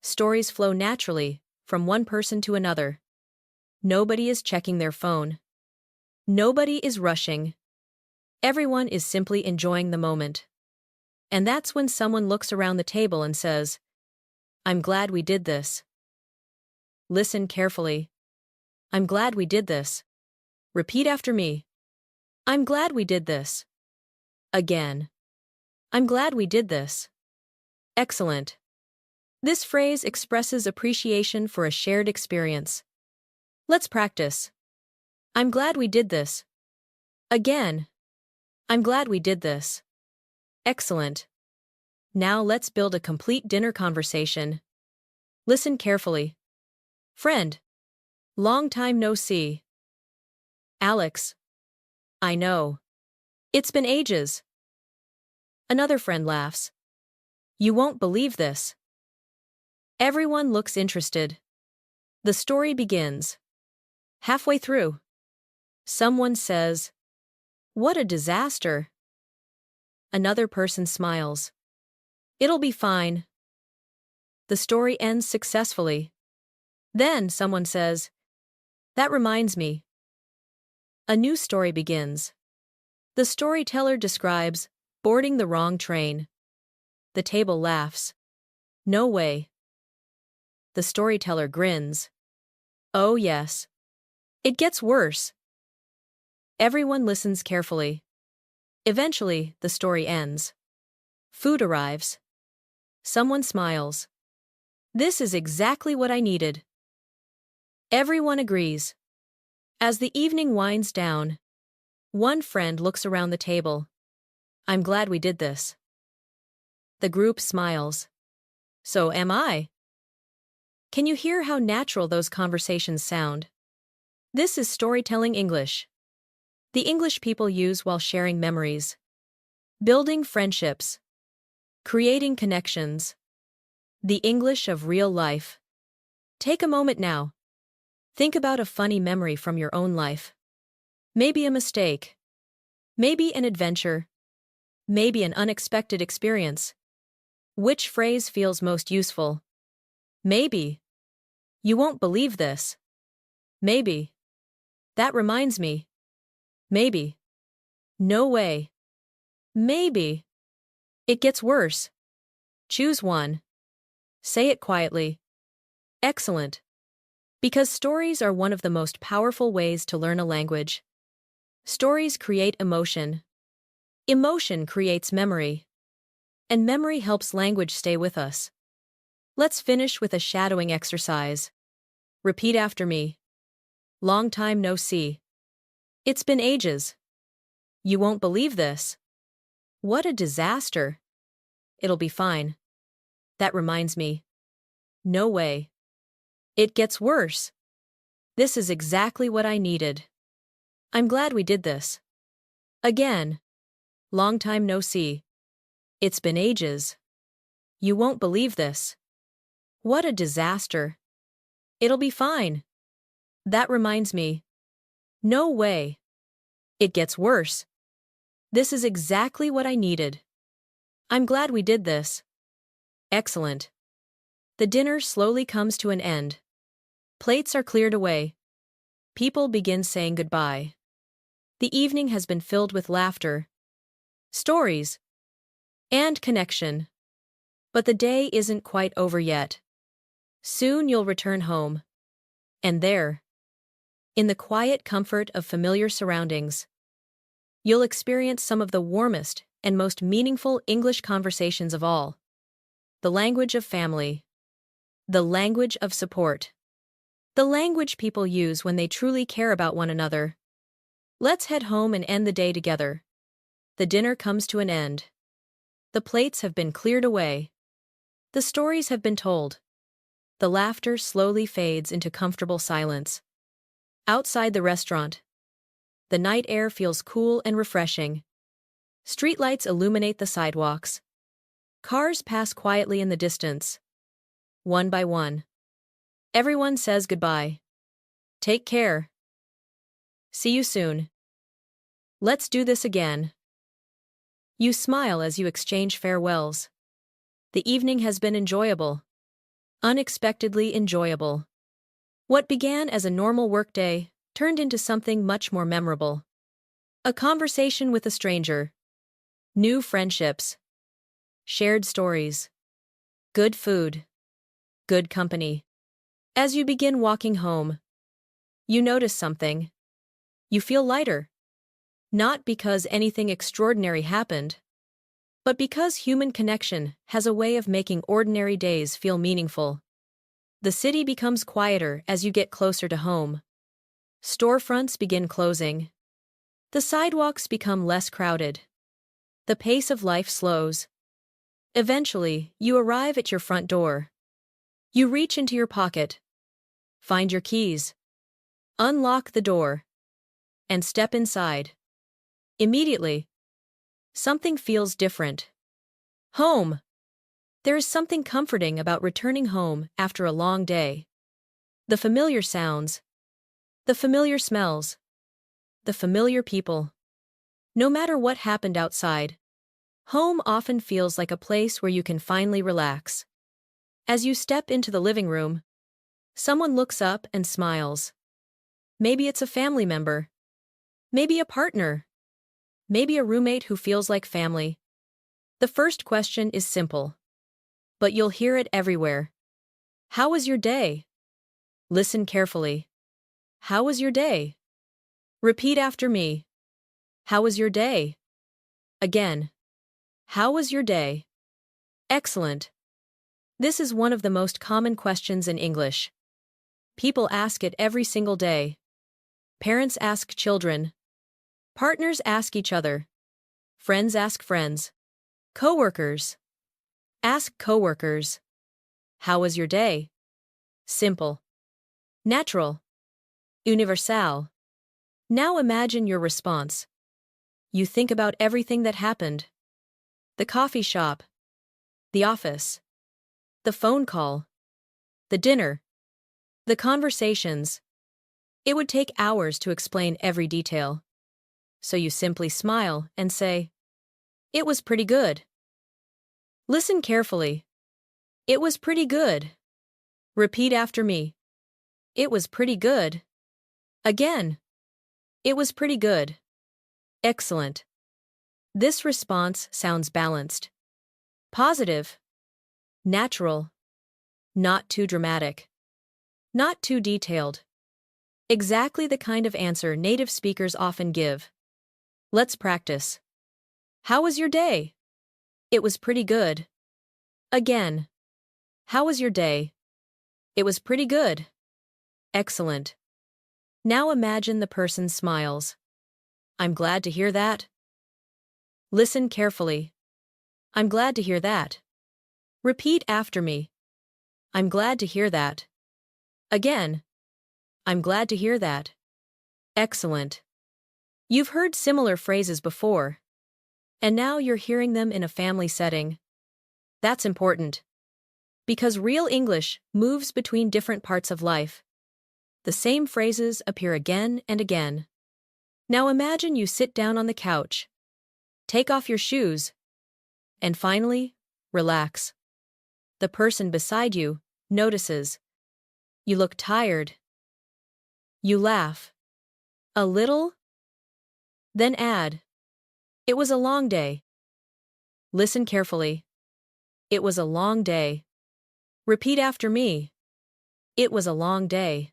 S1: Stories flow naturally, from one person to another. Nobody is checking their phone. Nobody is rushing. Everyone is simply enjoying the moment. And that's when someone looks around the table and says, "I'm glad we did this." Listen carefully. I'm glad we did this. Repeat after me. I'm glad we did this. Again. I'm glad we did this. Excellent. This phrase expresses appreciation for a shared experience. Let's practice. I'm glad we did this. Again. I'm glad we did this. Excellent. Now let's build a complete dinner conversation. Listen carefully. Friend. Long time no see. Alex. I know. It's been ages. Another friend laughs. You won't believe this. Everyone looks interested. The story begins. Halfway through, someone says, "What a disaster." Another person smiles. "It'll be fine." The story ends successfully. Then someone says, "That reminds me." A new story begins. The storyteller describes boarding the wrong train. The table laughs. "No way." The storyteller grins. "Oh yes. It gets worse." Everyone listens carefully. Eventually, the story ends. Food arrives. Someone smiles. "This is exactly what I needed." Everyone agrees. As the evening winds down, one friend looks around the table. "I'm glad we did this." The group smiles. "So am I." Can you hear how natural those conversations sound? This is storytelling English. The English people use while sharing memories, building friendships, creating connections. The English of real life. Take a moment now. Think about a funny memory from your own life. Maybe a mistake. Maybe an adventure. Maybe an unexpected experience. Which phrase feels most useful? Maybe. You won't believe this. Maybe. That reminds me. Maybe. No way. Maybe. It gets worse. Choose one. Say it quietly. Excellent. Because stories are one of the most powerful ways to learn a language. Stories create emotion. Emotion creates memory. And memory helps language stay with us. Let's finish with a shadowing exercise. Repeat after me. Long time no see. It's been ages. You won't believe this. What a disaster. It'll be fine. That reminds me. No way. It gets worse. This is exactly what I needed. I'm glad we did this. Again. Long time no see. It's been ages. You won't believe this. What a disaster. It'll be fine. That reminds me. No way. It gets worse. This is exactly what I needed. I'm glad we did this. Excellent. The dinner slowly comes to an end. Plates are cleared away. People begin saying goodbye. The evening has been filled with laughter, stories, and connection. But the day isn't quite over yet. Soon you'll return home. And there, in the quiet comfort of familiar surroundings, you'll experience some of the warmest and most meaningful English conversations of all. The language of family. The language of support. The language people use when they truly care about one another. Let's head home and end the day together. The dinner comes to an end. The plates have been cleared away. The stories have been told. The laughter slowly fades into comfortable silence. Outside the restaurant, the night air feels cool and refreshing. Streetlights illuminate the sidewalks. Cars pass quietly in the distance. One by one. Everyone says goodbye. Take care. See you soon. Let's do this again. You smile as you exchange farewells. The evening has been enjoyable. Unexpectedly enjoyable. What began as a normal workday turned into something much more memorable. A conversation with a stranger, new friendships, shared stories, good food, good company. As you begin walking home, you notice something. You feel lighter. Not because anything extraordinary happened, but because human connection has a way of making ordinary days feel meaningful. The city becomes quieter as you get closer to home. Storefronts begin closing. The sidewalks become less crowded. The pace of life slows. Eventually, you arrive at your front door. You reach into your pocket, find your keys, unlock the door, and step inside. Immediately, something feels different. Home. There is something comforting about returning home after a long day. The familiar sounds, the familiar smells, the familiar people. No matter what happened outside, home often feels like a place where you can finally relax. As you step into the living room, someone looks up and smiles. Maybe it's a family member. Maybe a partner. Maybe a roommate who feels like family. The first question is simple, but you'll hear it everywhere. How was your day? Listen carefully. How was your day? Repeat after me. How was your day? Again. How was your day? Excellent. This is one of the most common questions in English. People ask it every single day. Parents ask children. Partners ask each other. Friends ask friends. Coworkers ask coworkers. How was your day? Simple. Natural. Universal. Now imagine your response. You think about everything that happened. The coffee shop. The office. The phone call. The dinner. The conversations. It would take hours to explain every detail. So you simply smile and say, "It was pretty good." Listen carefully. It was pretty good. Repeat after me. It was pretty good. Again. It was pretty good. Excellent. This response sounds balanced. Positive. Natural. Not too dramatic. Not too detailed. Exactly the kind of answer native speakers often give. Let's practice. How was your day? It was pretty good. Again. How was your day? It was pretty good. Excellent. Now imagine the person smiles. I'm glad to hear that. Listen carefully. I'm glad to hear that. Repeat after me. I'm glad to hear that. Again. I'm glad to hear that. Excellent. You've heard similar phrases before, and now you're hearing them in a family setting. That's important. Because real English moves between different parts of life. The same phrases appear again and again. Now imagine you sit down on the couch, take off your shoes, and finally, relax. The person beside you notices. You look tired. You laugh. A little? Then add. It was a long day. Listen carefully. It was a long day. Repeat after me. It was a long day.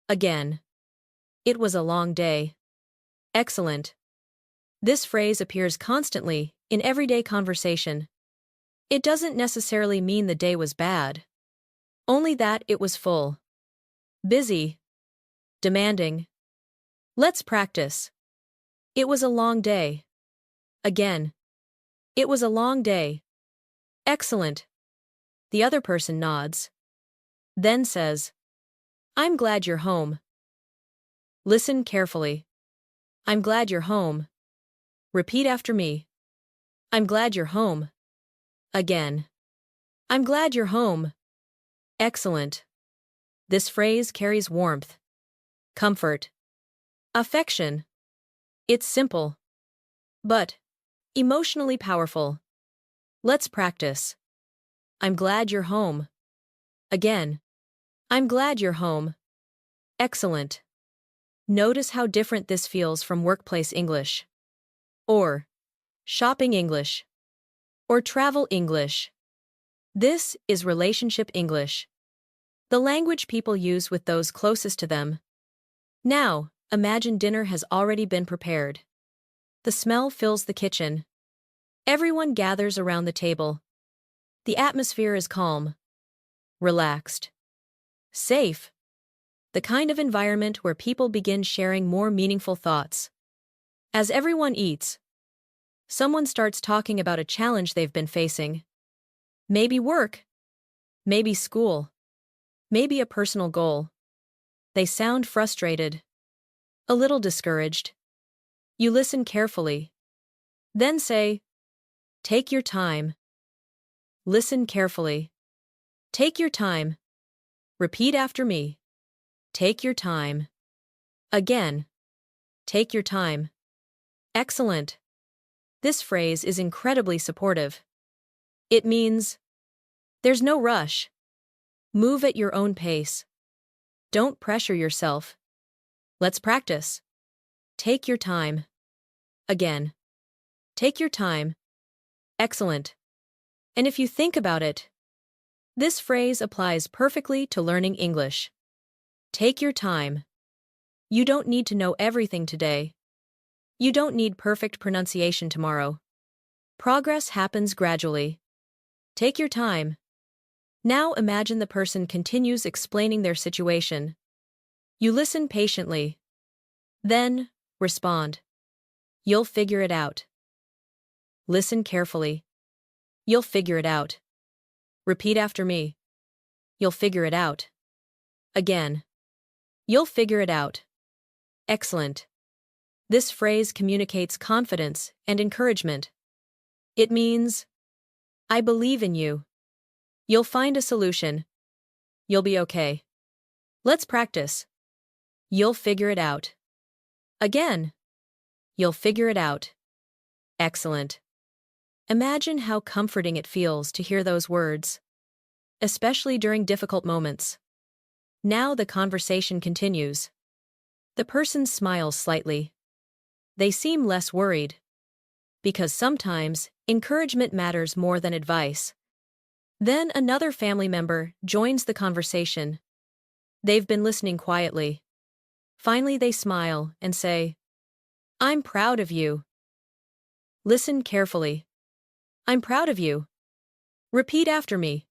S1: Again. It was a long day. Excellent. This phrase appears constantly in everyday conversation. It doesn't necessarily mean the day was bad. Only that it was full. Busy. Demanding. Let's practice. It was a long day. Again. It was a long day. Excellent. The other person nods. Then says, I'm glad you're home. Listen carefully. I'm glad you're home. Repeat after me. I'm glad you're home. Again. I'm glad you're home. Excellent. This phrase carries warmth, comfort, affection. It's simple, but emotionally powerful. Let's practice. I'm glad you're home. Again. I'm glad you're home. Excellent. Notice how different this feels from workplace English. Or shopping English. Or travel English. This is relationship English. The language people use with those closest to them. Now, imagine dinner has already been prepared. The smell fills the kitchen. Everyone gathers around the table. The atmosphere is calm, relaxed, safe. The kind of environment where people begin sharing more meaningful thoughts. As everyone eats, someone starts talking about a challenge they've been facing. Maybe work, maybe school, maybe a personal goal. They sound frustrated, a little discouraged. You listen carefully. Then say, "Take your time." Listen carefully. Take your time. Repeat after me. Take your time. Again. Take your time. Excellent. This phrase is incredibly supportive. It means, there's no rush. Move at your own pace. Don't pressure yourself. Let's practice. Take your time. Again. Take your time. Excellent. And if you think about it, this phrase applies perfectly to learning English. Take your time. You don't need to know everything today. You don't need perfect pronunciation tomorrow. Progress happens gradually. Take your time. Now imagine the person continues explaining their situation. You listen patiently. Then, respond. You'll figure it out. Listen carefully. You'll figure it out. Repeat after me. You'll figure it out. Again. You'll figure it out. Excellent. This phrase communicates confidence and encouragement. It means, I believe in you. You'll find a solution. You'll be okay. Let's practice. You'll figure it out. Again. You'll figure it out. Excellent. Imagine how comforting it feels to hear those words, especially during difficult moments. Now the conversation continues. The person smiles slightly. They seem less worried. Because sometimes, encouragement matters more than advice. Then another family member joins the conversation. They've been listening quietly. Finally they smile and say, I'm proud of you. Listen carefully. I'm proud of you. Repeat after me.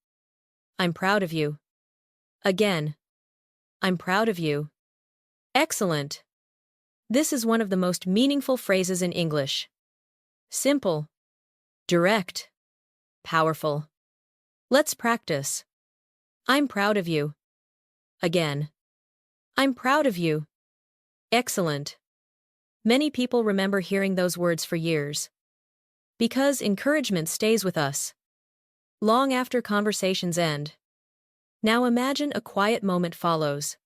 S1: I'm proud of you. Again. I'm proud of you. Excellent. This is one of the most meaningful phrases in English. Simple. Direct. Powerful. Let's practice. I'm proud of you. Again. I'm proud of you. Excellent. Many people remember hearing those words for years. Because encouragement stays with us. Long after conversations end. Now imagine a quiet moment follows.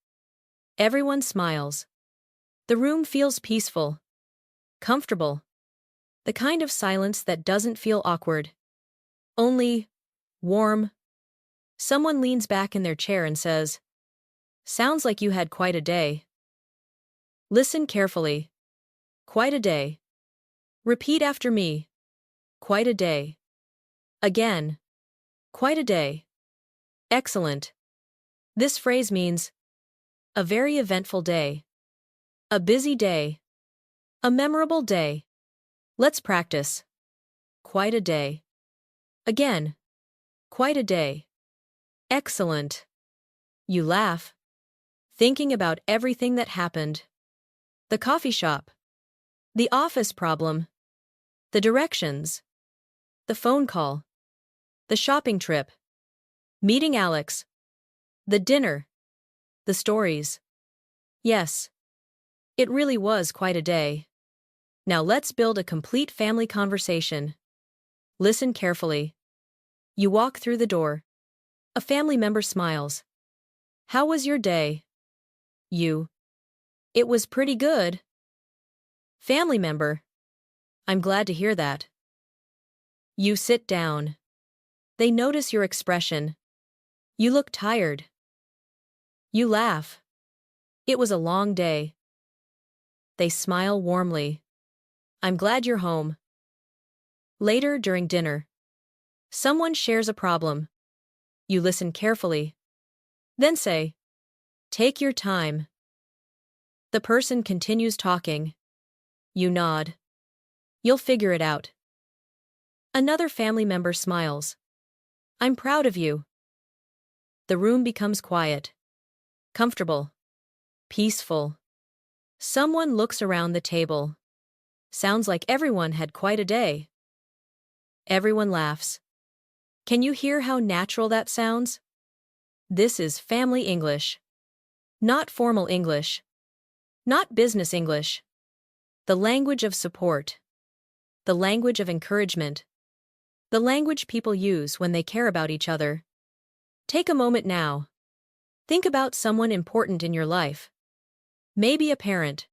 S1: Everyone smiles. The room feels peaceful. Comfortable. The kind of silence that doesn't feel awkward. Only warm. Someone leans back in their chair and says, Sounds like you had quite a day. Listen carefully. Quite a day. Repeat after me. Quite a day. Again. Quite a day. Excellent. This phrase means a very eventful day. A busy day. A memorable day. Let's practice. Quite a day. Again. Quite a day. Excellent. You laugh. Thinking about everything that happened. The coffee shop. The office problem. The directions. The phone call. The shopping trip. Meeting Alex. The dinner. The stories. Yes. It really was quite a day. Now let's build a complete family conversation. Listen carefully. You walk through the door. A family member smiles. How was your day? You. It was pretty good. Family member. I'm glad to hear that. You sit down. They notice your expression. You look tired. You laugh. It was a long day. They smile warmly. I'm glad you're home. Later, during dinner, someone shares a problem. You listen carefully. Then say, take your time. The person continues talking. You nod. You'll figure it out. Another family member smiles. I'm proud of you. The room becomes quiet, comfortable, peaceful. Someone looks around the table. Sounds like everyone had quite a day. Everyone laughs. Can you hear how natural that sounds? This is family English. Not formal English. Not business English. The language of support. The language of encouragement. The language people use when they care about each other. Take a moment now. Think about someone important in your life. Maybe a parent.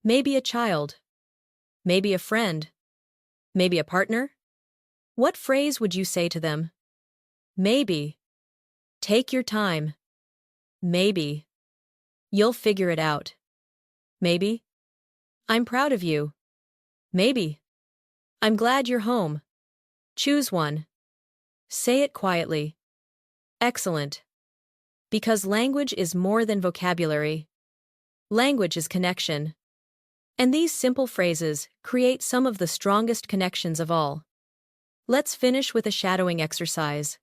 S1: Maybe a child. Maybe a friend. Maybe a partner. What phrase would you say to them? Maybe. Take your time. Maybe. You'll figure it out. Maybe. I'm proud of you. Maybe. I'm glad you're home. Choose one. Say it quietly. Excellent. Because language is more than vocabulary. Language is connection. And these simple phrases create some of the strongest connections of all. Let's finish with a shadowing exercise.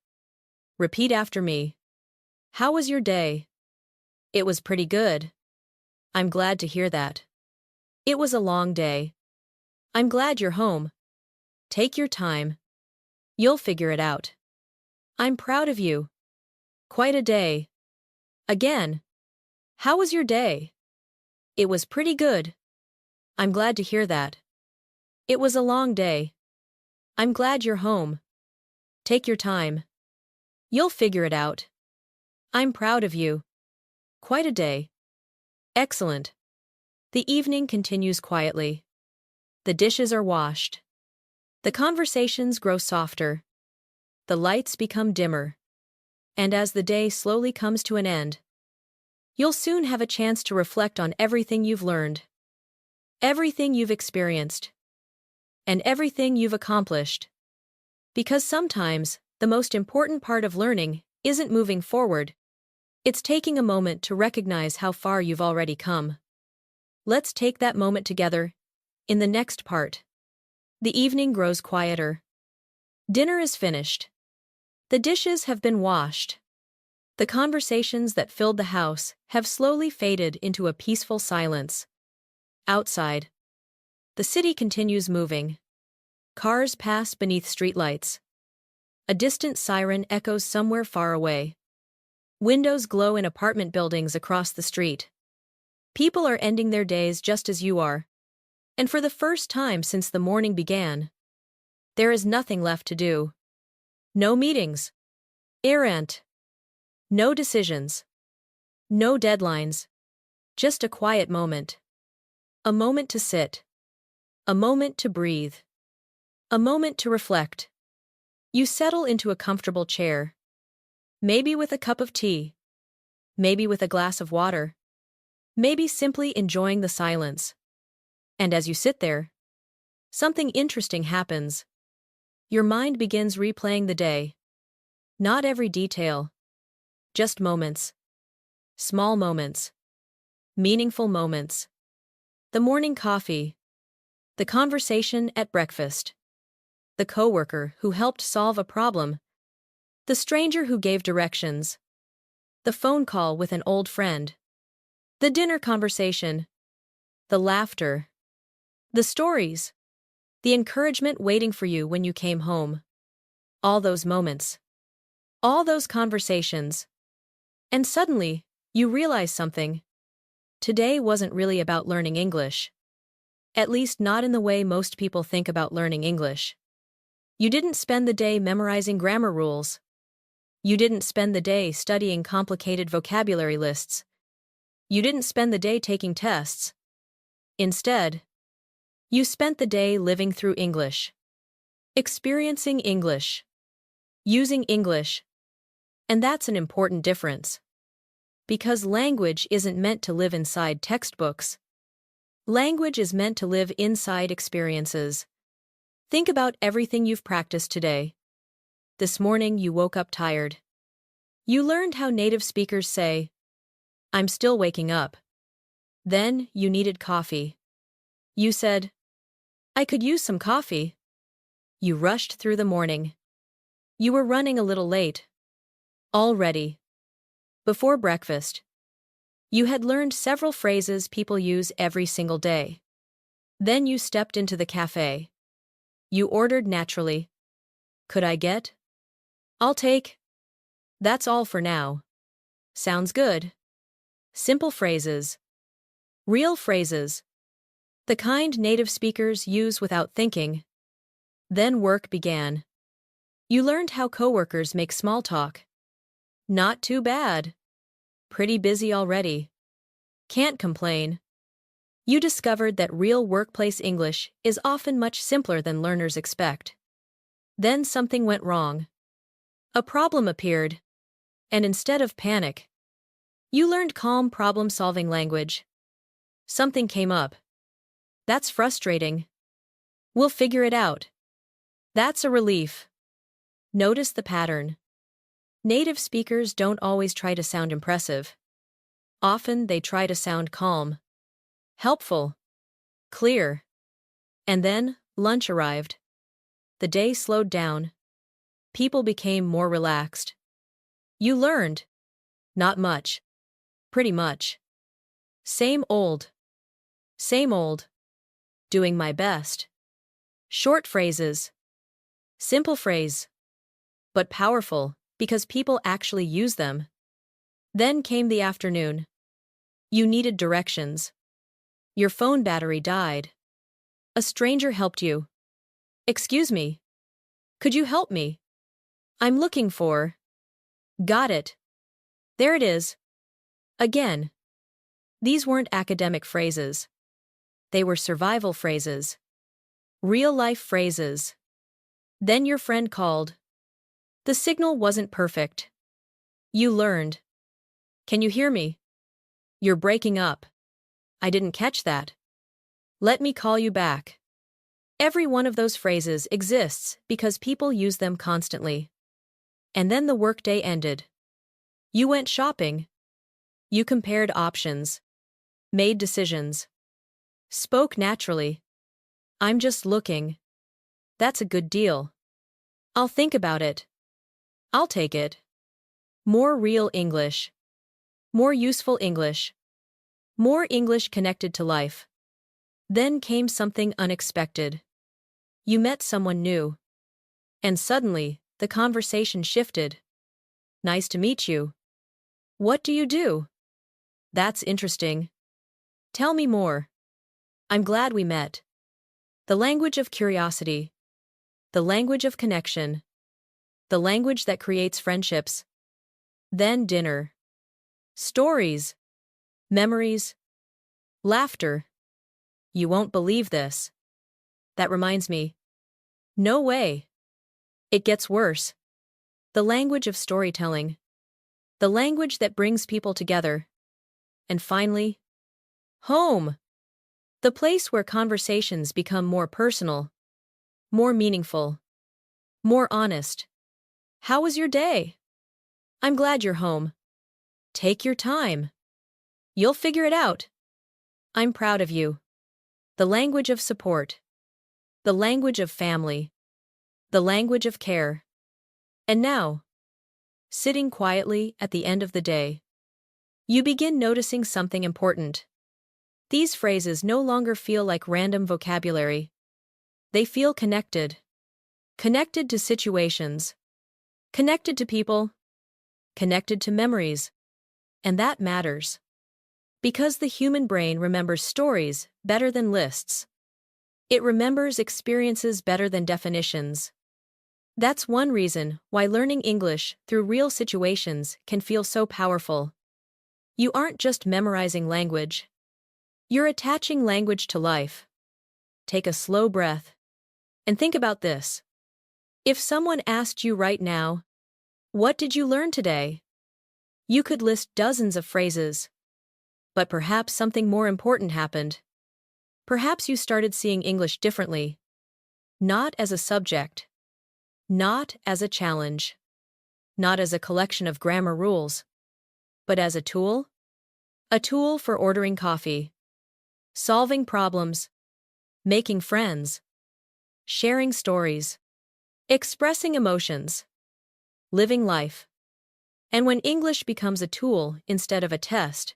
S1: Repeat after me. How was your day? It was pretty good. I'm glad to hear that. It was a long day. I'm glad you're home. Take your time. You'll figure it out. I'm proud of you. Quite a day. Again. How was your day? It was pretty good. I'm glad to hear that. It was a long day. I'm glad you're home. Take your time. You'll figure it out. I'm proud of you. Quite a day. Excellent. The evening continues quietly. The dishes are washed. The conversations grow softer. The lights become dimmer. And as the day slowly comes to an end, you'll soon have a chance to reflect on everything you've learned, everything you've experienced, and everything you've accomplished. Because sometimes, the most important part of learning isn't moving forward, it's taking a moment to recognize how far you've already come. Let's take that moment together in the next part. The evening grows quieter. Dinner is finished. The dishes have been washed. The conversations that filled the house have slowly faded into a peaceful silence. Outside, the city continues moving. Cars pass beneath streetlights. A distant siren echoes somewhere far away. Windows glow in apartment buildings across the street. People are ending their days just as you are. And for the first time since the morning began, there is nothing left to do. No meetings. Errant. No decisions. No deadlines. Just a quiet moment. A moment to sit. A moment to breathe. A moment to reflect. You settle into a comfortable chair. Maybe with a cup of tea. Maybe with a glass of water. Maybe simply enjoying the silence. And as you sit there, something interesting happens. Your mind begins replaying the day. Not every detail. Just moments. Small moments. Meaningful moments. The morning coffee. The conversation at breakfast. The coworker who helped solve a problem. The stranger who gave directions. The phone call with an old friend. The dinner conversation. The laughter. The stories. The encouragement waiting for you when you came home. All those moments. All those conversations. And suddenly, you realize something. Today wasn't really about learning English. At least not in the way most people think about learning English. You didn't spend the day memorizing grammar rules. You didn't spend the day studying complicated vocabulary lists. You didn't spend the day taking tests. Instead, you spent the day living through English. Experiencing English. Using English. And that's an important difference. Because language isn't meant to live inside textbooks. Language is meant to live inside experiences. Think about everything you've practiced today. This morning you woke up tired. You learned how native speakers say, "I'm still waking up." Then you needed coffee. You said, "I could use some coffee." You rushed through the morning. You were running a little late. Already. Before breakfast. You had learned several phrases people use every single day. Then you stepped into the cafe. You ordered naturally. "Could I get?" "I'll take." "That's all for now." Sounds good. Simple phrases. Real phrases. The kind native speakers use without thinking. Then work began. You learned how coworkers make small talk. "Not too bad." "Pretty busy already." "Can't complain." You discovered that real workplace English is often much simpler than learners expect. Then something went wrong. A problem appeared. And instead of panic, you learned calm problem-solving language. Something came up. That's frustrating. We'll figure it out. That's a relief. Notice the pattern. Native speakers don't always try to sound impressive. Often they try to sound calm, helpful, clear. And then, lunch arrived. The day slowed down. People became more relaxed. You learned. Not much. Pretty much. Same old. Same old. Doing my best. Short phrases. Simple phrase. But powerful, because people actually use them. Then came the afternoon. You needed directions. Your phone battery died. A stranger helped you. "Excuse me. Could you help me? I'm looking for." "Got it. There it is." Again. These weren't academic phrases. They were survival phrases. Real-life phrases. Then your friend called. The signal wasn't perfect. You learned. "Can you hear me?" "You're breaking up." "I didn't catch that." "Let me call you back." Every one of those phrases exists because people use them constantly. And then the workday ended. You went shopping. You compared options. Made decisions. Spoke naturally. "I'm just looking." "That's a good deal." "I'll think about it." "I'll take it." More real English. More useful English. More English connected to life. Then came something unexpected. You met someone new. And suddenly, the conversation shifted. "Nice to meet you. What do you do?" "That's interesting. Tell me more." "I'm glad we met." The language of curiosity. The language of connection. The language that creates friendships. Then dinner. Stories. Memories. Laughter. "You won't believe this." "That reminds me." "No way." It gets worse. The language of storytelling. The language that brings people together. And finally, home. The place where conversations become more personal, more meaningful, more honest. "How was your day?" "I'm glad you're home." "Take your time. You'll figure it out." "I'm proud of you." The language of support. The language of family. The language of care. And now, sitting quietly at the end of the day, you begin noticing something important. These phrases no longer feel like random vocabulary. They feel connected. Connected to situations. Connected to people. Connected to memories. And that matters. Because the human brain remembers stories better than lists. It remembers experiences better than definitions. That's one reason why learning English through real situations can feel so powerful. You aren't just memorizing language. You're attaching language to life. Take a slow breath. And think about this. If someone asked you right now, "What did you learn today?" You could list dozens of phrases. But perhaps something more important happened. Perhaps you started seeing English differently. Not as a subject. Not as a challenge. Not as a collection of grammar rules. But as a tool? A tool for ordering coffee. Solving problems. Making friends. Sharing stories. Expressing emotions. Living life. And when English becomes a tool instead of a test,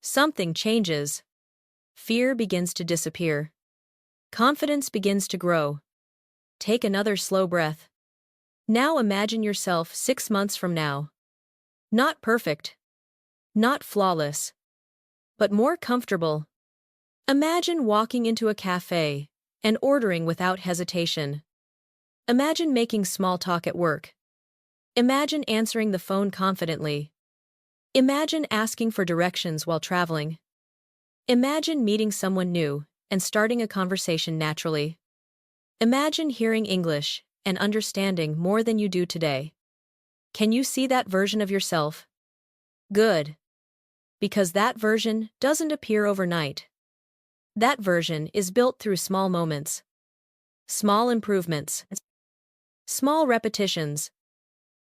S1: something changes. Fear begins to disappear. Confidence begins to grow. Take another slow breath. Now imagine yourself 6 months from now. Not perfect. Not flawless. But more comfortable. Imagine walking into a cafe and ordering without hesitation. Imagine making small talk at work. Imagine answering the phone confidently. Imagine asking for directions while traveling. Imagine meeting someone new and starting a conversation naturally. Imagine hearing English and understanding more than you do today. Can you see that version of yourself? Good. Because that version doesn't appear overnight. That version is built through small moments. Small improvements. Small repetitions.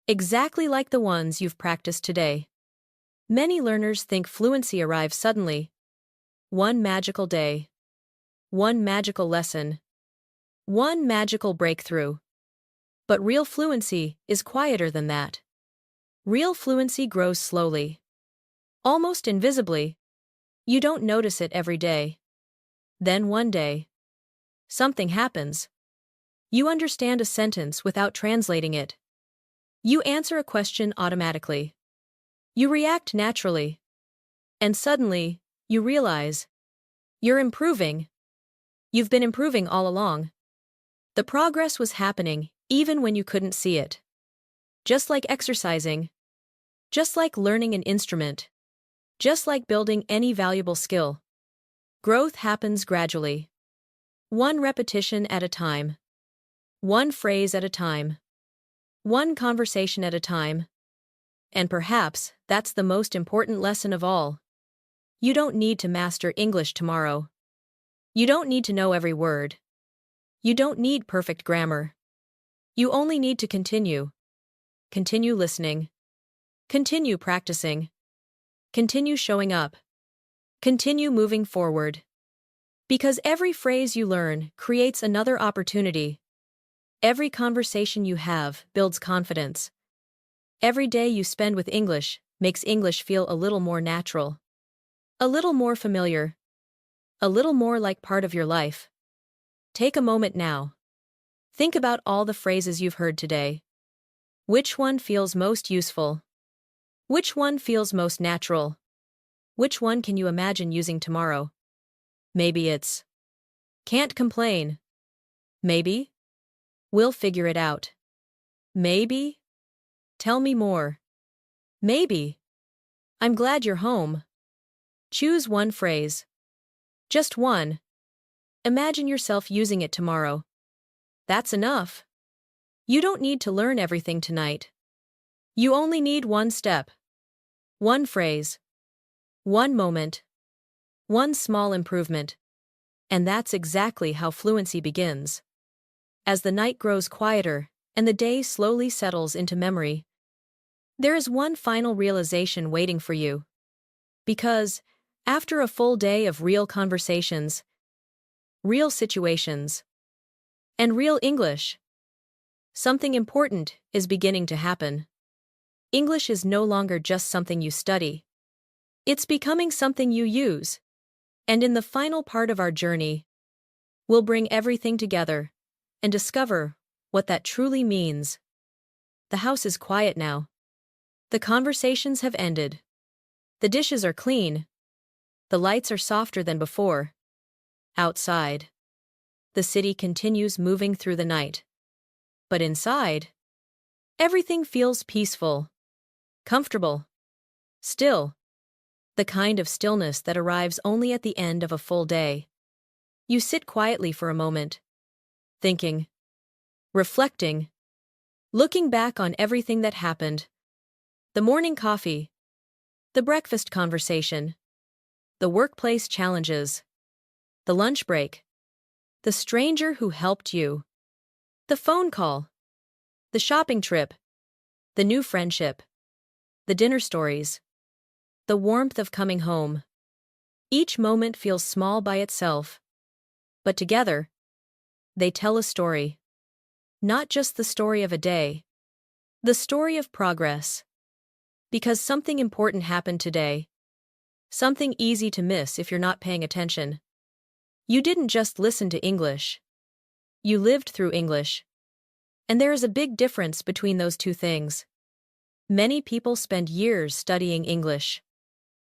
S1: Exactly like the ones you've practiced today. Many learners think fluency arrives suddenly. One magical day. One magical lesson. One magical breakthrough. But real fluency is quieter than that. Real fluency grows slowly. Almost invisibly. You don't notice it every day. Then one day, something happens. You understand a sentence without translating it. You answer a question automatically. You react naturally. And suddenly, you realize you're improving. You've been improving all along. The progress was happening even when you couldn't see it. Just like exercising. Just like learning an instrument. Just like building any valuable skill. Growth happens gradually. One repetition at a time. One phrase at a time. One conversation at a time. And perhaps that's the most important lesson of all. You don't need to master English tomorrow. You don't need to know every word. You don't need perfect grammar. You only need to continue. Continue listening. Continue practicing. Continue showing up. Continue moving forward. Because every phrase you learn creates another opportunity. Every conversation you have builds confidence. Every day you spend with English makes English feel a little more natural. A little more familiar. A little more like part of your life. Take a moment now. Think about all the phrases you've heard today. Which one feels most useful? Which one feels most natural? Which one can you imagine using tomorrow? Maybe it's can't complain. Maybe we'll figure it out. Maybe tell me more. Maybe I'm glad you're home. Choose one phrase. Just one. Imagine yourself using it tomorrow. That's enough. You don't need to learn everything tonight. You only need one step. One phrase. One moment. One small improvement. And that's exactly how fluency begins. As the night grows quieter and the day slowly settles into memory, there is one final realization waiting for you. Because, after a full day of real conversations, real situations, and real English, something important is beginning to happen. English is no longer just something you study. It's becoming something you use. And in the final part of our journey, we'll bring everything together and discover what that truly means. The house is quiet now. The conversations have ended. The dishes are clean. The lights are softer than before. Outside, the city continues moving through the night. But inside, everything feels peaceful, comfortable, still. The kind of stillness that arrives only at the end of a full day. You sit quietly for a moment, thinking, reflecting, looking back on everything that happened. The morning coffee, The breakfast conversation, the workplace challenges, the lunch break, the stranger who helped you, the phone call, the shopping trip, the new friendship, the dinner stories, the warmth of coming home. Each moment feels small by itself, but together, they tell a story. Not just the story of a day, the story of progress. Because something important happened today. Something easy to miss if you're not paying attention. You didn't just listen to English. You lived through English. And there is a big difference between those two things. Many people spend years studying English.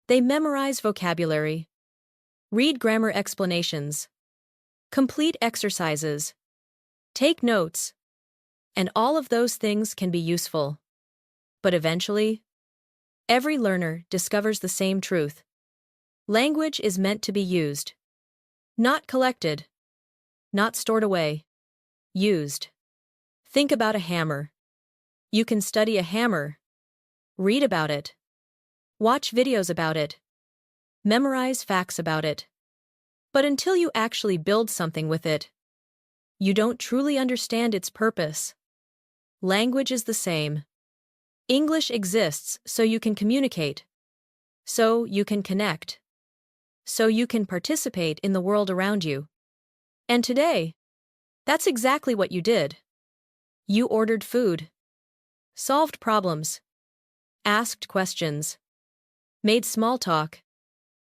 S1: They memorize vocabulary, read grammar explanations, complete exercises, take notes, and all of those things can be useful. But eventually, every learner discovers the same truth. Language is meant to be used, not collected, not stored away, used. Think about a hammer. You can study a hammer, read about it, watch videos about it, memorize facts about it. But until you actually build something with it, you don't truly understand its purpose. Language is the same. English exists so you can communicate, so you can connect, so you can participate in the world around you. And today, that's exactly what you did. You ordered food, solved problems, asked questions, made small talk,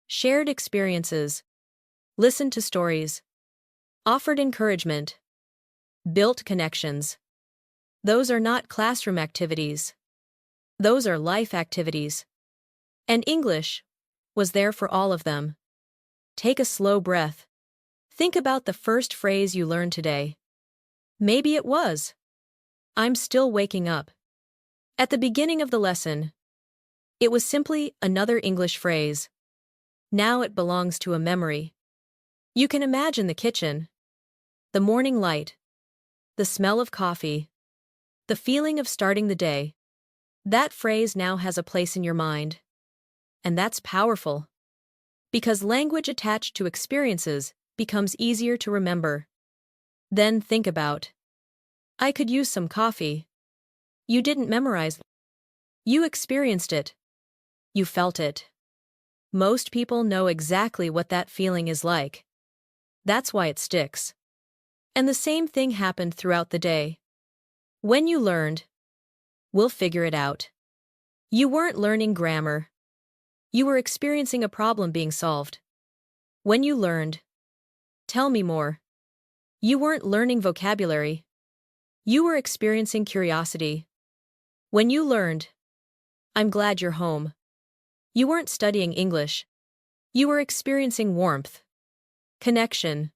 S1: shared experiences, listened to stories, offered encouragement, built connections. Those are not classroom activities. Those are life activities. And English was there for all of them. Take a slow breath. Think about the first phrase you learned today. Maybe it was, "I'm still waking up." At the beginning of the lesson, it was simply another English phrase. Now it belongs to a memory. You can imagine the kitchen, the morning light, the smell of coffee, the feeling of starting the day. That phrase now has a place in your mind. And that's powerful. Because language attached to experiences becomes easier to remember. Then think about, I could use some coffee. You didn't memorize. You experienced it. You felt it. Most people know exactly what that feeling is like. That's why it sticks. And the same thing happened throughout the day. When you learned, we'll figure it out. You weren't learning grammar. You were experiencing a problem being solved. When you learned, tell me more. You weren't learning vocabulary. You were experiencing curiosity. When you learned, I'm glad you're home. You weren't studying English. You were experiencing warmth, connection,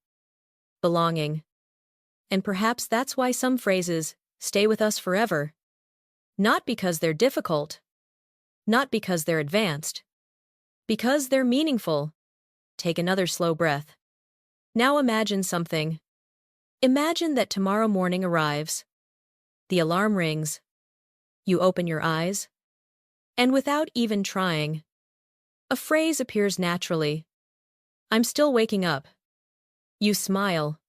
S1: belonging. And perhaps that's why some phrases stay with us forever. Not because they're difficult. Not because they're advanced. Because they're meaningful. Take another slow breath. Now imagine something. Imagine that tomorrow morning arrives. The alarm rings. You open your eyes. And without even trying, a phrase appears naturally. I'm still waking up. You smile.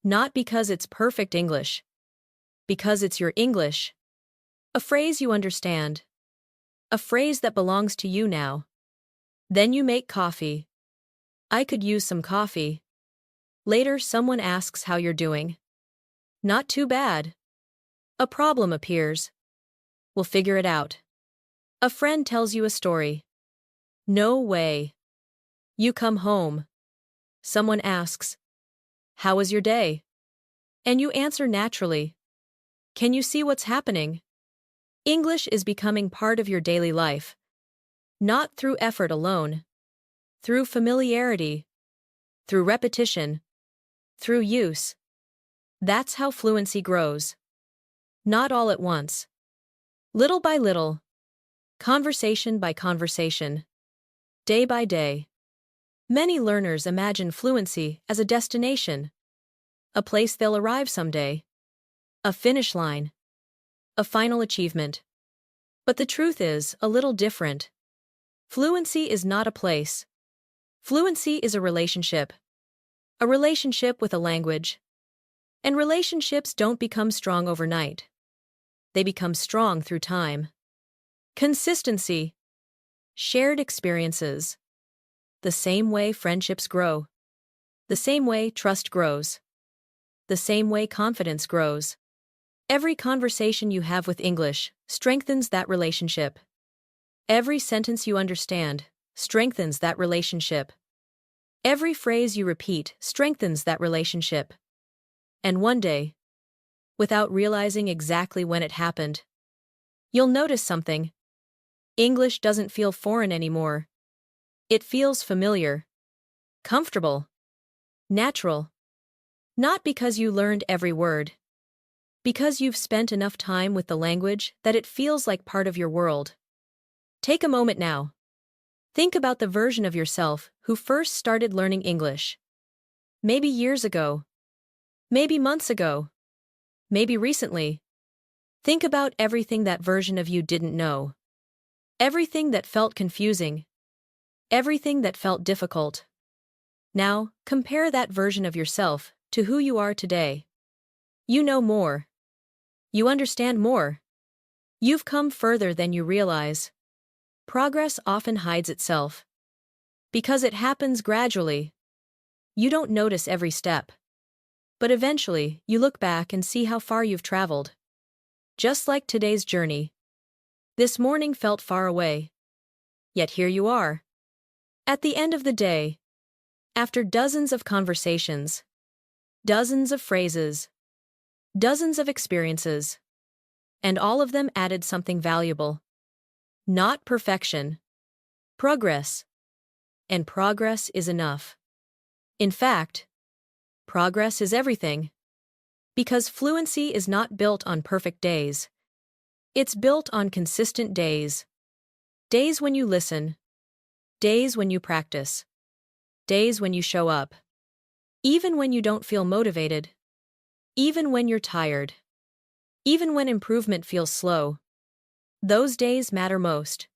S1: Not because it's perfect English. Because it's your English. A phrase you understand. A phrase that belongs to you now. Then you make coffee. I could use some coffee. Later, someone asks how you're doing. Not too bad. A problem appears. We'll figure it out. A friend tells you a story. No way. You come home. Someone asks, how was your day? And you answer naturally. Can you see what's happening? English is becoming part of your daily life. Not through effort alone. Through familiarity. Through repetition. Through use. That's how fluency grows. Not all at once. Little by little. Conversation by conversation. Day by day. Many learners imagine fluency as a destination. A place they'll arrive someday. A finish line. A final achievement. But the truth is a little different. Fluency is not a place. Fluency is a relationship. A relationship with a language. And relationships don't become strong overnight. They become strong through time. Consistency. Shared experiences. The same way friendships grow. The same way trust grows. The same way confidence grows. Every conversation you have with English strengthens that relationship. Every sentence you understand strengthens that relationship. Every phrase you repeat strengthens that relationship. And one day, without realizing exactly when it happened, you'll notice something. English doesn't feel foreign anymore. It feels familiar, comfortable, natural. Not because you learned every word. Because you've spent enough time with the language that it feels like part of your world. Take a moment now. Think about the version of yourself who first started learning English. Maybe years ago. Maybe months ago. Maybe recently. Think about everything that version of you didn't know. Everything that felt confusing. Everything that felt difficult. Now, compare that version of yourself to who you are today. You know more. You understand more. You've come further than you realize. Progress often hides itself. Because it happens gradually. You don't notice every step. But eventually, you look back and see how far you've traveled. Just like today's journey. This morning felt far away. Yet here you are. At the end of the day, after dozens of conversations, dozens of phrases, dozens of experiences, and all of them added something valuable. Not perfection. Progress. And progress is enough. In fact, progress is everything. Because fluency is not built on perfect days. It's built on consistent days. Days when you listen. Days when you practice. Days when you show up. Even when you don't feel motivated. Even when you're tired. Even when improvement feels slow. Those days matter most.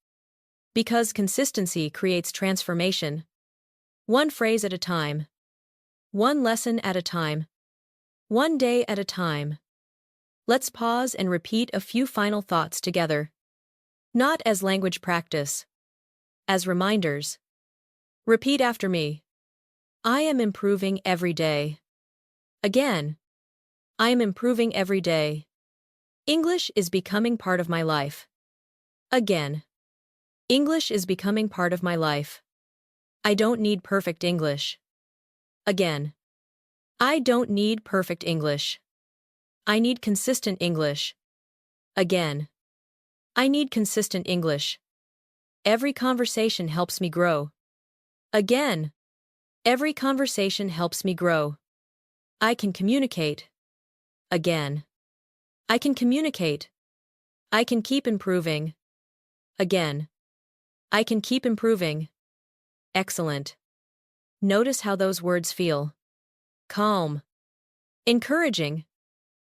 S1: Because consistency creates transformation. One phrase at a time. One lesson at a time. One day at a time. Let's pause and repeat a few final thoughts together. Not as language practice. As reminders. Repeat after me. I am improving every day. Again. I am improving every day. English is becoming part of my life. Again. English is becoming part of my life. I don't need perfect English. Again. I don't need perfect English. I need consistent English. Again. I need consistent English. Every conversation helps me grow. Again. Every conversation helps me grow. I can communicate. Again. I can communicate. I can keep improving. Again. I can keep improving. Excellent. Notice how those words feel. Calm. Encouraging.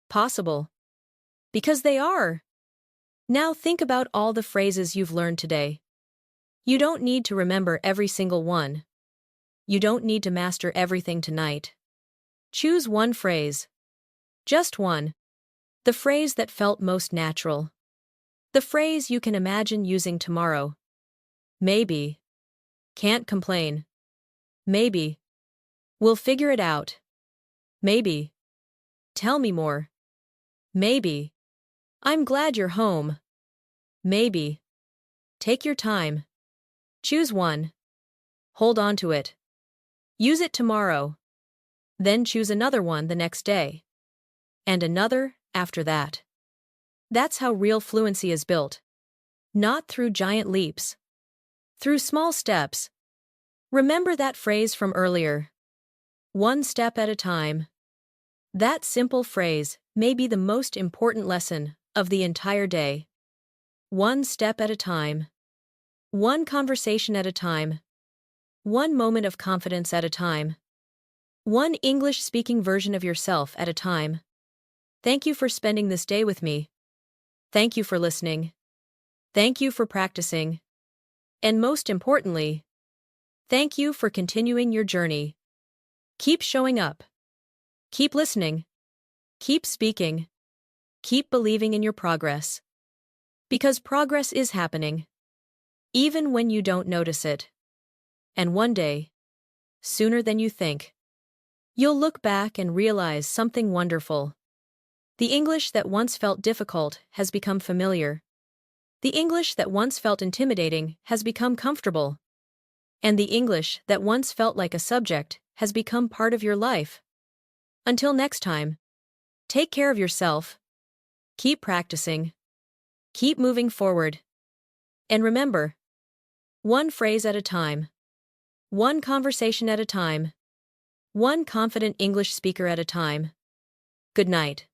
S1: Possible. Because they are. Now think about all the phrases you've learned today. You don't need to remember every single one. You don't need to master everything tonight. Choose one phrase. Just one. The phrase that felt most natural. The phrase you can imagine using tomorrow. Maybe. Can't complain. Maybe. We'll figure it out. Maybe. Tell me more. Maybe. I'm glad you're home. Maybe. Take your time. Choose one. Hold on to it. Use it tomorrow. Then choose another one the next day. And another after that. That's how real fluency is built. Not through giant leaps. Through small steps. Remember that phrase from earlier. One step at a time. That simple phrase may be the most important lesson of the entire day. One step at a time. One conversation at a time. One moment of confidence at a time. One English-speaking version of yourself at a time. Thank you for spending this day with me. Thank you for listening. Thank you for practicing. And most importantly, thank you for continuing your journey. Keep showing up. Keep listening. Keep speaking. Keep believing in your progress. Because progress is happening, even when you don't notice it. And one day, sooner than you think, you'll look back and realize something wonderful. The English that once felt difficult has become familiar. The English that once felt intimidating has become comfortable. And the English that once felt like a subject has become part of your life. Until next time, take care of yourself. Keep practicing. Keep moving forward. And remember, one phrase at a time, one conversation at a time, one confident English speaker at a time. Good night.